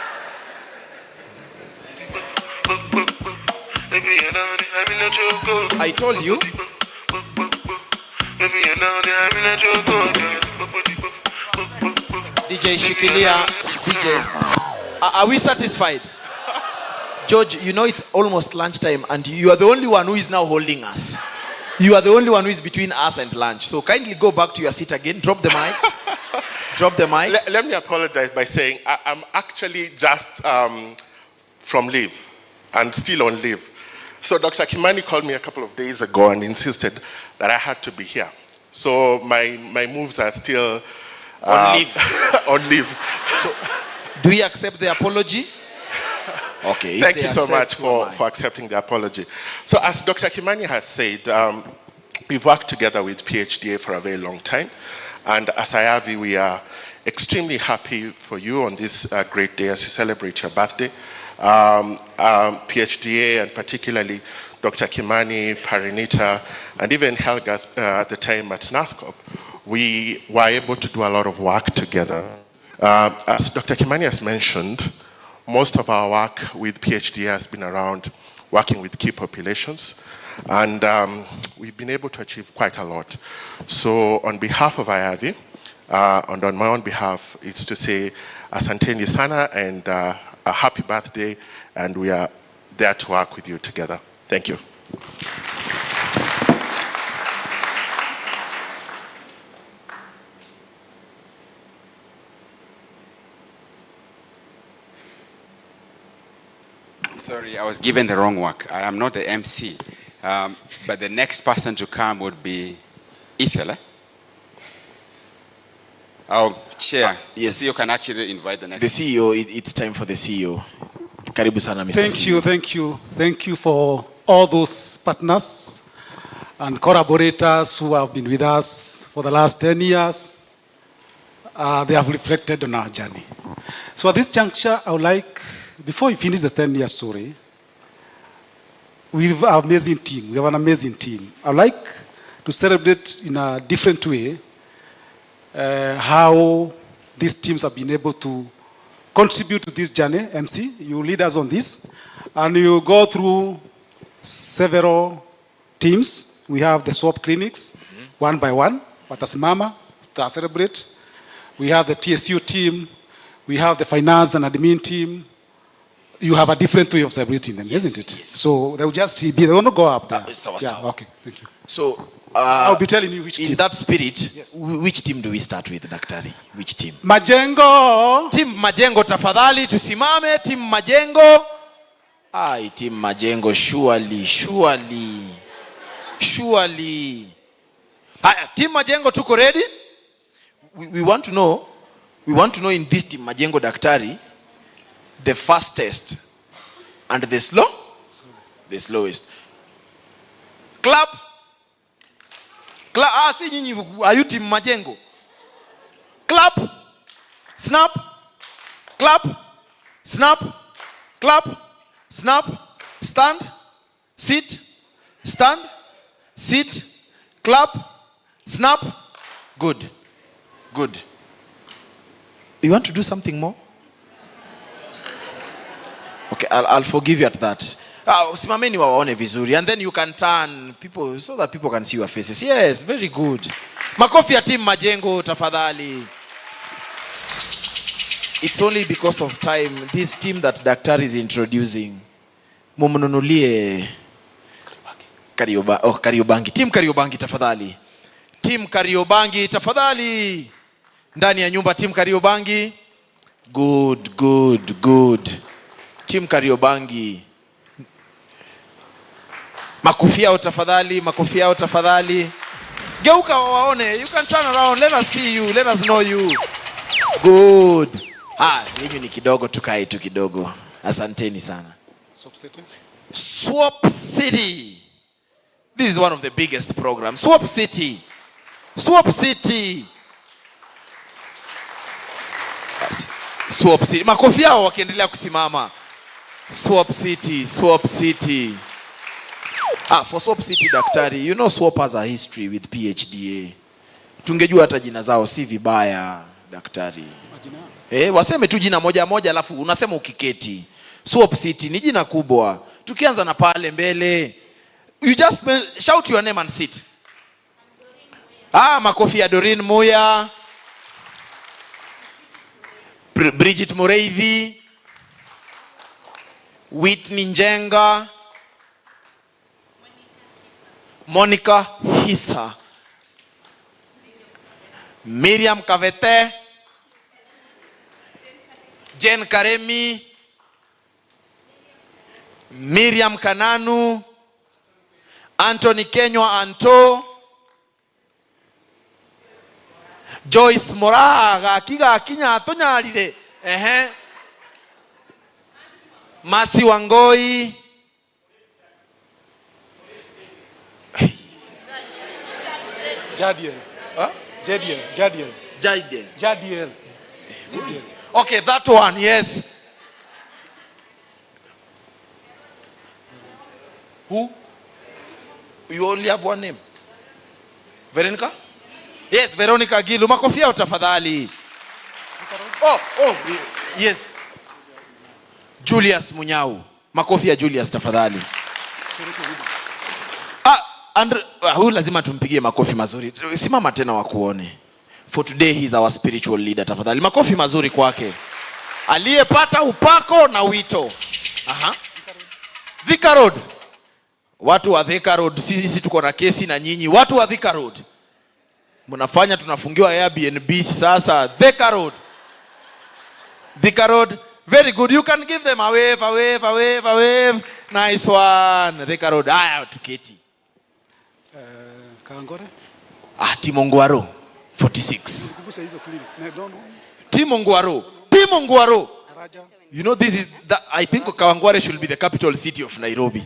I told you. DJ Shikilia, DJ. Are we satisfied? George, you know it's almost lunchtime and you are the only one who is now holding us. You are the only one who is between us and lunch. So kindly go back to your seat again. Drop the mic. Drop the mic. Let me apologize by saying I'm actually just from leave and still on leave. So Dr. Kimani called me a couple of days ago and insisted that I had to be here. So my moves are still on leave. On leave. So do we accept the apology? Okay. Thank you so much for accepting the apology. So as Dr. Kimani has said, we've worked together with PHDA for a very long time. And as IAVI, we are extremely happy for you on this great day as you celebrate your birthday. PHDA and particularly Dr. Kimani, Parinita, and even Helga at the time at NASCOP, we were able to do a lot of work together. As Dr. Kimani has mentioned, most of our work with PHDA has been around working with key populations, and we've been able to achieve quite a lot. So on behalf of IAVI, and on my own behalf, it's to say asanteni sana and a happy birthday, and we are there to work with you together. Thank you. Sorry, I was given the wrong work. I am not the MC. But the next person to come would be Ethel. Eh? Our chair. Yes. The CEO can actually invite the next. The CEO, it's time for the CEO. Karibu sana, Mr. CEO. Thank you for all those partners and collaborators who have been with us for the last 10 years. They have reflected on our journey. So at this juncture, I would like, before we finish the 10-year story, we have an amazing team. I would like to celebrate in a different way how these teams have been able to contribute to this journey. MC, you lead us on this, and you go through several teams. We have the swap clinics, one by one, watasimama, to celebrate. We have the TSU team, we have the finance and admin team. You have a different way of celebrating them, isn't it? Yes. So they'll just be, they want to go up there. Yeah, okay, thank you. So, I'll be telling you which in team. that spirit, which team do we start with, Daktari? Which team? Majengo. Team Majengo, tafadhali, tusimame. Team Majengo. Team Majengo, surely. Team Majengo, tuko ready? We want to know in this team Majengo, Daktari, the fastest and the slowest. Clap. Si nyinyi, are you team Majengo? Clap. Snap. Clap. Snap. Clap. Snap. Stand. Sit. Stand. Sit. Clap. Snap. Good. You want to do something more? Okay, I'll forgive you at that. Simameni waone vizuri, and then you can turn people so that people can see your faces. Yes, very good. Makofi ya team Majengo, tafadhali. It's only because of time. This team that Daktari is introducing, mumununulie Kariobangi. Team Kariobangi, tafadhali. Team Kariobangi, tafadhali. Ndani ya nyumba, team Kariobangi. Good. Team Kariobangi. Makofi yao tafadhali. Geuka waone. You can turn around. Let us see you. Let us know you. Good. Mimi ni kidogo, tukae tu kidogo. Asanteni sana. Swap City. This is one of the biggest programs. Swap City. Makofi yao wakiendelea kusimama. Swap City. For Swap City, Daktari, you know Swap has a history with PHDA. Tungejua hata jina zao si vibaya, Daktari. Waseme tu jina moja alafu unasema ukiketi. Swap City ni jina kubwa. Tukianza na pale mbele. You just shout your name and sit. Makofi ya Doreen Muya. Bridget Mureithi. Whitney Njenga. Monica Hisa. Miriam Kavete. Jen Karemi. Miriam Kananu. Anthony Kenywa Anto. Joyce Moraga kiga kinya tonyalire. Masi Wangoi. Jadiel. Okay, that one, yes. Who? You only have one name? Veronica? Yes, Veronica Gilu. Makofi yao tafadhali. Yes. Julius Munyau. Makofi ya Julius tafadhali. Huyu lazima tumpigie makofi mazuri. Simama tena wakuone. For today he is our spiritual leader tafadhali. Makofi mazuri kwake. Aliyepata upako na wito. Thika Road. Watu wa Thika Road, sisi tuko na kesi na nyinyi. Watu wa Thika Road. Mnafanya tunafungiwa Airbnb sasa. Thika Road. Very good. You can give them a wave. Nice one. Thika Road. Tuketi. Kangore? Timongwaro 46. Timongwaro. You know I think Kawangware should be the capital city of Nairobi.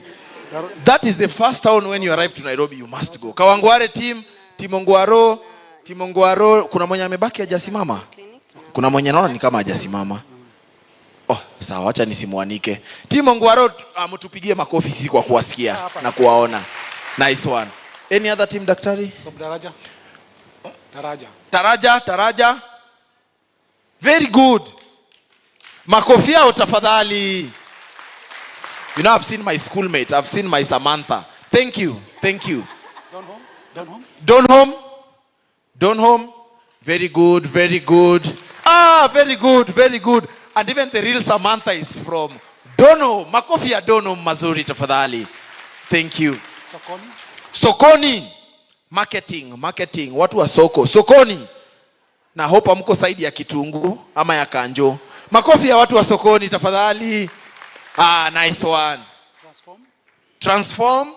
That is the first town when you arrive to Nairobi you must go. Kawangware team, Timongwaro. Kuna mwenye amebaki hajasimama? Kuna mwenye naona ni kama hajasimama. Sawa, acha nisimwanike. Timongwaro, mtupigie makofi sisi kwa kuwasikia na kuwaona. Nice one. Any other team, daktari? Daraja. Taraja. Very good. Makofi yao tafadhali. You know, I've seen my schoolmate. I've seen my Samantha. Thank you. Don't home. Very good. Very good. And even the real Samantha is from Dono. Makofi ya Dono mazuri tafadhali. Thank you. Sokoni. Marketing. Watu wa soko. Sokoni. Na hope mko saidi ya Kitungu ama ya Kanjo. Makofi ya watu wa sokoni tafadhali. Nice one. Transform.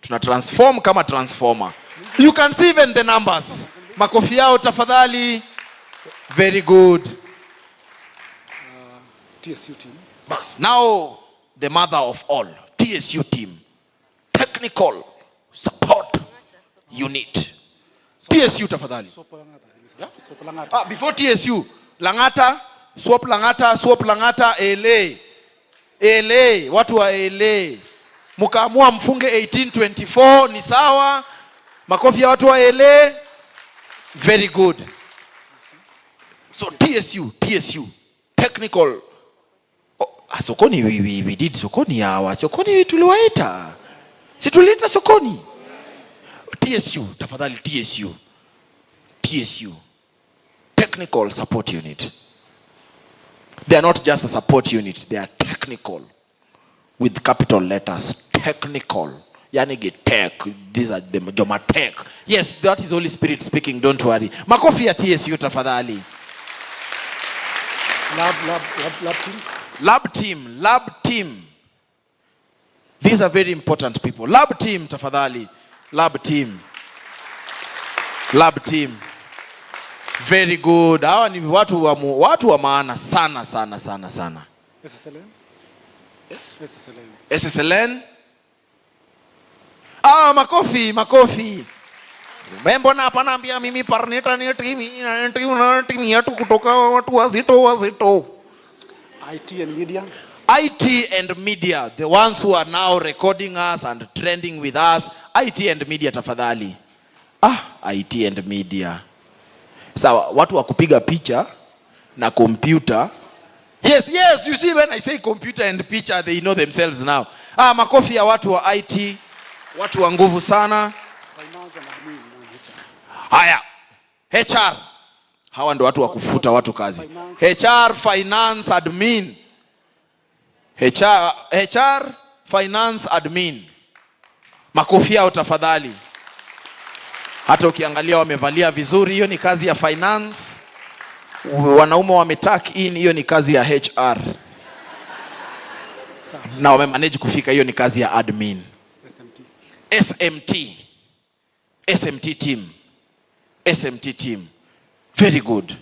Tuna transform kama transformer. You can see even the numbers. Makofi yao tafadhali. Very good. TSU team. Bas, now the mother of all. TSU team. Technical support unit. TSU tafadhali. Before TSU, Langata, swap Langata, LA, watu wa LA. Mukaamua mfunge 1824, ni sawa. Makofi ya watu wa LA. Very good. So TSU, technical. Sokoni, we did Sokoni hawa. Sokoni tuliwaita. Si tuliita Sokoni. TSU, tafadhali TSU. Technical support unit. They are not just a support unit, they are technical. With capital letters. Technical. Yani tech. These are the Joma Tech. Yes, that is Holy Spirit speaking, don't worry. Makofi ya TSU tafadhali. Lab team. These are very important people. Lab team tafadhali. Lab team. Very good. Hawa ni watu wa maana sana. SSLN? Yes. SSLN? Makofi. Mbona hapa naambia mimi Parinita ni timu yetu kutoka watu wazito. IT and media. IT and media, the ones who are now recording us and trending with us. IT and media tafadhali. IT and media. Sawa, watu wa kupiga picha na computer. Yes, you see when I say computer and picture, they know themselves now. Makofi ya watu wa IT, watu wa nguvu sana. Haya, HR. Hawa ndio watu wa kufuta watu kazi. HR, finance, admin. HR, finance, admin. Makofi yao tafadhali. Hata ukiangalia wamevalia vizuri, hiyo ni kazi ya finance. Wanaume wametuck in, hiyo ni kazi ya HR. Na wamemanage kufika, hiyo ni kazi ya admin. SMT team. Very good.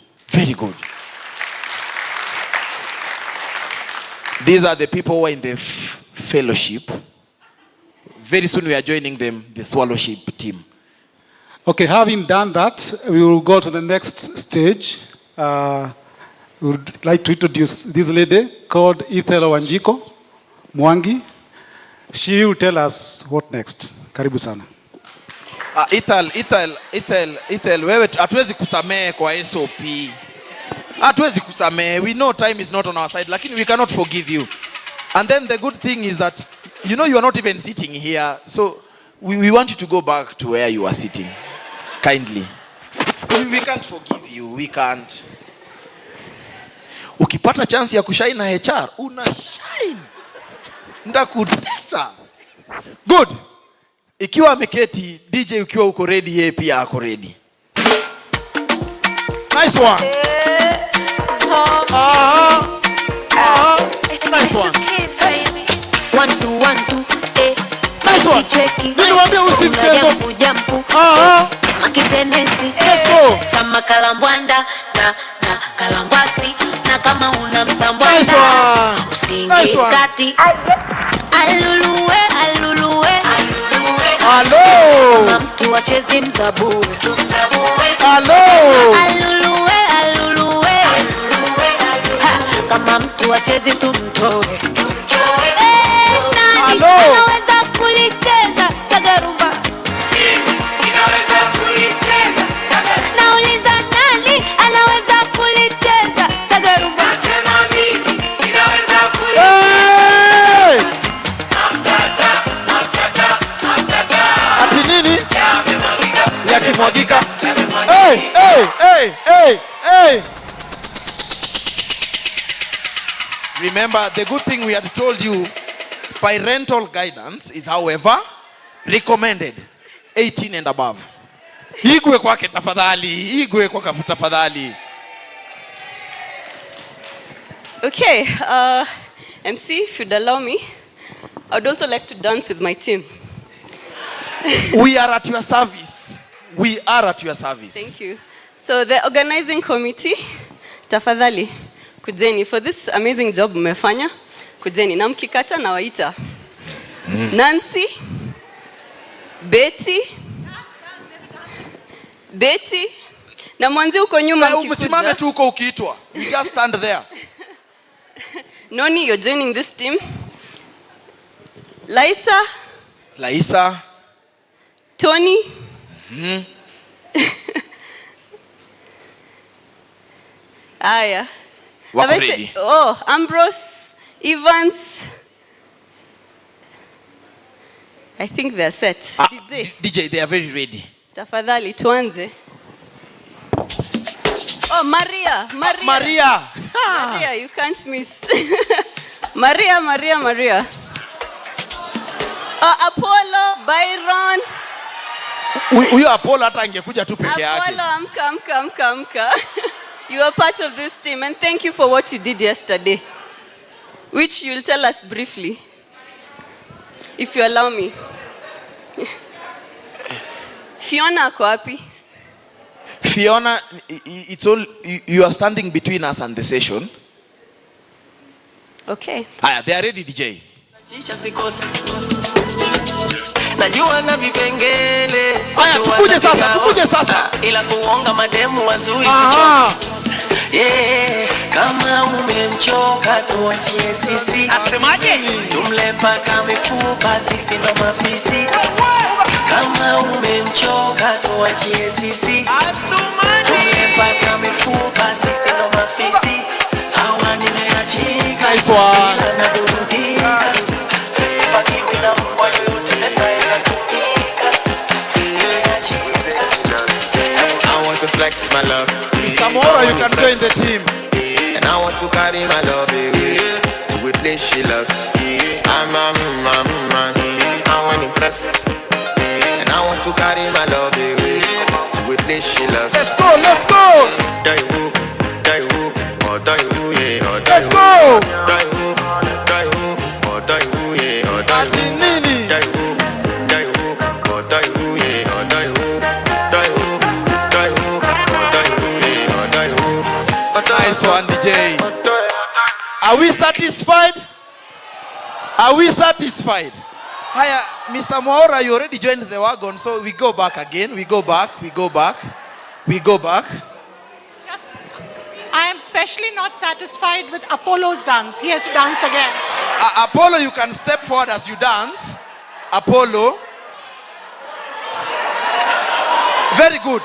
These are the people who are in the fellowship. Very soon we are joining them, the swallowship team. Okay, having done that, we will go to the next stage. We would like to introduce this lady called Ethel Wanjiko Mwangi. She will tell us what next. Karibu sana. Ethel, wewe hatuwezi kusamehe kwa SOP. Hatuwezi kusamehe. We know time is not on our side, lakini we cannot forgive you. And then the good thing is that, you know, you are not even sitting here. So we want you to go back to where you are sitting. Kindly. We can't forgive you. We can't. Ukipata chance ya kushine na HR, una shine. Ndakutesa. Good. Ikiwa ameketi, DJ ukiwa uko ready, yeye pia ako ready. Nice one. Nice one. 1 2 1 2 Nice one. Niliwaambia usimchezo. Makitenesi. Kama kalambwanda na kalambwasi na kama una msambwanda. Nice one. Usingi kati. Aluluwe. Hello. Kama mtu wachezi mzabue. Hello. Aluluwe. Kama mtu wachezi tumtoe. Hello. Anaweza kulicheza sagarumba. Remember, the good thing we had told you, parental guidance is, however, recommended 18 and above. Igwe kwake tafadhali, igwe kwake tafadhali. Okay, MC, if you'd allow me, I would also like to dance with my team. We are at your service. We are at your service. Thank you. So the organizing committee, tafadhali, kujeni, for this amazing job mmefanya, kujeni, na mkikata na waita. Nancy, Betty, na mwanzi uko nyuma mkikuja. Umesimame tu uko ukiitwa. You just stand there. Noni, you're joining this team. Laisa. Tony. Aya. Wako ready. Oh, Ambrose, Evans. I think they're set. DJ, they are very ready. Tafadhali, tuanze. Oh, Maria. Maria, you can't miss. Maria. Apollo, Byron. Huyo Apollo hata angekuja tu peke yake. Apollo, amka. You are part of this team, and thank you for what you did yesterday, which you'll tell us briefly, if you allow me. Fiona ako wapi? Fiona, it's all you are standing between us and the session. Okay. They are ready, DJ. Najua na vipengele. Tukuje sasa. Ila kuonga mademu wazuri kama umemchoka tuachie sisi. Asemaje? Tumle paka mifupa sisi ndo mafisi. Kama umemchoka tuachie sisi. Tumle paka mifupa sisi ndo mafisi. Sawa nimeachika. Nice one. I want to flex my love. Mr. Mora, you can join the team. And I want to carry my love away to a place she loves. I'm I want to impress. And I want to carry my love away to a place she loves. Let's go. Let's go. Nice one, DJ. Are we satisfied? Hiya, Mr. Mwaura, you already joined the wagon, so we go back again. We go back. I am especially not satisfied with Apollo's dance. He has to dance again. Apollo, you can step forward as you dance. Apollo. Very good.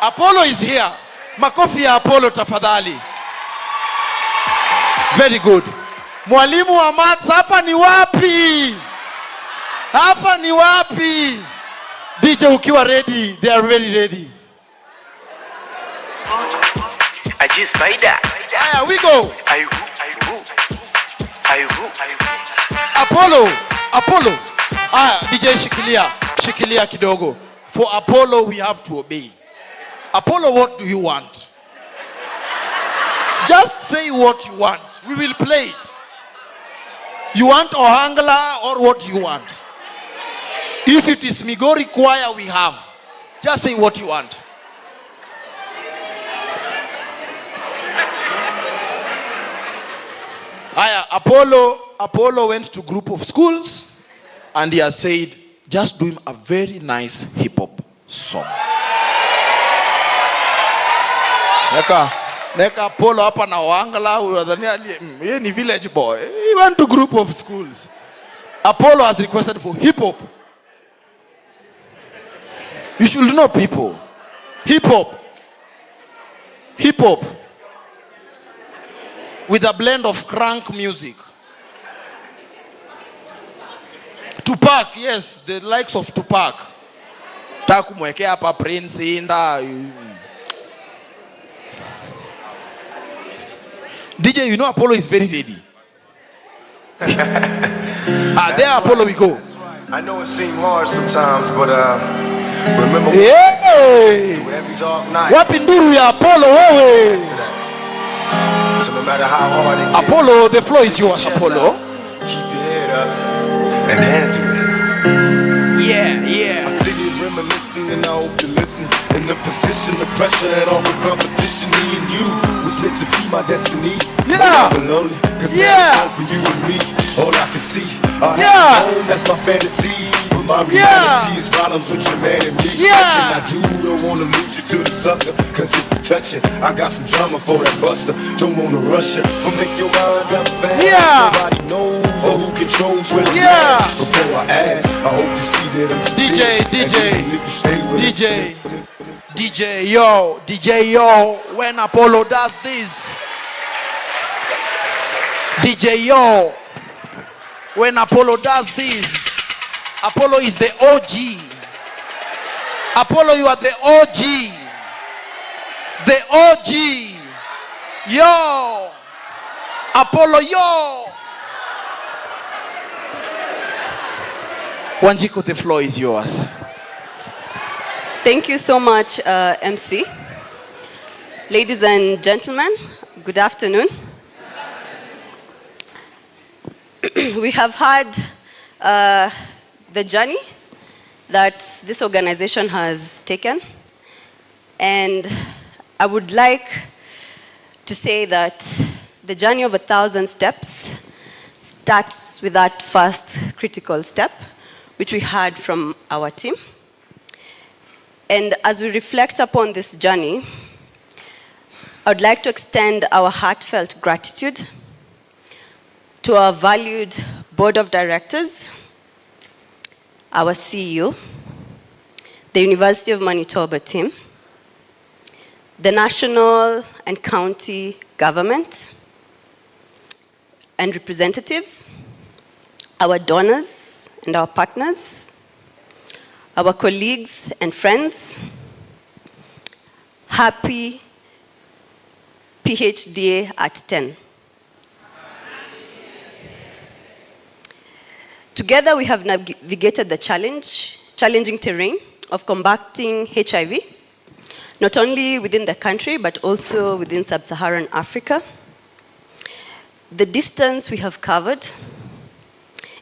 Apollo is here. Makofi ya Apollo tafadhali. Very good. Mwalimu wa maths, hapa ni wapi? DJ ukiwa ready, they are very ready. I just buy that. Aya, we go. I Apollo. DJ shikilia kidogo. For Apollo we have to obey. Apollo, what do you want? Just say what you want. We will play it. You want Ohangla or what you want? If it is Migori choir we have, just say what you want. Apollo went to group of schools and he has said, just do him a very nice hip hop song. Neka Apollo hapa na Wangala unadhania yeye ni village boy. He went to group of schools. Apollo has requested for hip hop. You should know people. Hip hop. With a blend of crank music. Tupac, yes, the likes of Tupac. Takumwekea hapa Prince Inda. DJ, you know Apollo is very ready. There, Apollo, we go. I know it seems hard sometimes, but remember Hey! through every dark night. Wapi nduru ya Apollo wewe? So no matter how hard it gets, Apollo, the floor is yours, Apollo. keep your head up and handle it. Yeah. I sit here reminiscing and I hope you listen. In the position of pressure and all the competition, me and you was meant to be my destiny. Yeah. But I'm lonely, cause Yeah. now it's all for you and me. All I can see, I Yeah. have home, that's my fantasy. But my reality is problems with your man and me. Yeah. What can I do? Don't wanna lose you to the sucker. Cause if you touch it, I got some drama for that buster. Don't wanna rush it, but make your mind up fast. Yeah. Nobody knows or who controls where the Yeah. glass. Before I ask, I hope you see that I'm sincere. And even if you stay with it, DJ yo, when Apollo does this. DJ yo, when Apollo does this. Apollo is the OG. Apollo, you are the OG. The OG. Yo. Apollo, yo. Wanjiku, the floor is yours. Thank you so much, MC. Ladies and gentlemen, good afternoon. We have had the journey that this organization has taken, and I would like to say that the journey of 1,000 steps starts with that first critical step, which we heard from our team. And as we reflect upon this journey, I would like to extend our heartfelt gratitude to our valued board of directors, our CEO, the University of Manitoba team, the national and county government and representatives, our donors and our partners, our colleagues and friends. Happy PhDA at 10. Together we have navigated the challenging terrain of combating HIV, not only within the country, but also within sub-Saharan Africa. The distance we have covered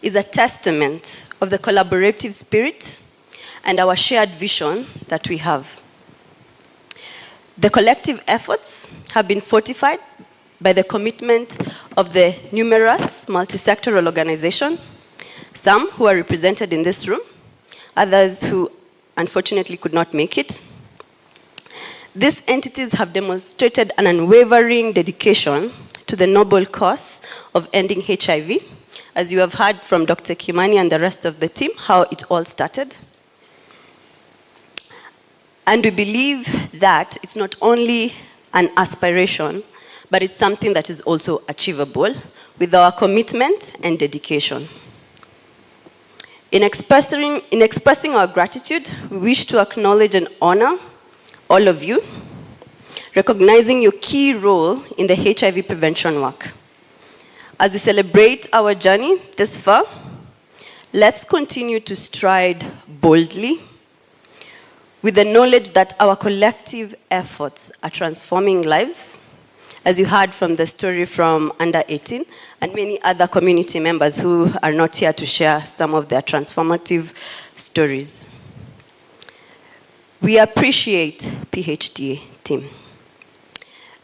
is a testament of the collaborative spirit and our shared vision that we have. The collective efforts have been fortified by the commitment of the numerous multi-sectoral organizations, some who are represented in this room, others who unfortunately could not make it. These entities have demonstrated an unwavering dedication to the noble cause of ending HIV, as you have heard from Dr. Kimani and the rest of the team, how it all started. And we believe that it's not only an aspiration, but it's something that is also achievable with our commitment and dedication. In expressing our gratitude, we wish to acknowledge and honor all of you, recognizing your key role in the HIV prevention work. As we celebrate our journey this far, let's continue to stride boldly with the knowledge that our collective efforts are transforming lives, as you heard from the story from Under 18 and many other community members who are not here to share some of their transformative stories. We appreciate PhDA team.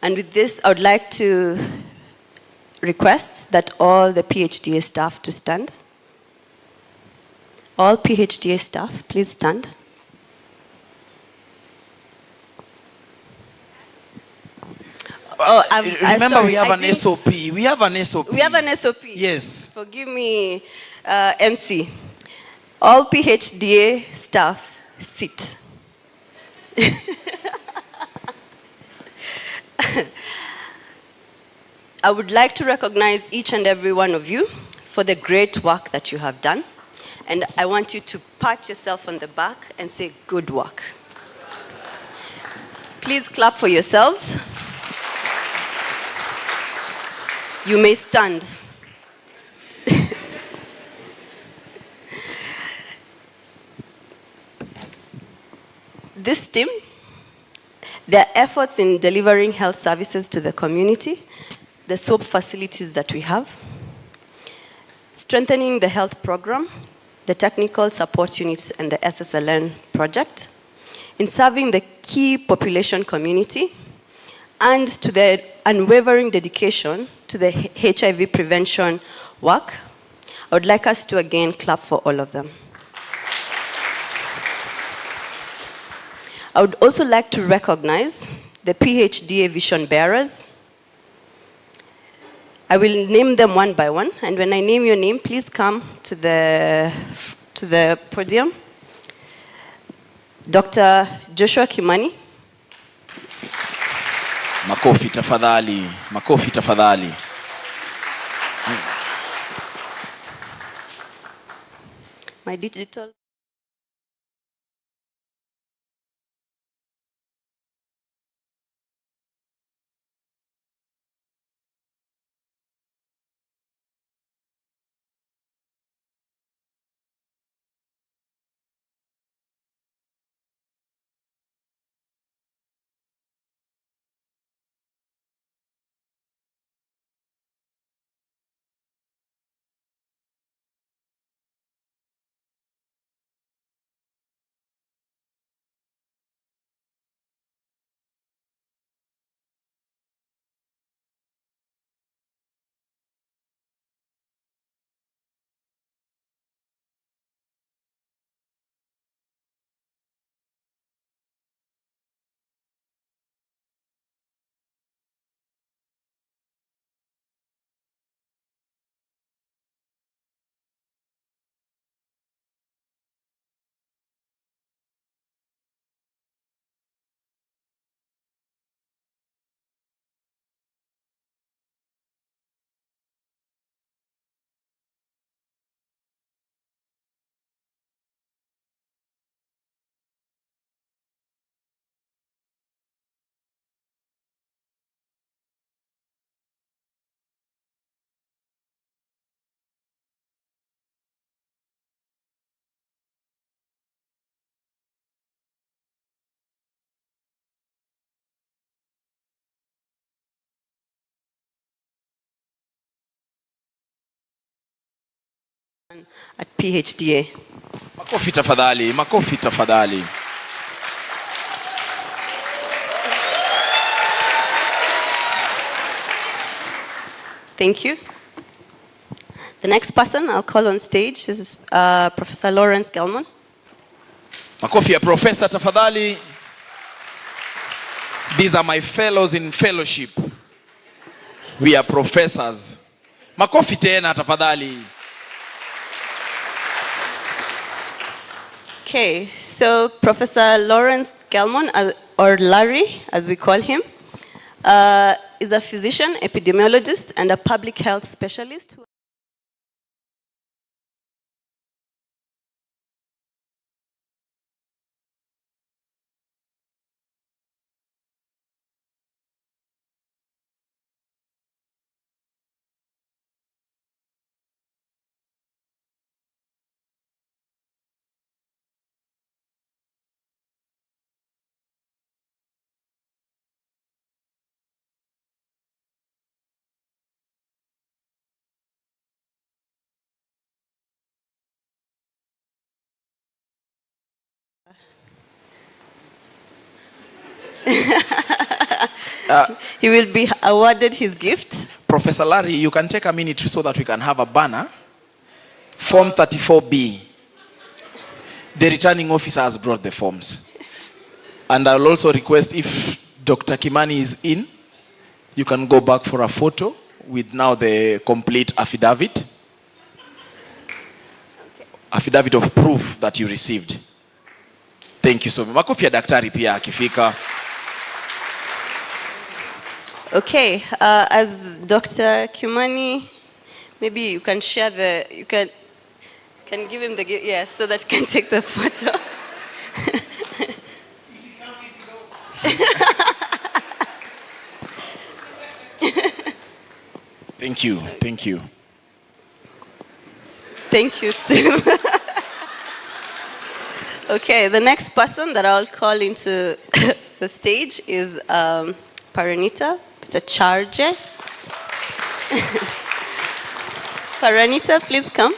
And with this, I would like to request that all the PhDA staff to stand. All PhDA staff, please stand. Remember, we have an SOP. We have an SOP. We have an SOP. Yes. Forgive me, MC. All PhDA staff, sit. I would like to recognize each and every one of you for the great work that you have done. And I want you to pat yourself on the back and say, good work. Please clap for yourselves. You may stand. this team, their efforts in delivering health services to the community, the SOAP facilities that we have, strengthening the health program, the technical support units, and the SSLN project, in serving the key population community, and to their unwavering dedication to the HIV prevention work. I would like us to again clap for all of them. I would also like to recognize the PHDA vision bearers. I will name them one by one, and when I name your name, please come to the podium. Dr. Joshua Kimani. Makofi tafadhali, makofi tafadhali. My digital. At PHDA. Makofi tafadhali, makofi tafadhali. Thank you. The next person I'll call on stage is Professor Lawrence Gelman. Makofi ya professor tafadhali. These are my fellows in fellowship. We are professors. Makofi tena tafadhali. Okay, so Professor Lawrence Gelman, or Larry, as we call him, is a physician, epidemiologist, and a public health specialist. He will be awarded his gift. Professor Larry, you can take a minute so that we can have a banner. Form 34B. The returning officer has brought the forms. And I'll also request if Dr. Kimani is in, you can go back for a photo with now the complete affidavit. Okay. Affidavit of proof that you received. Thank you so much. Makofi ya daktari pia akifika. Okay, as Dr. Kimani, maybe you can share you can give him the gift, yes, so that he can take the photo. Thank you, thank you. Thank you, Steve. Okay, the next person that I'll call into the stage is Paranita Ptacharjee. Paranita, please come.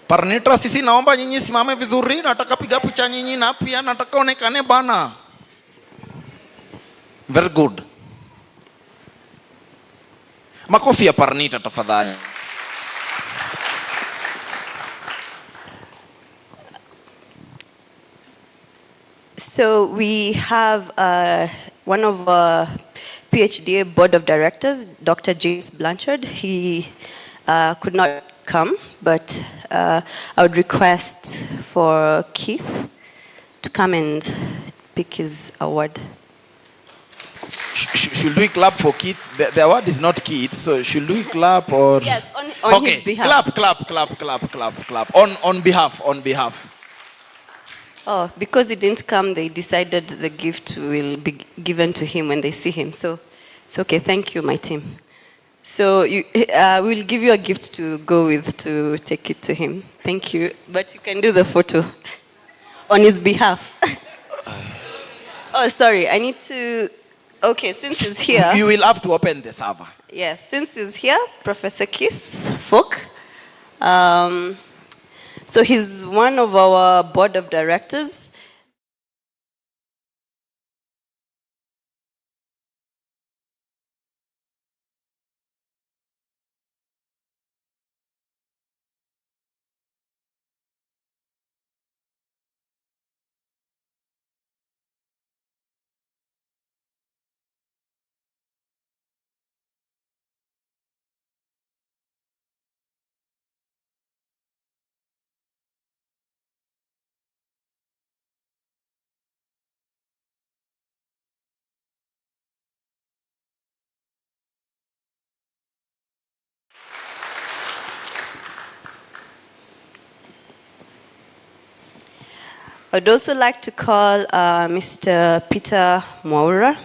Parnitra, sisi naomba nyinyi simame vizuri, nataka piga picha nyinyi na pia nataka onekane bana. Very good. Makofi ya Parnita tafadhali. So we have one of our PhD board of directors, Dr. James Blanchard. He could not come, but I would request for Keith to come and pick his award. Should we clap for Keith? The award is not Keith, so should we clap or? Yes, on his behalf. Clap. On behalf. Oh, because he didn't come, they decided the gift will be given to him when they see him. So it's okay. Thank you, my team. So we'll give you a gift to go with to take it to him. Thank you. But you can do the photo on his behalf. Oh, sorry. I need to. Okay, since he's here. You will have to open the server. Yes, since he's here, Professor Keith Folk. So he's one of our board of directors. I'd also like to call Mr. Peter Mwaura.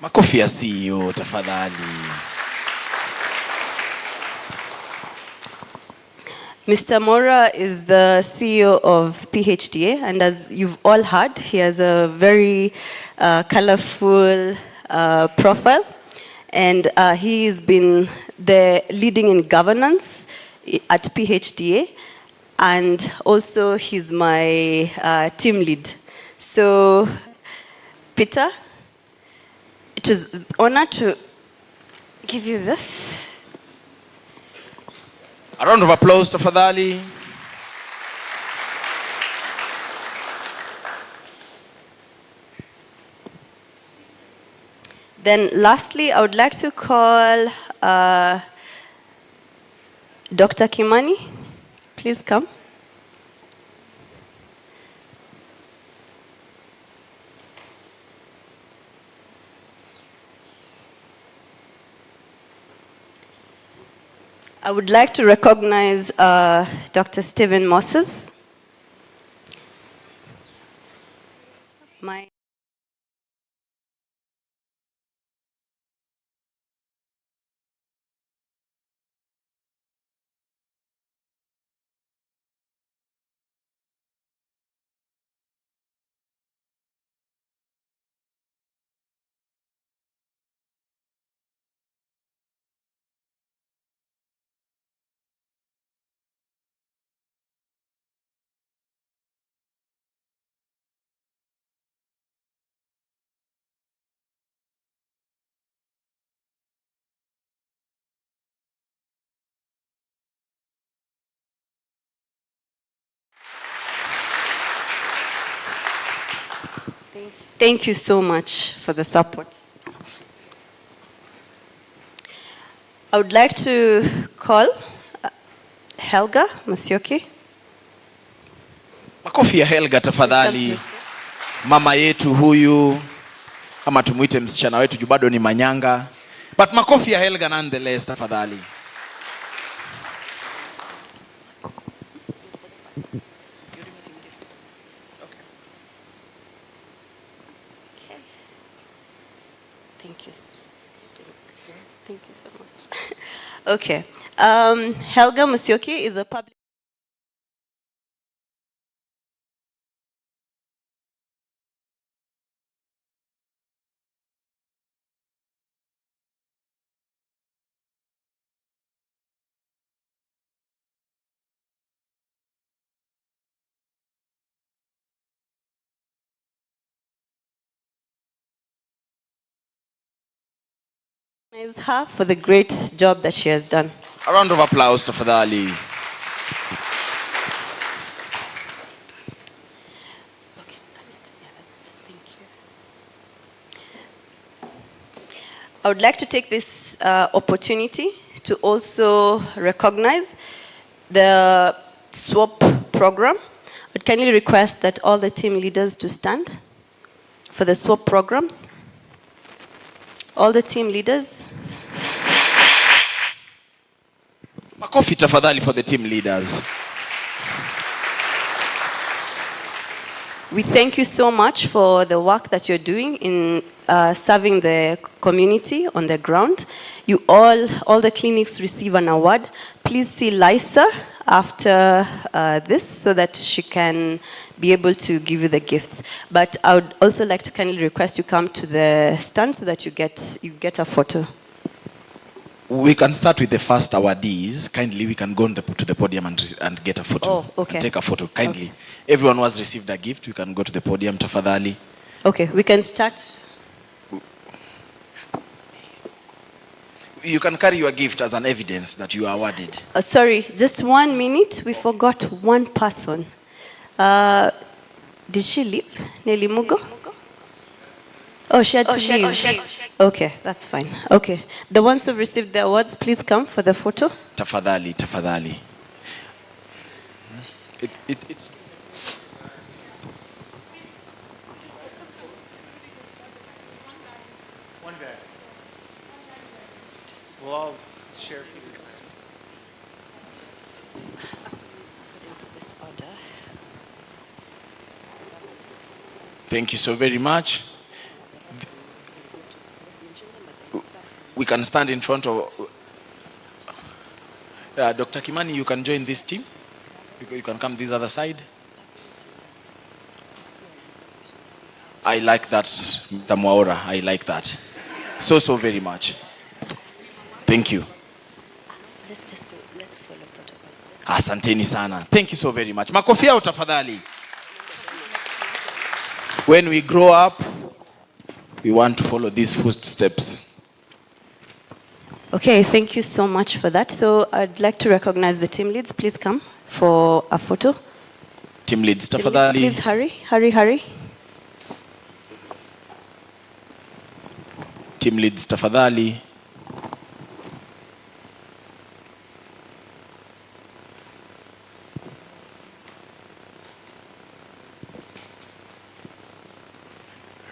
Makofi ya CEO tafadhali. Mr. Mwaura is the CEO of PHDA, and as you've all heard, he has a very colorful profile, and he has been the leading in governance at PHDA. And also he's my team lead. So, Peter, it is an honor to give you this. A round of applause tafadhali. Then lastly, I would like to call Dr. Kimani. Please come. I would like to recognize Dr. Stephen Moses. Thank you so much for the support. I would like to call Helga Musyoki. Makofi ya Helga tafadhali. Mama yetu huyu, ama tumuite msichana wetu juu bado ni manyanga. But makofi ya Helga nonetheless tafadhali. Thank you so much. Okay. Helga Musyoki is a public. Her for the great job that she has done. A round of applause tafadhali. Okay, that's it. Yeah, that's it. Thank you. I would like to take this opportunity to also recognize the SWAP program. I would kindly request that all the team leaders to stand for the SWAP programs. All the team leaders. Makofi tafadhali for the team leaders. We thank you so much for the work that you're doing in serving the community on the ground. You all the clinics receive an award. Please see Lisa after this so that she can be able to give you the gifts. But I would also like to kindly request you come to the stand so that you get a photo. We can start with the first awardees. Kindly, we can go to the podium and get a photo. Oh, okay. And take a photo, kindly. Okay. Everyone who has received a gift, we can go to the podium, tafadhali. Okay, we can start. You can carry your gift as an evidence that you are awarded. Sorry, just 1 minute. We forgot one person. Did she leave? Nelly Mugo? Oh, she had to leave. Okay, that's fine. Okay. The ones who received the awards, please come for the photo. Tafadhali, tafadhali. It's... One guy. We'll all share. Thank you so very much. We can stand in front of Dr. Kimani. You can join this team. You can come this other side. I like that, Mr. Mwaura. I like that. So very much. Thank you. Let's follow protocol. Asanteni sana. Thank you so very much. Makofi yao tafadhali. When we grow up, we want to follow these footsteps. Okay, thank you so much for that. So I'd like to recognize the team leads. Please come for a photo. Team leads, Team tafadhali. leads, please hurry. Team leads, tafadhali.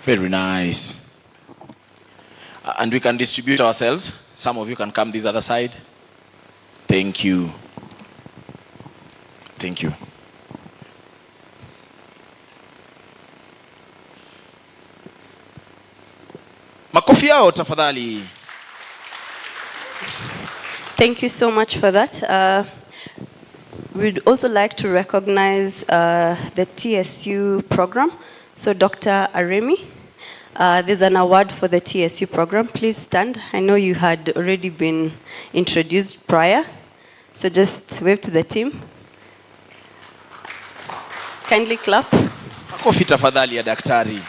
Very nice. And we can distribute ourselves. Some of you can come this other side. Thank you. Thank you. Makofi yao tafadhali. Thank you so much for that. We'd also like to recognize the TSU program. So Dr. Aremi, there's an award for the TSU program. Please stand. I know you had already been introduced prior. So just wave to the team. Kindly clap. Makofi tafadhali ya daktari.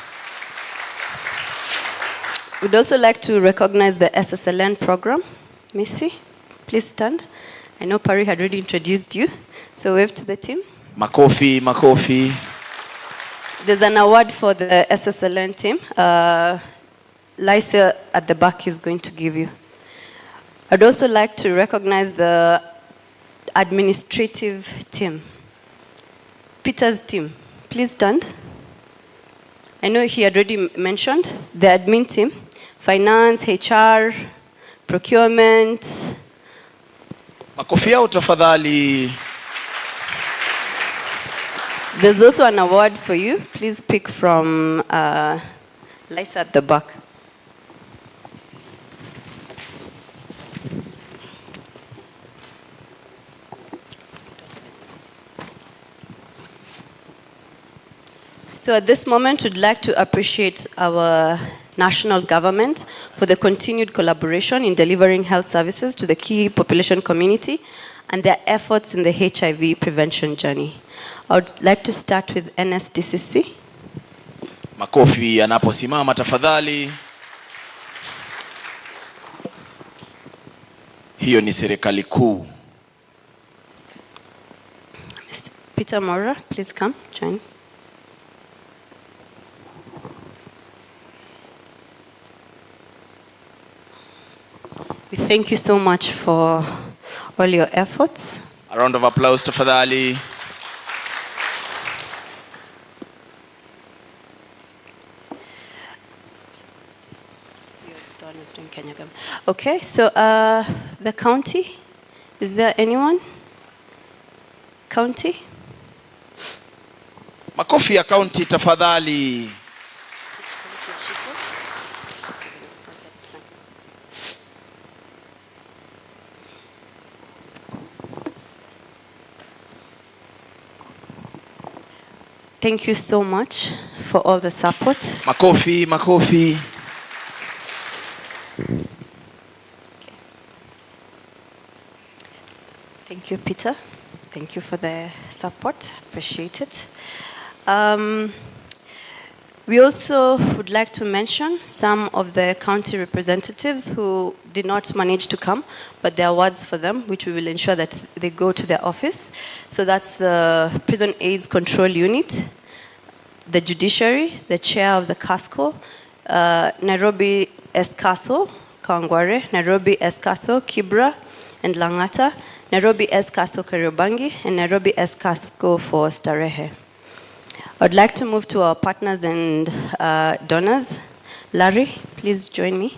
We'd also like to recognize the SSLN program. Missy, please stand. I know Pari had already introduced you. So wave to the team. Makofi. There's an award for the SSLN team. Lysa at the back is going to give you. I'd also like to recognize the administrative team. Peter's team, please stand. I know he already mentioned the admin team, finance, HR, procurement. Makofi yao tafadhali. There's also an award for you. Please pick from Lysa at the back. So at this moment, we'd like to appreciate our national government for the continued collaboration in delivering health services to the key population community and their efforts in the HIV prevention journey. I would like to start with NSDCC. Makofi anaposimama tafadhali. Hiyo ni serikali kuu. Mr. Peter Mora, please come, join. We thank you so much for all your efforts. A round of applause tafadhali. Okay, so the county, is there anyone? County? Makofi ya county tafadhali. Thank you so much for all the support. Makofi, makofi. Thank you, Peter. Thank you for the support. Appreciate it. We also would like to mention some of the county representatives who did not manage to come, but there are awards for them, which we will ensure that they go to their office. So that's the Prison AIDS Control Unit, the Judiciary, the Chair of the CASCO, Nairobi Escaso, Kawangware, Nairobi Escaso, Kibra, and Langata, Nairobi Escaso Kariobangi, and Nairobi Escaso for Starehe. I'd like to move to our partners and donors. Larry, please join me.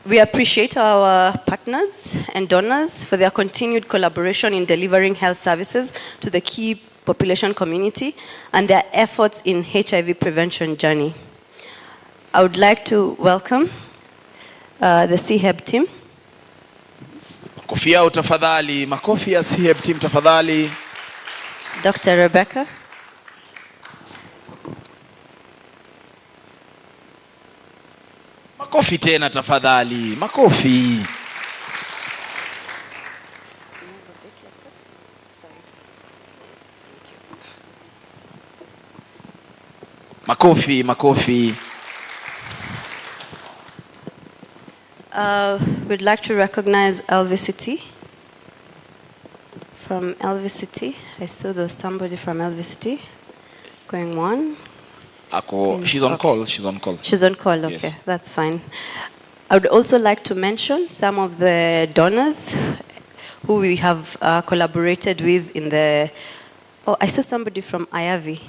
We appreciate our partners and donors for their continued collaboration in delivering health services to the key population community and their efforts in HIV prevention journey. I would like to welcome the CHEB team. Makofi yao tafadhali. Makofi ya CHEB team tafadhali. Dr. Rebecca. Makofi tena tafadhali. Makofi. Makofi, makofi. We'd like to recognize LVCT. From LVCT, I saw there was somebody from LVCT going one. She's on call. She's on call. She's on call, okay, yes. That's fine. I would also like to mention some of the donors who we have collaborated with in the... Oh, I saw somebody from IAVI.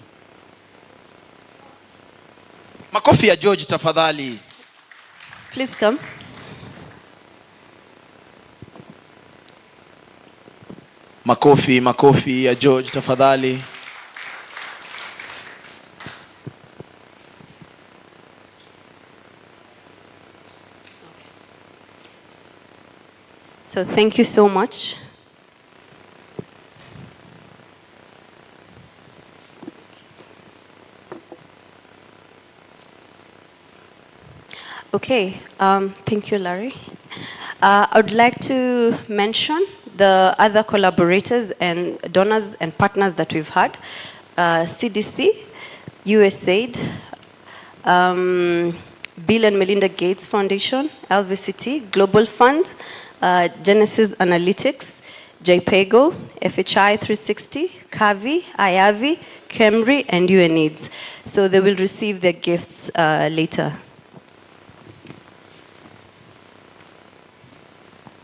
Makofi ya George tafadhali. Please come. Makofi, makofi ya George tafadhali. So thank you so much. Okay, thank you, Larry. I would like to mention the other collaborators and donors and partners that we've had. CDC, USAID, Bill and Melinda Gates Foundation, LVCT, Global Fund, Genesis Analytics, JPEGO, FHI 360, CAVI, IAVI, KEMRI, and UNAIDS. So they will receive their gifts later.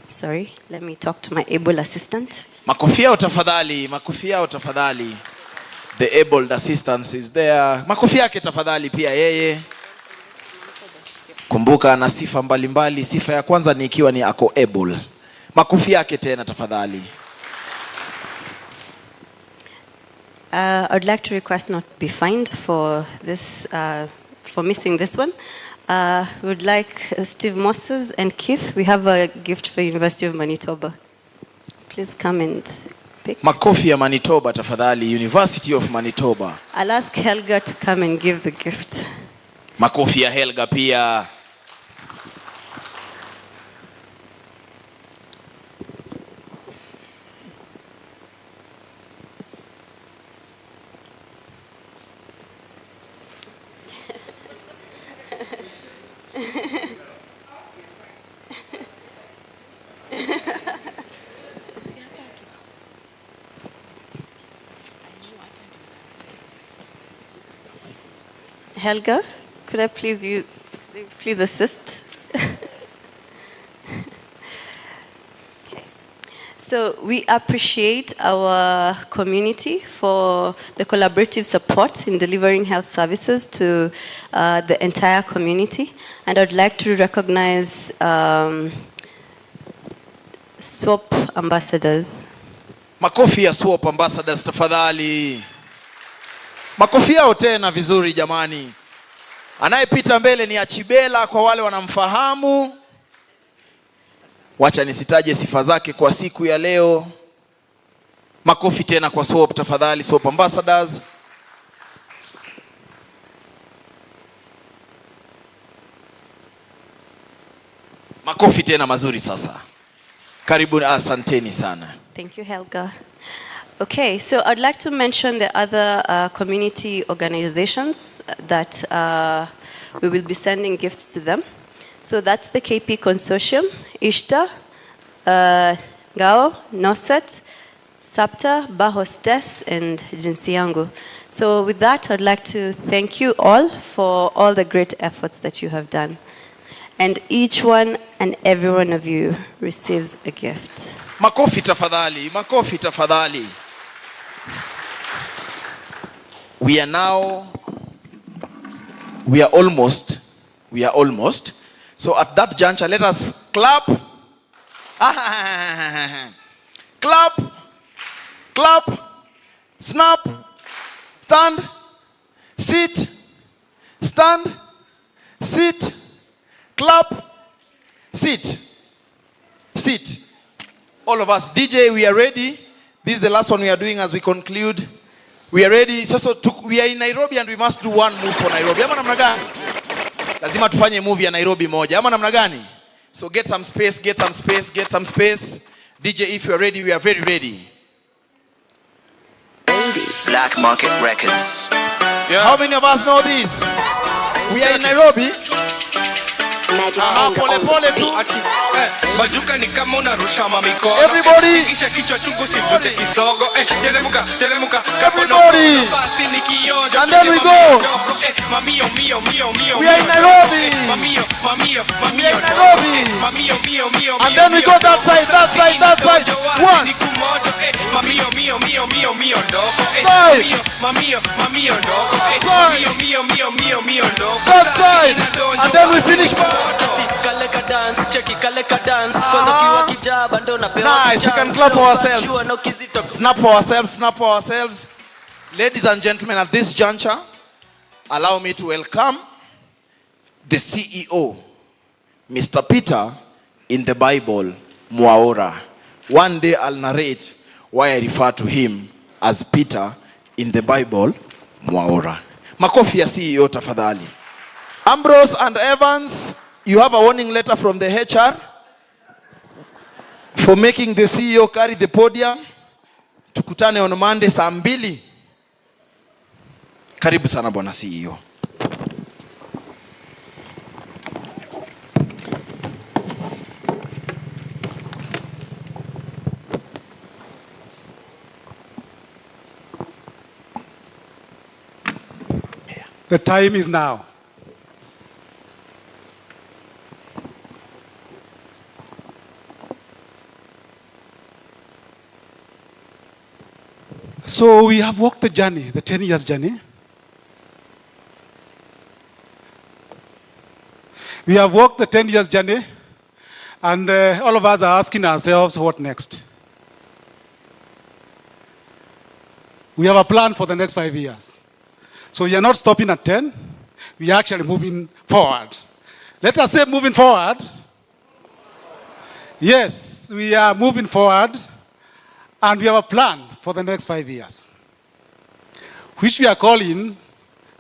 Sorry, let me talk to my able assistant. Makofi yao tafadhali, makofi yao tafadhali. The able assistant is there. Makofi yake tafadhali pia yeye. Kumbuka ana sifa mbalimbali. Sifa ya kwanza ni ikiwa ni ako able. Makofi yake tena tafadhali. I'd like to request not be fined for this, for missing this one. We would like Steve Moses and Keith. We have a gift for University of Manitoba. Please come and pick. Makofi ya Manitoba tafadhali, University of Manitoba. I'll ask Helga to come and give the gift. Makofi ya Helga pia. Helga, could I please assist? Okay. So we appreciate our community for the collaborative support in delivering health services to the entire community. And I'd like to recognize SWOP ambassadors. Makofi ya SWOP ambassadors tafadhali. Makofi yao tena vizuri jamani. Anayepita mbele ni Achibela kwa wale wanamfahamu. Wacha nisitaje sifa zake kwa siku ya leo. Makofi tena kwa SWOP tafadhali, SWOP ambassadors. Makofi tena mazuri sasa. Karibu, asanteni sana. Thank you, Helga. Okay, so I'd like to mention the other community organizations that we will be sending gifts to them. So that's the KP Consortium, ISHTA, GAO, NOSET, SAPTA, Bahostes, and Jinsiangu. So with that, I'd like to thank you all for all the great efforts that you have done. And each one and every one of you receives a gift. Makofi tafadhali, makofi tafadhali. We are almost. So at that juncture, let us clap. Clap, clap, snap, stand, sit, stand, sit, clap, sit, sit. All of us. DJ, we are ready. This is the last one we are doing as we conclude. We are ready. We are in Nairobi and we must do one move for Nairobi. Ama namna gani? Lazima tufanye move ya Nairobi moja. Ama namna gani? So get some space, get some space, get some space. DJ, if you are ready, we are very ready. Black Market Records. Yeah. How many of us know this? We are in Nairobi. Pole pole tu. Majuka ni kama unarusha mamikono. Everybody. Kisha kichwa chungu sivute kisogo. Teremuka, teremuka. Everybody. Basi ni kionjo. And then we go. Mamio, mio, mio, mio. We are in Nairobi. Mamio, mamio, mamio. We are in Nairobi. Mamio, mio, mio. And then we go that side, that side, that side. One. Mamio, mio, mio, mio, mio, ndoko. Side. Mamio, mamio, ndoko. Side. Mio, mio, mio, mio, ndoko. That side. And then we finish. Kaleka dance, cheki kaleka dance. Nice, we can clap for ourselves. Snap for ourselves, snap for ourselves. Ladies and gentlemen, at this juncture, allow me to welcome the CEO, Mr. Peter, in the Bible, Mwaura. One day I'll narrate why I refer to him as Peter in the Bible, Mwaura. Makofi ya CEO tafadhali. Ambrose and Evans, you have a warning letter from the HR for making the CEO carry the podium. Tukutane on Monday saa 2. Karibu sana bwana CEO. The time is now. So we have walked the journey, the 10 years journey. We have walked the 10 years journey, and all of us are asking ourselves, what next? We have a plan for the next 5 years. So we are not stopping at 10, we are actually moving forward. Let us say moving forward. Yes, we are moving forward, and we have a plan for the next 5 years, which we are calling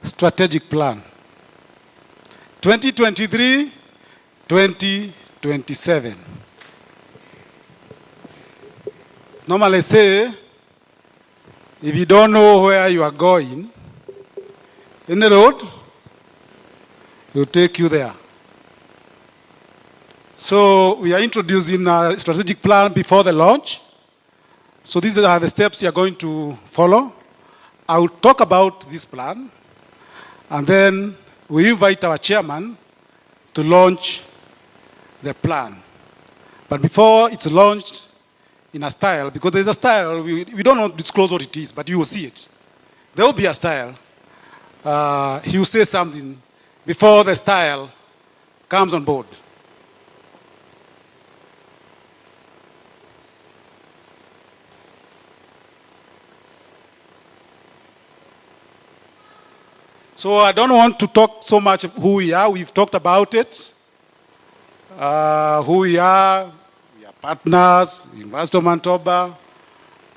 strategic plan. 2023-2027. Normally say, if you don't know where you are going, in the road will take you there. So we are introducing a strategic plan before the launch. So these are the steps you are going to follow. I will talk about this plan, and then we invite our chairman to launch the plan. But before it's launched in a style, because there's a style, we don't want to disclose what it is, but you will see it. There will be a style. He will say something before the style comes on board. So I don't want to talk so much of who we are. We've talked about it. Who we are partners, University of Manitoba,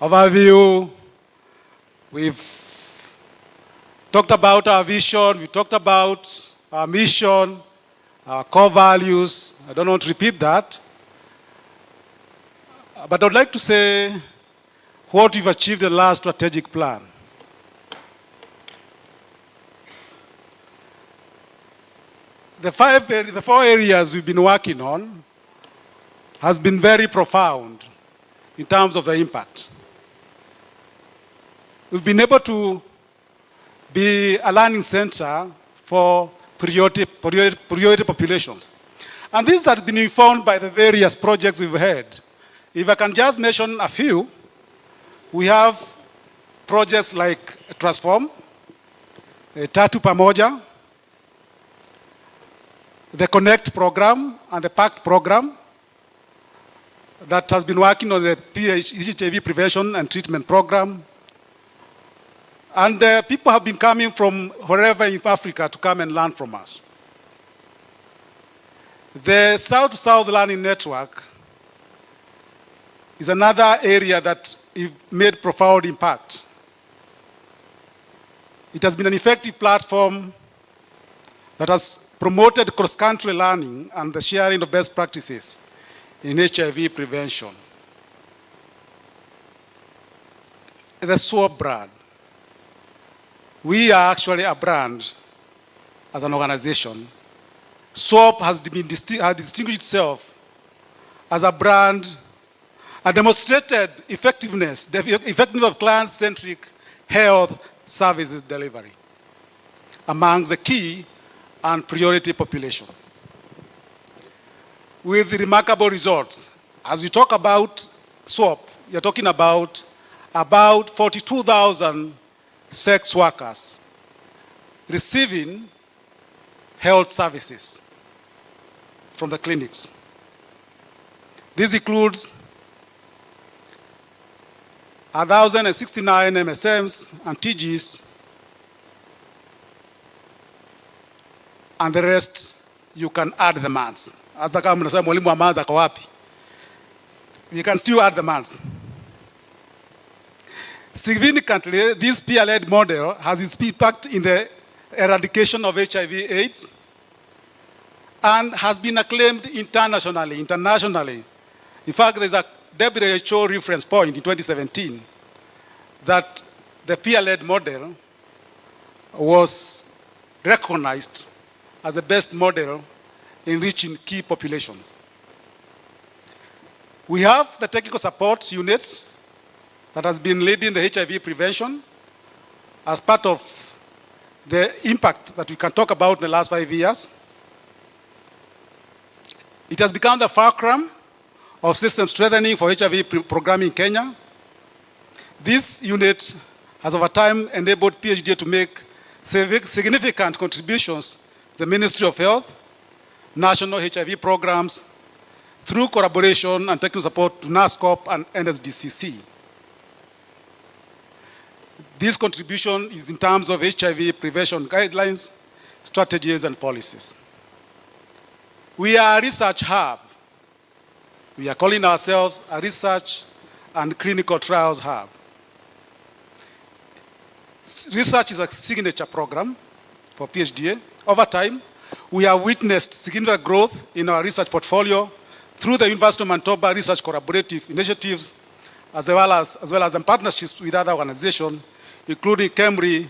overview. We've talked about our vision. We talked about our mission, our core values. I don't want to repeat that. But I'd like to say what we've achieved in the last strategic plan. The 4 areas we've been working on has been very profound in terms of the impact. We've been able to be a learning center for priority populations. And this has been informed by the various projects we've had. If I can just mention a few, we have projects like Transform, Tatu Pamoja, the Connect program and the PACT program that has been working on the HIV prevention and treatment program. And people have been coming from wherever in Africa to come and learn from us. The South-to-South Learning Network is another area that made profound impact. It has been an effective platform that has promoted cross-country learning and the sharing of best practices in HIV prevention. The SWOP brand. We are actually a brand as an organization. SWOP has distinguished itself as a brand, a demonstrated effectiveness, the effectiveness of client-centric health services delivery amongst the key and priority population. With remarkable results. As we talk about SWOP, you're talking about 42,000 sex workers receiving health services from the clinics. This includes 1,069 MSMs and TGs, and the rest you can add the months. Hata kama mnasema mwalimu wa months ako wapi? You can still add the months. Significantly, this peer-led model has its impact in the eradication of HIV/AIDS and has been acclaimed internationally. In fact, there's a WHO reference point in 2017 that the peer-led model was recognized as the best model in reaching key populations. We have the technical support unit that has been leading the HIV prevention as part of the impact that we can talk about in the last 5 years. It has become the fulcrum of system strengthening for HIV programming in Kenya. This unit has over time enabled PHDA to make significant contributions to the Ministry of Health, national HIV programs, through collaboration and technical support to NASCOP and NSDCC. This contribution is in terms of HIV prevention guidelines, strategies, and policies. We are a research hub. We are calling ourselves a research and clinical trials hub. Research is a signature program for PHDA. Over time, we have witnessed significant growth in our research portfolio through the University of Manitoba Research Collaborative Initiatives, as well as the partnerships with other organizations, including KEMRI,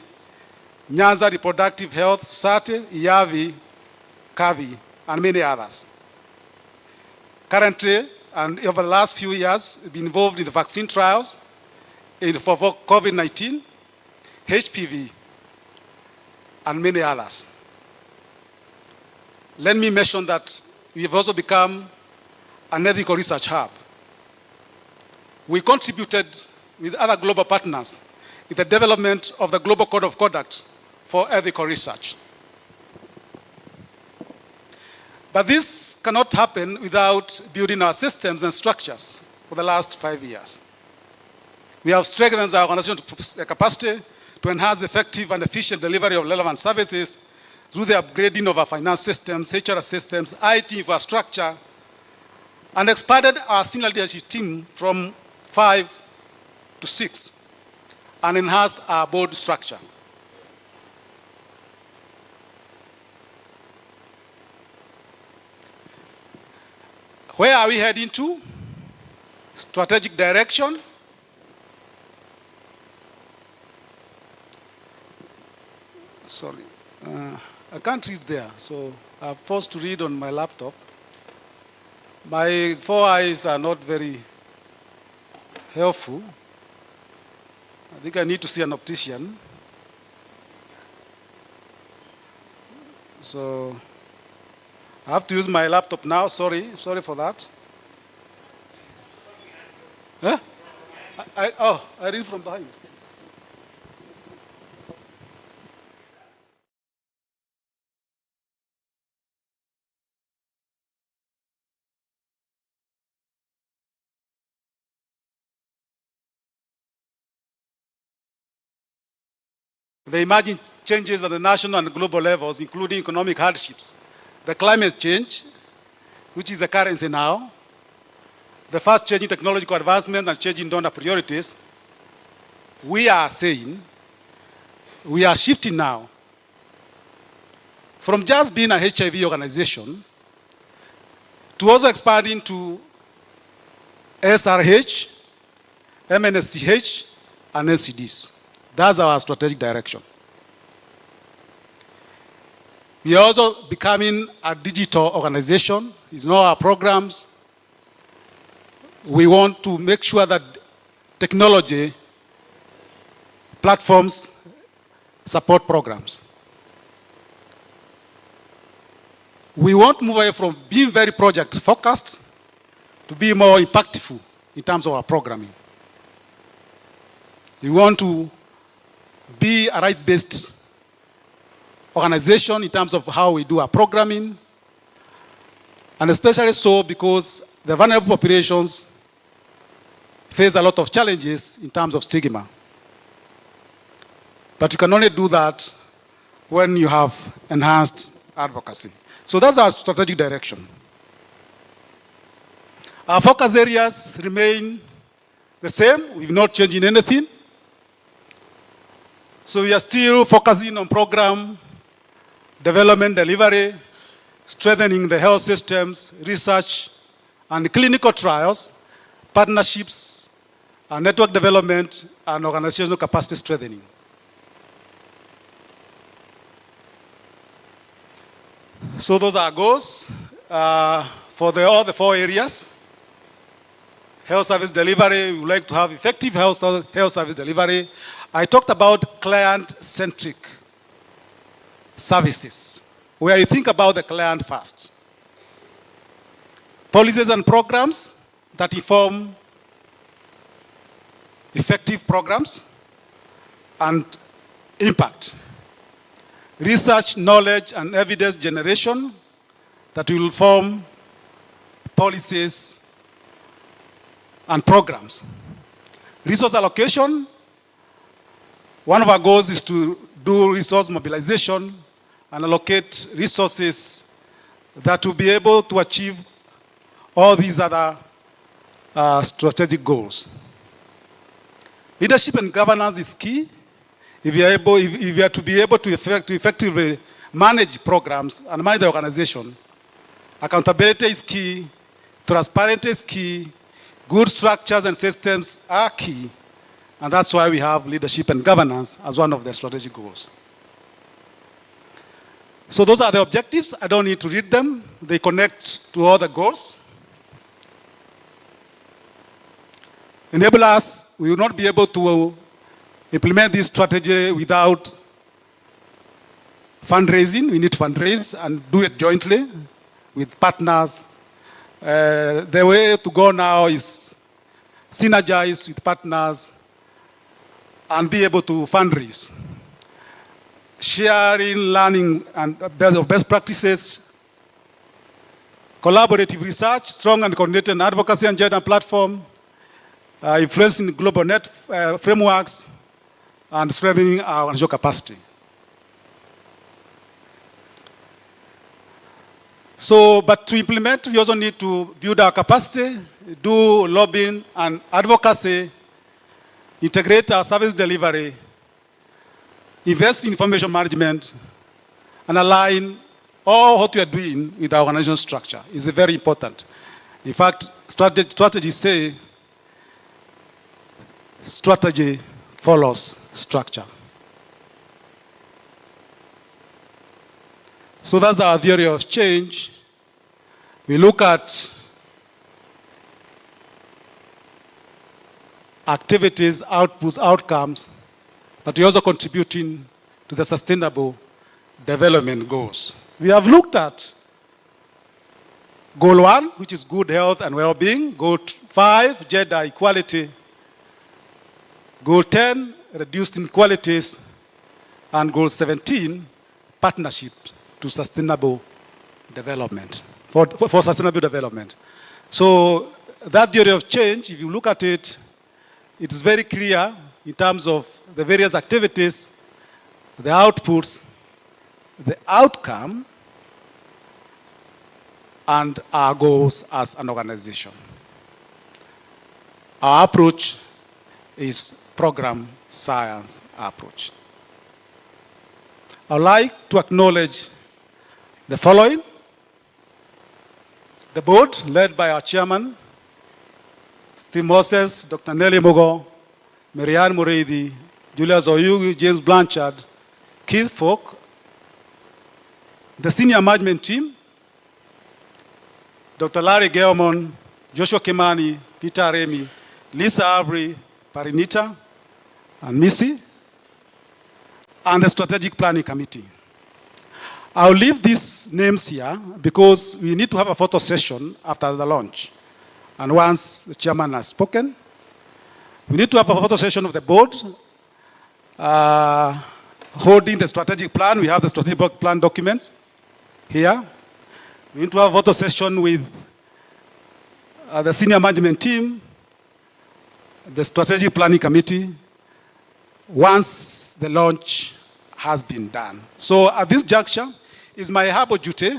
Nyanza Reproductive Health Society, IAVI, CAVI, and many others. Currently, and over the last few years, we've been involved in the vaccine trials for COVID-19, HPV, and many others. Let me mention that we have also become an ethical research hub. We contributed with other global partners in the development of the Global Code of Conduct for ethical research. But this cannot happen without building our systems and structures for the last 5 years. We have strengthened our organizational capacity to enhance effective and efficient delivery of relevant services through the upgrading of our finance systems, HR systems, IT infrastructure, and expanded our senior leadership team from 5 to 6, and enhanced our board structure. Where are we heading to? Strategic direction. Sorry, I can't read there, so I'm forced to read on my laptop. My 4 eyes are not very helpful. I think I need to see an optician. So I have to use my laptop now. Sorry for that. Huh? I read from behind. The emerging changes at the national and global levels, including economic hardships, the climate change, which is the currency now, the fast changing technological advancement and changing donor priorities, we are saying we are shifting now from just being a HIV organization to also expanding to SRH, MNSCH, and NCDs. That's our strategic direction. We are also becoming a digital organization. It's not our programs. We want to make sure that technology platforms support programs. We want to move away from being very project focused to be more impactful in terms of our programming. We want to be a rights-based organization in terms of how we do our programming, and especially so because the vulnerable populations face a lot of challenges in terms of stigma. But you can only do that when you have enhanced advocacy. So that's our strategic direction. Our focus areas remain the same. We've not changed anything. So we are still focusing on program development, delivery, strengthening the health systems, research, and clinical trials, partnerships, and network development, and organizational capacity strengthening. So those are goals for all the 4 areas. Health service delivery, we would like to have effective health service delivery. I talked about client-centric services, where you think about the client first. Policies and programs that inform effective programs and impact. Research, knowledge, and evidence generation that will form policies and programs. Resource allocation, one of our goals is to do resource mobilization and allocate resources that will be able to achieve all these other strategic goals. Leadership and governance is key. If you are to be able to effectively manage programs and manage the organization, accountability is key, transparency is key, good structures and systems are key, and that's why we have leadership and governance as one of the strategic goals. So those are the objectives. I don't need to read them. They connect to all the goals. Enable us, we will not be able to implement this strategy without fundraising. We need to fundraise and do it jointly with partners. The way to go now is synergize with partners and be able to fundraise. Sharing, learning, and best practices, collaborative research, strong and coordinated advocacy and gender platform, influencing global net frameworks, and strengthening our national capacity. So, but to implement, we also need to build our capacity, do lobbying and advocacy, integrate our service delivery, invest in information management, and align all what we are doing with our organizational structure. It's very important. In fact, strategies say strategy follows structure. So that's our theory of change. We look at activities, outputs, outcomes, but we're also contributing to the sustainable development goals. We have looked at goal 1, which is good health and well-being, goal 5, gender equality, goal 10, reduced inequalities, and goal 17, partnership to sustainable development, for sustainable development. So that theory of change, if you look at it, it is very clear in terms of the various activities, the outputs, the outcome, and our goals as an organization. Our approach is program science approach. I'd like to acknowledge the following. The board, led by our chairman, Steve Moses, Dr. Nelly Mogo, Marianne Mureithi, Julius Oyugi, James Blanchard, Keith Falk, the senior management team, Dr. Larry Gelmon, Joshua Kimani, Peter Remy, Lisa Avery, Parinita, and Missy, and the strategic planning committee. I'll leave these names here because we need to have a photo session after the launch. And once the chairman has spoken, we need to have a photo session of the board holding the strategic plan. We have the strategic plan documents here. We need to have a photo session with the senior management team, the strategic planning committee, once the launch has been done. So at this juncture, it's my humble duty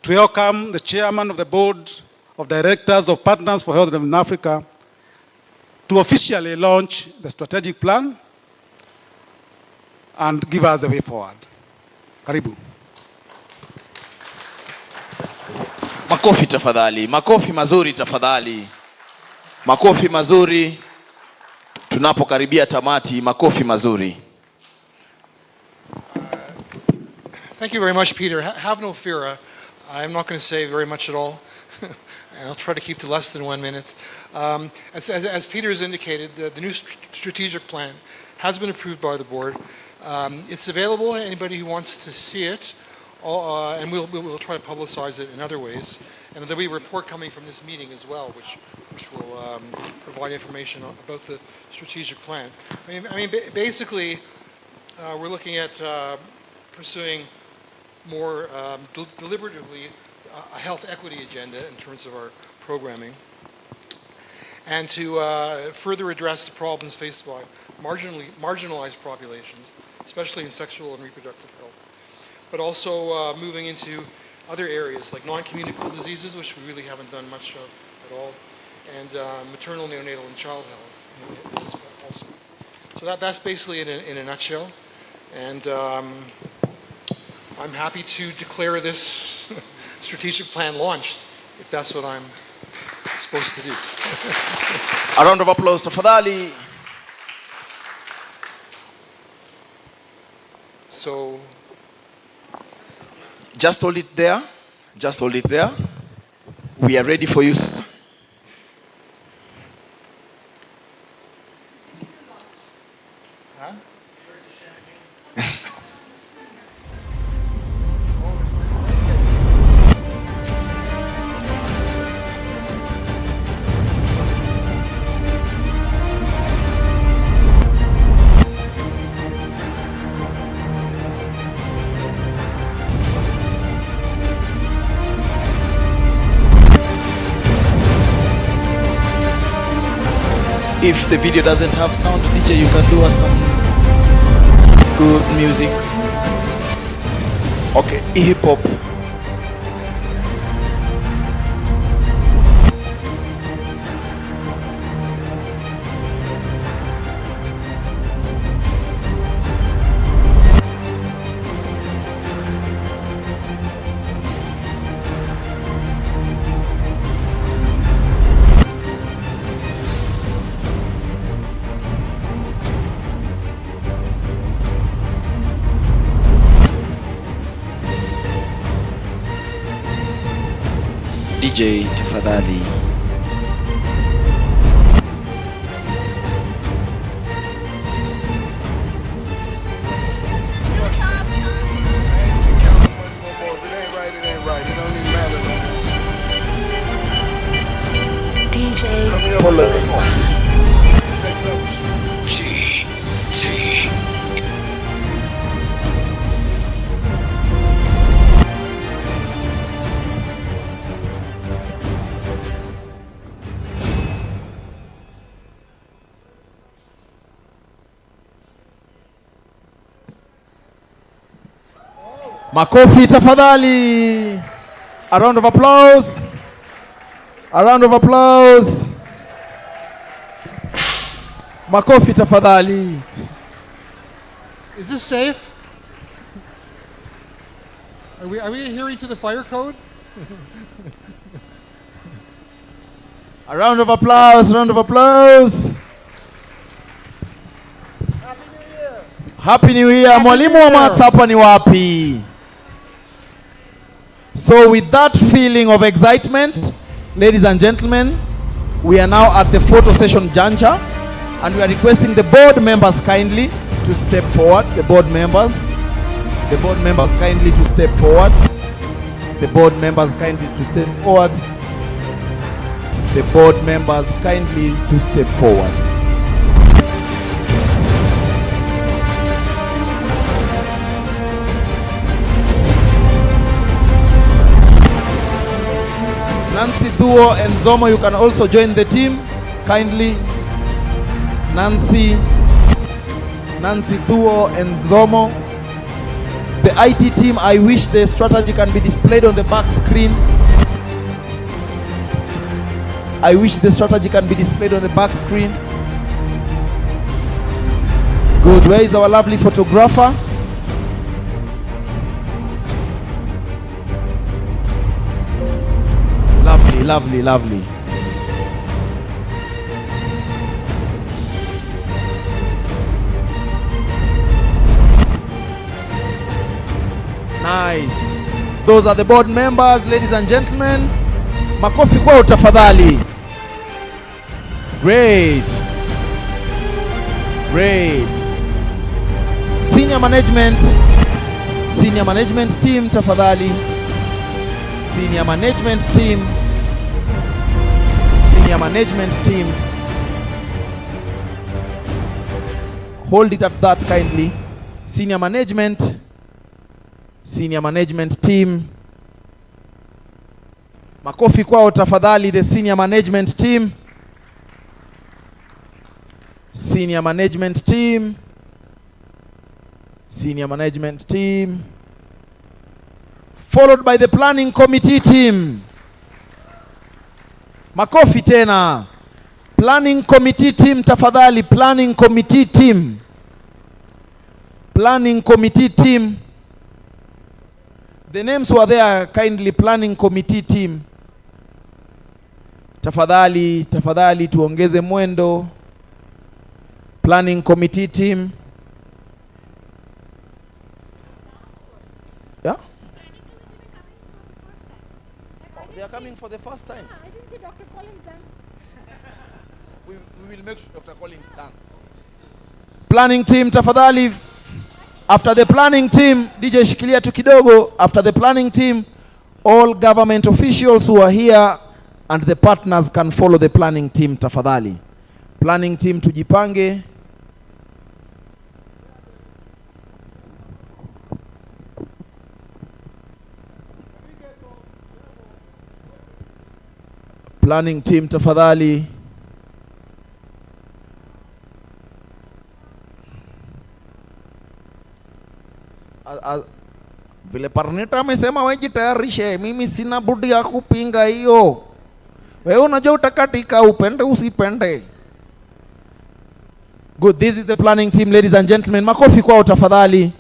to welcome the chairman of the board of directors of Partners for Health in Africa to officially launch the strategic plan and give us the way forward. Karibu. Makofi tafadhali, makofi mazuri tafadhali. Makofi mazuri. Tunapokaribia tamati, makofi mazuri. Thank you very much, Peter. Have no fear. I'm not going to say very much at all. And I'll try to keep to less than 1 minute. As Peter has indicated, the new strategic plan has been approved by the board. It's available, anybody who wants to see it, and we'll try to publicize it in other ways. And there'll be a report coming from this meeting as well, which will provide information about the strategic plan. Basically, we're looking at pursuing more deliberatively a health equity agenda in terms of our programming, and to further address the problems faced by marginalized populations, especially in sexual and reproductive health, but also moving into other areas like non-communicable diseases, which we really haven't done much of at all, and maternal, neonatal, and child health also. So that's basically it in a nutshell. And I'm happy to declare this strategic plan launched, if that's what I'm supposed to do. A round of applause to Fadali. So, just hold it there. Just hold it there. We are ready for you. If the video doesn't have sound, DJ, you can do us some good music. Okay, hip hop. DJ tafadhali. DJ Polo. Makofi tafadhali. A round of applause. A round of applause. Makofi tafadhali. is this safe? Are we adhering to the fire code? A round of applause, a round of applause. Happy New Year. Mwalimu wa maths hapa ni wapi? So with that feeling of excitement, ladies and gentlemen, we are now at the photo session juncture, and we are requesting the board members kindly to step forward. The board members kindly to step forward. The board members kindly to step forward. The board members kindly to step forward. Nancy Thuo and Zomo, you can also join the team kindly. Nancy Thuo and Zomo. The IT team, I wish the strategy can be displayed on the back screen. I wish the strategy can be displayed on the back screen. Good. Where is our lovely photographer? Lovely, lovely, lovely. Nice. Those are the board members, ladies and gentlemen. Makofi kwao tafadhali. Great. Great. Senior management team tafadhali. Senior management team. Hold it at that kindly. Senior management team. Makofi kwao tafadhali, the senior management team. Senior management team. Followed by the planning committee team. Makofi tena. Planning committee team tafadhali, planning committee team. The names were there kindly, planning committee team. Tafadhali tuongeze mwendo. Planning committee team. Yeah? Oh, they are coming for the first time. I didn't see Dr. Collins dance. We will make sure Dr. Collins dance. Planning team tafadhali. After the planning team, DJ shikilia tu kidogo. After the planning team, all government officials who are here and the partners can follow the planning team tafadhali. Planning team tujipange. Planning team tafadhali. Vile Parnita amesema wewe jitayarishe, mimi sina budi ya kupinga hiyo. Wewe unajua utakatika, upende usipende. Good, this is the planning team, ladies and gentlemen. Makofi kwao tafadhali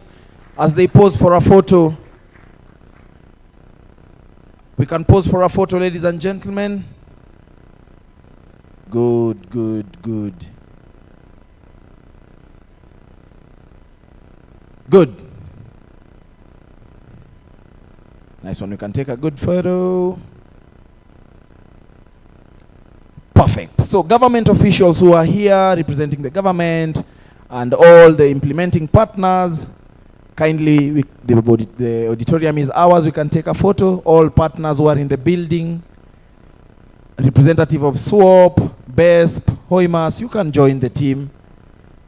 as they pose for a photo. We can pose for a photo, ladies and gentlemen. Good. Nice one. We can take a good photo. Perfect. So government officials who are here representing the government and all the implementing partners, kindly, the auditorium is ours. We can take a photo. All partners who are in the building, representative of SWOP, BESP, HOIMAS, you can join the team.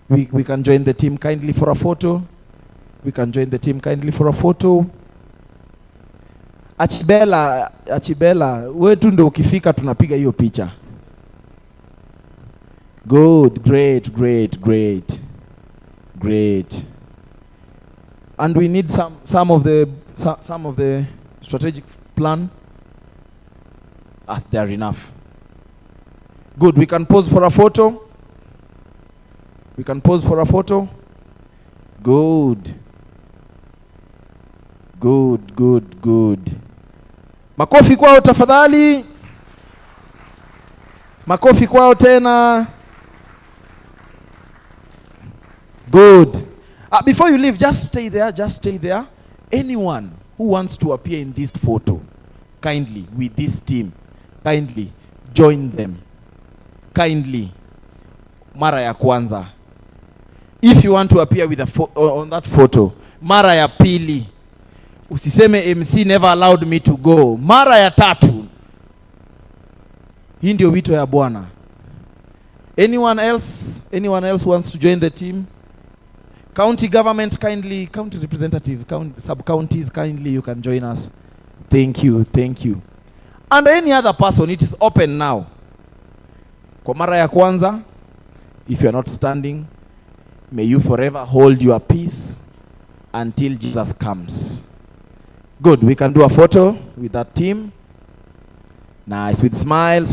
We can join the team kindly for a photo. Achibela, wewe tu ndio ukifika tunapiga hiyo picha. Good, great. And we need some of the strategic plan. They're enough. Good, we can pose for a photo. Good. Makofi kwao tafadhali. Makofi kwao tena. Good. Before you leave, just stay there. Anyone who wants to appear in this photo, kindly, with this team, kindly join them. Kindly. Mara ya kwanza. If you want to appear with on that photo, mara ya pili. Usiseme MC never allowed me to go. Mara ya tatu. Hii ndio wito ya Bwana. Anyone else wants to join the team? County government kindly, county representative, sub-counties kindly, you can join us. Thank you. And any other person, it is open now. Kwa mara ya kwanza, if you are not standing, may you forever hold your peace until Jesus comes. Good, we can do a photo with that team. Nice, with smiles.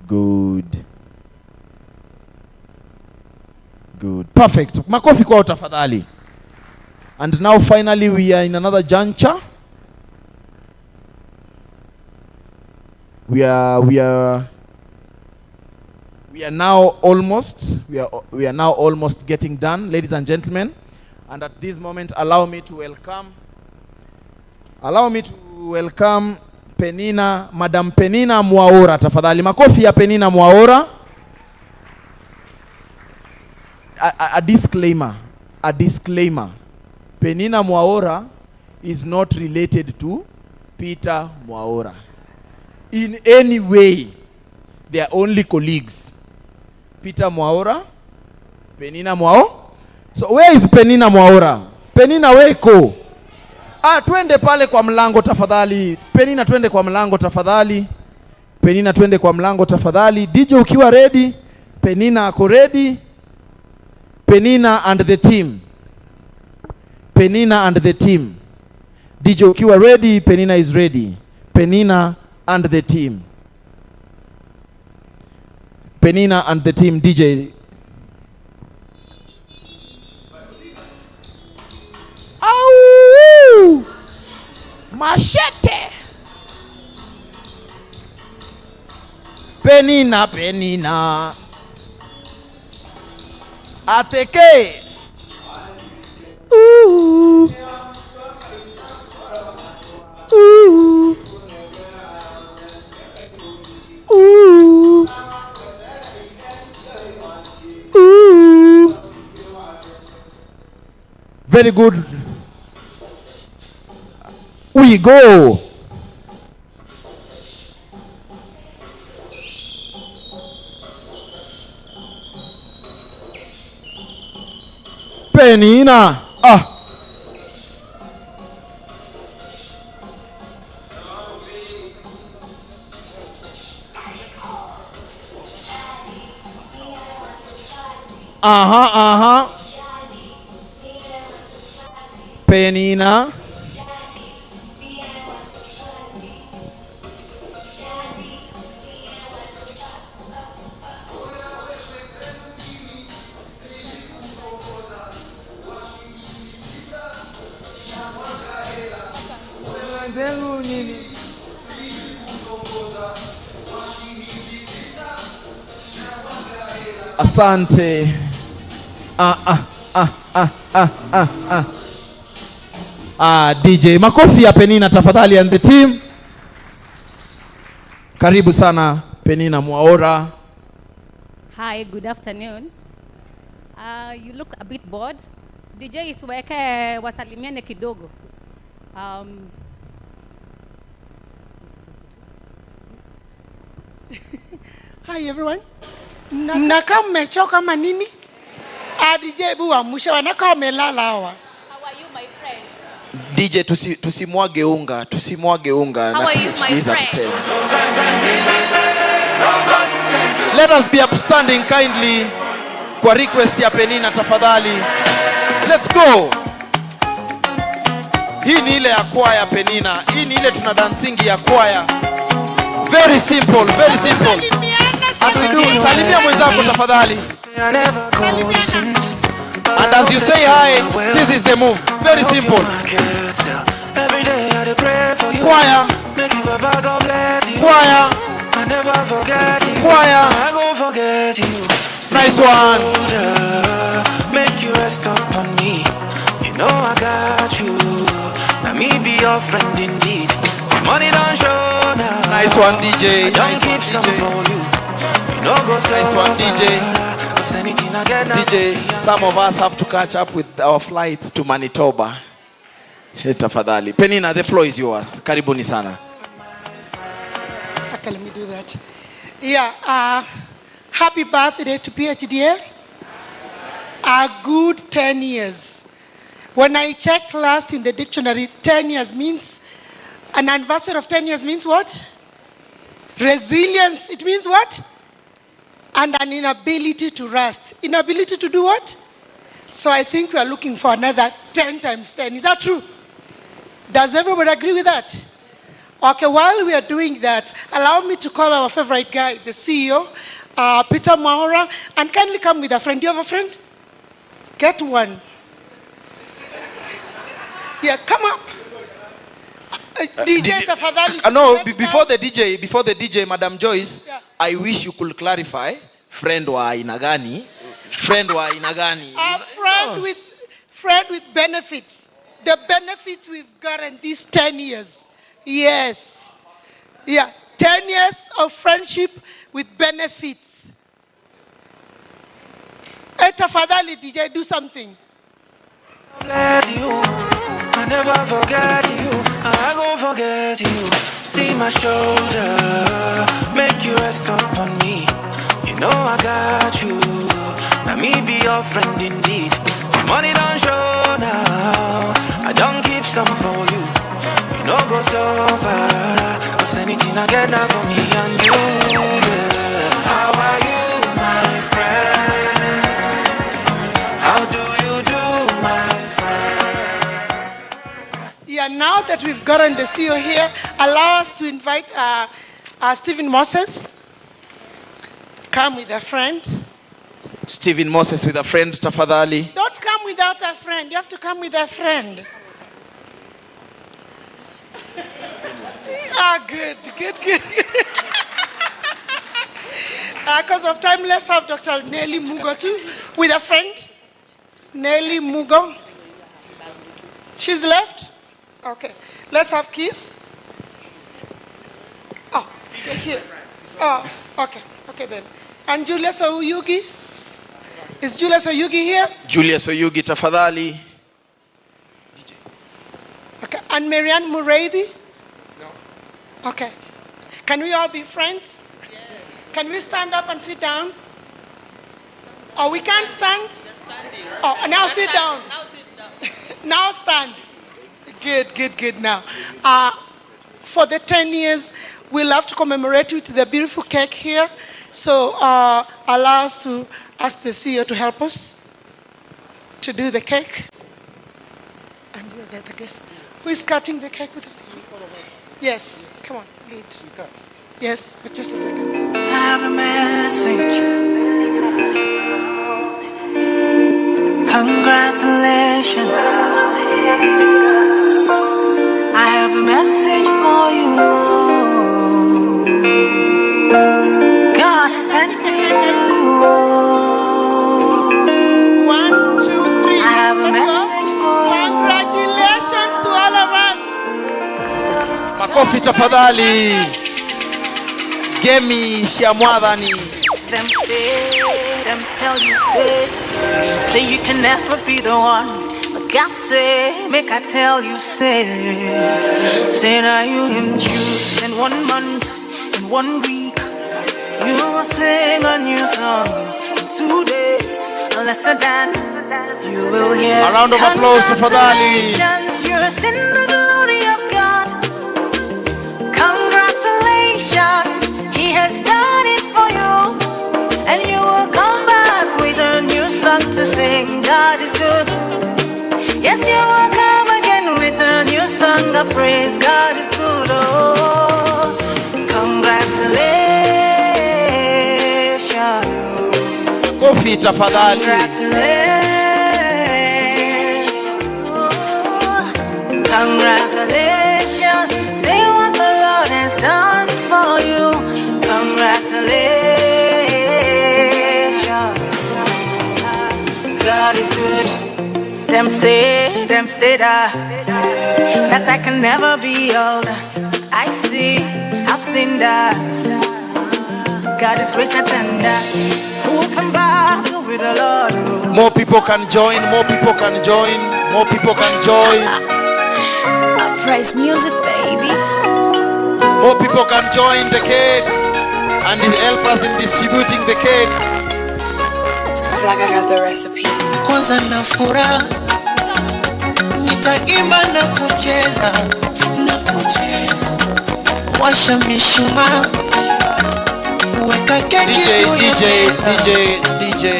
Good. Perfect. Makofi kwao tafadhali. And now finally we are in another juncture. We are now almost getting done, ladies and gentlemen. And at this moment, allow me to welcome Penina, Madam Penina Mwaura tafadhali. Makofi ya Penina Mwaura. a disclaimer. A disclaimer. Penina Mwaura is not related to Peter Mwaura. In any way, they are only colleagues. Peter Mwaura, Penina Mwaura. So where is Penina Mwaura? Penina weko. Twende pale kwa mlango tafadhali. Penina twende kwa mlango tafadhali. Penina twende kwa mlango tafadhali. DJ ukiwa ready. Penina ako ready. Penina and the team. Penina and the team. DJ ukiwa ready, Penina is ready. Penina and the team. Penina and the team, DJ. Au! Machete. Penina, Penina. Ateke. Ooh. Ooh. Ooh. Ooh. Very good. We go. Penina. Penina. Asante. DJ, makofi ya Penina tafadhali and the team. Karibu sana Penina Mwaura. Hi, good afternoon. You look a bit bored. DJ isiweke wasalimiane kidogo. Hi everyone. Mnakaa mmechoka ama nini? DJ bu amusha wanakaa wamelala hawa. How are you my friend? DJ tusimwage unga, tusimwage unga. How are you my friend? Let us be upstanding kindly kwa request ya Penina tafadhali. Let's go. Hii ni ile ya kwaya Penina. Hii ni ile tuna dancing ya kwaya. Very simple, very simple. Salimia mwenzako tafadhali. And as you say hi, this is the move. Very simple. Choir. Choir. Choir. Nice one. Make you rest upon me. You know I got you. Now me be your friend indeed. The money don't show now. Nice one, DJ. Don't keep some for you. Nice one, DJ. DJ, some of us have to catch up with our flights to Manitoba. Hey, tafadhali. Penina, the floor is yours. Karibuni sana. Okay, let me do that. Yeah, happy birthday to PhDA. A good 10 years. When I checked last in the dictionary, 10 years means, an anniversary of 10 years means what? Resilience. It means what? And an inability to rest. Inability to do what? So I think we are looking for another 10 times 10. Is that true? Does everybody agree with that? Okay, while we are doing that, allow me to call our favorite guy, the CEO, Peter Mwaura, and kindly come with a friend. Do you have a friend? Get one. Yeah, come up. DJ tafadhali. No, before the DJ, Madam Joyce, yeah. I wish you could clarify friend wa aina gani? Friend wa aina gani? A friend with benefits. The benefits we've gotten these 10 years. Yes. Yeah, 10 years of friendship with benefits. Tafadhali DJ, do something. Bless you, I never forget you. I gon' forget you. See my shoulder, make you rest upon me. You know I got you. Now me be your friend indeed. The money don't show now. I don't keep some for you. You know go so far. Cause anything I get now for me and you. Yeah. How are you, my friend? How do you do, my friend? Yeah, now that we've gotten the CEO here, allow us to invite Stephen Moses. Come with a friend. Stephen Moses with a friend, tafadhali. Don't come without a friend. You have to come with a friend. Good. Because of time, let's have Dr. Nelly Mugo too, with a friend. Nelly Mugo. She's left? Okay. Let's have Keith. Oh, you're here. Oh, okay. Okay then. And Julius Oyugi? Is Julius Oyugi here? Julius Oyugi, tafadhali. Okay. And Marianne Murady? No. Okay. Can we all be friends? Yes. Can we stand up and sit down? Oh, we can't stand? Oh, now sit down. Now stand. Good now. For the 10 years, we love to commemorate with the beautiful cake here. So allow us to ask the CEO to help us to do the cake. And we're the guest. Who is cutting the cake with us? Yes, come on, lead. You cut. Yes, but just a second. I have a message. Congratulations. I have a message for you. God has sent me to you. 1, 2, 3. I have a message for you. Congratulations to all of us. Makofi tafadhali. Gemi Shiamwadhani. Them say, them tell you say you can never be the one. But God say, make I tell you say now you him choose in 1 month, in 1 week. You will sing a new song in 2 days, lesser than you will hear. A round of applause for Dali. You're in the glory of God. Congratulations, He has done it for you, and you will come back with a new song to sing. God is good. Yes, you will come again with a new song of praise. God is good. Oh, congratulations. Kofi tafadhali. Congratulations. Say what the Lord has done for you. Congratulations. God is good. Them say that I can never be all that. I've seen that. God is greater than that. Who can battle with the Lord? More people can join, more people can join, more people can join. Praise music, baby. More people can join the cake and help us in distributing the cake. Flag, I got the recipe. Kwanza na furaha, nitaimba na kucheza, washa mishumaa, weka keki DJ.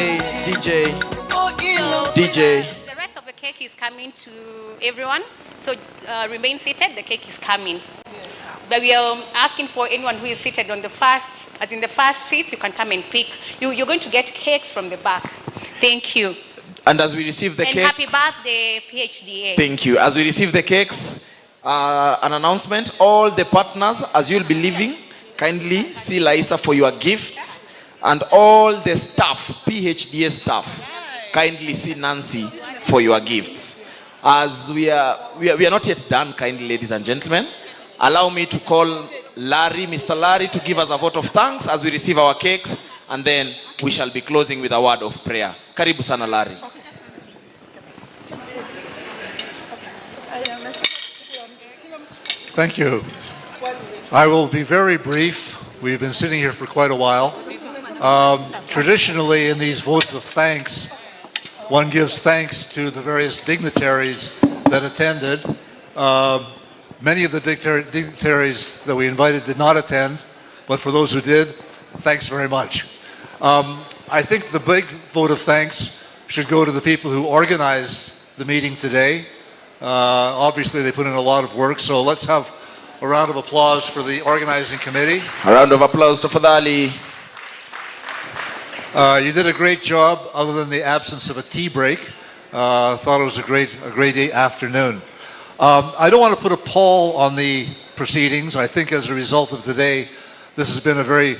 The rest of the cake is coming to everyone, so remain seated. The cake is coming. But we are asking for anyone who is seated on the first, as in the first seat, you can come and pick. You're going to get cakes from the back. Thank you. And as we receive the and cakes, happy birthday, PHDA. Thank you. As we receive the cakes, an announcement. All the partners, as you'll be leaving, kindly see Laisa for your gifts. And all the staff, PHDA staff, kindly see Nancy for your gifts. As we are not yet done, kindly, ladies and gentlemen. Allow me to call Larry, Mr. Larry, to give us a vote of thanks as we receive our cakes. And then we shall be closing with a word of prayer. Karibu sana Larry. Thank you. I will be very brief. We've been sitting here for quite a while. Traditionally, in these votes of thanks, one gives thanks to the various dignitaries that attended. Many of the dignitaries that we invited did not attend, but for those who did, thanks very much. I think the big vote of thanks should go to the people who organized the meeting today. Obviously, they put in a lot of work, so let's have a round of applause for the organizing committee. A round of applause to Fadhali. You did a great job, other than the absence of a tea break. Thought it was a great afternoon. I don't want to put a pall on the proceedings. I think as a result of today, this has been a very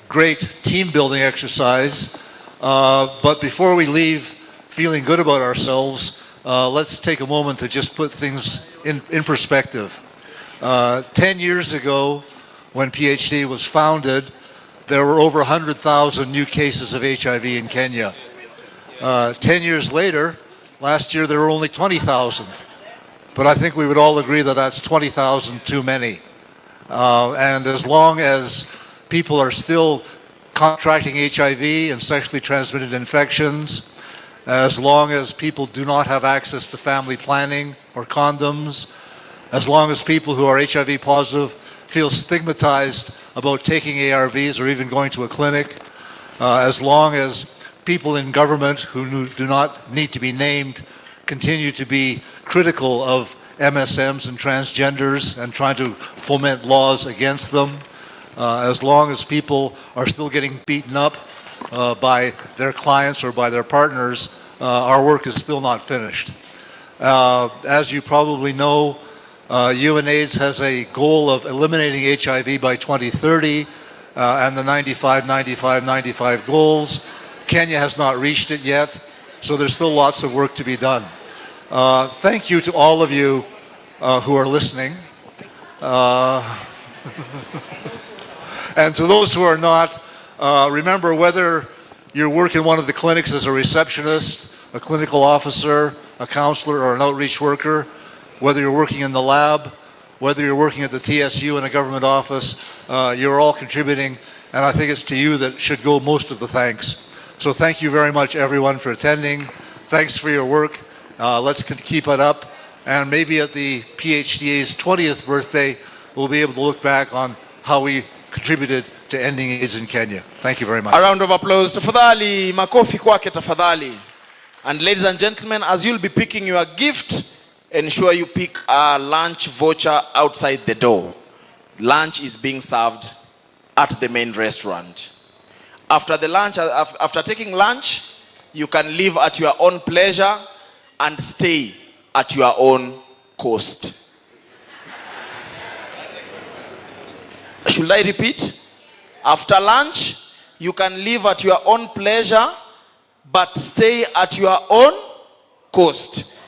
great team-building exercise. But before we leave feeling good about ourselves, let's take a moment to just put things in perspective. 10 years ago, when PhD was founded, there were over 100,000 new cases of HIV in Kenya. 10 years later, last year there were only 20,000. But I think we would all agree that that's 20,000 too many. And as long as people are still contracting HIV and sexually transmitted infections, as long as people do not have access to family planning or condoms, as long as people who are HIV positive feel stigmatized about taking ARVs or even going to a clinic, as long as people in government who do not need to be named continue to be critical of MSMs and transgenders and trying to foment laws against them, as long as people are still getting beaten up by their clients or by their partners, our work is still not finished. As you probably know, UNAIDS has a goal of eliminating HIV by 2030 and the 95-95-95 goals. Kenya has not reached it yet, so there's still lots of work to be done. Thank you to all of you who are listening. And to those who are not, remember, whether you work in one of the clinics as a receptionist, a clinical officer, a counselor, or an outreach worker, whether you're working in the lab, whether you're working at the TSU in a government office, you're all contributing, and I think it's to you that should go most of the thanks. So thank you very much, everyone, for attending. Thanks for your work. Let's keep it up, and maybe at the PHDA's 20th birthday, we'll be able to look back on how we contributed to ending AIDS in Kenya. Thank you very much. A round of applause to Fadhali. Makofi kwake tafadhali. And ladies and gentlemen, as you'll be picking your gift, ensure you pick a lunch voucher outside the door. Lunch is being served at the main restaurant. After taking lunch, you can leave at your own pleasure and stay at your own cost. Should I repeat? After lunch, you can leave at your own pleasure, but stay at your own cost.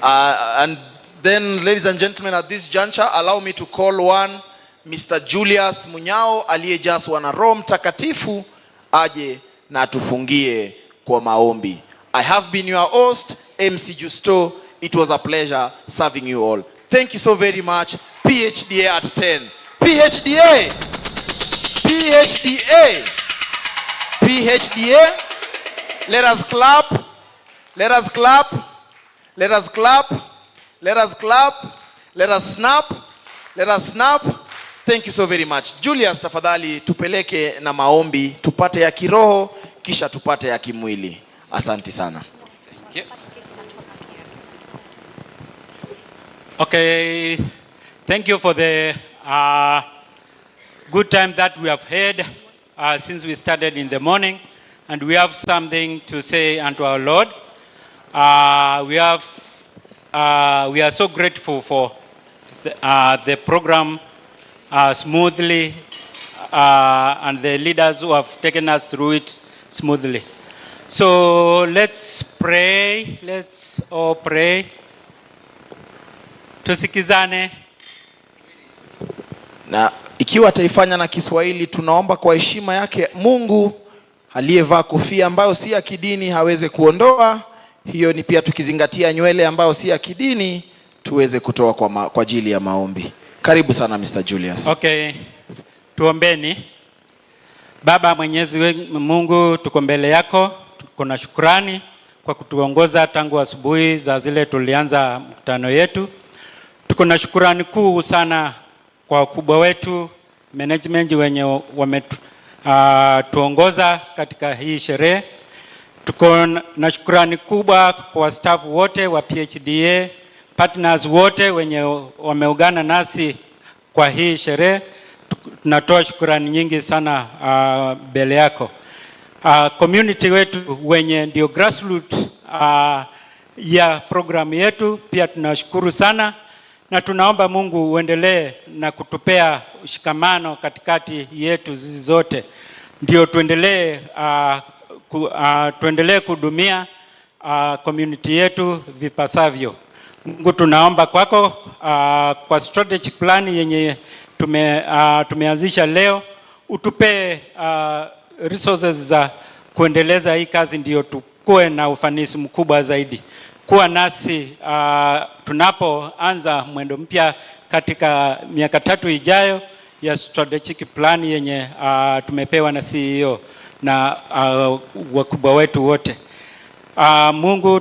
And then, ladies and gentlemen, at this juncture, allow me to call one Mr. Julius Munyao aliyejazwa na Roho Mtakatifu aje na tufungie kwa maombi. I have been your host, MC Justo. It was a pleasure serving you all. Thank you so very much. PHDA at 10. PHDA! PHDA! PHDA! Let us clap. Let us clap. Let us clap. Let us clap. Let us snap. Let us snap. Thank you so very much. Julius, tafadhali tupeleke na maombi, tupate ya kiroho, kisha tupate ya kimwili. Asante sana. Okay, thank you for the good time that we have had since we started in the morning, and we have something to say unto our Lord. We are so grateful for the program smoothly and the leaders who have taken us through it smoothly. So let's pray. Let's all pray. Tusikizane. Na ikiwa ataifanya na Kiswahili, tunaomba kwa heshima yake Mungu aliyevaa kofia ambayo si ya kidini haweze kuondoa hiyo, ni pia tukizingatia nywele ambayo si ya kidini tuweze kutoa kwa ajili ya maombi. Karibu sana Mr. Julius. Okay, tuombeni. Baba Mwenyezi Mungu, tuko mbele yako, tuko na shukrani kwa kutuongoza tangu asubuhi za zile tulianza mkutano yetu. Tuko na shukrani kuu sana kwa wakubwa wetu, management wenye wametuongoza katika hii sherehe. Tuko na shukrani kubwa kwa staff wote wa PHDA, partners wote wenye wameungana nasi kwa hii sherehe. Tunatoa shukrani nyingi sana mbele yako. Community wetu wenye ndio grassroots ya programu yetu pia tunashukuru sana, na tunaomba Mungu uendelee na kutupea ushikamano katikati yetu zote, ndio tuendelee kudumia community yetu vipasavyo. Mungu tunaomba kwako kwa strategic plan yenye tumeanzisha leo, utupe resources za kuendeleza hii kazi, ndio tukue na ufanisi mkubwa zaidi. Kuwa nasi tunapoanza mwendo mpya katika miaka 3 ijayo ya strategic plan yenye tumepewa na CEO na wakubwa wetu wote. Mungu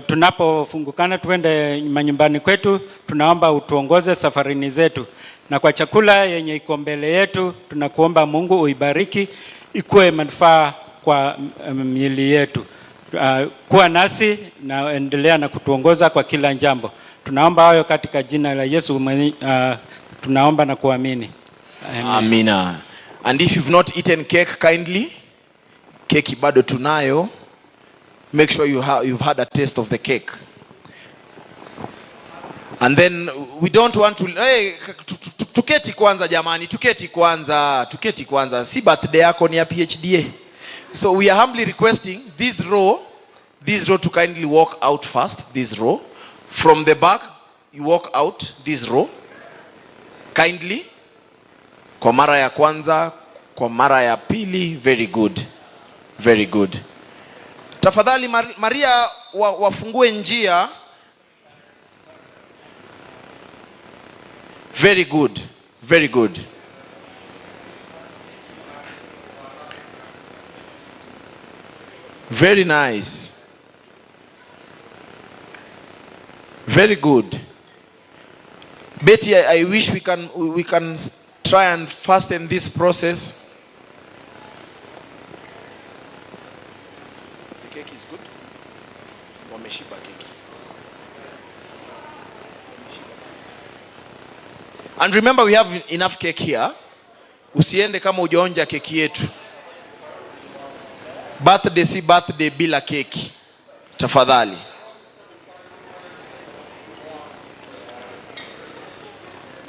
tunapofungukana tuende manyumbani kwetu, tunaomba utuongoze safarini zetu, na kwa chakula yenye iko mbele yetu tunakuomba Mungu uibariki, ikuwe manufaa kwa miili yetu. Kuwa nasi na endelea na kutuongoza kwa kila jambo. Tunaomba hayo katika jina la Yesu tunaomba na kuamini. Amen. Amina. And if you've not eaten cake, kindly, keki bado tunayo. Make sure you've had a taste of the cake. And then we don't want to tuketi kwanza jamani, tuketi kwanza. Si birthday yako ni ya PHDA. So we are humbly requesting this row to kindly walk out first, this row. From the back, you walk out this row. Kindly. Kwa mara ya kwanza, kwa mara ya pili, very good. Very good. Tafadhali Maria wafungue njia. Very good. Very good. Very nice. Very good. Betty, I wish we can try and fasten this process. The cake is good. Wameshiba keki. And remember, we have enough cake here. Usiende kama ujaonja keki yetu. Birthday si birthday bila keki. Tafadhali.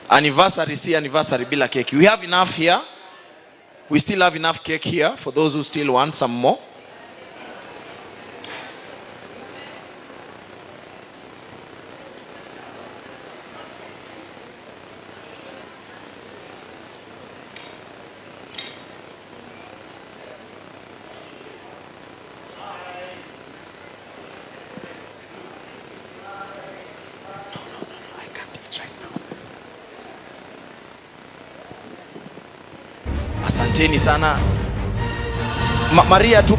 Anniversary si anniversary bila keki. We have enough here. We still have enough cake here for those who still want some more. Asanteni sana. Maria tu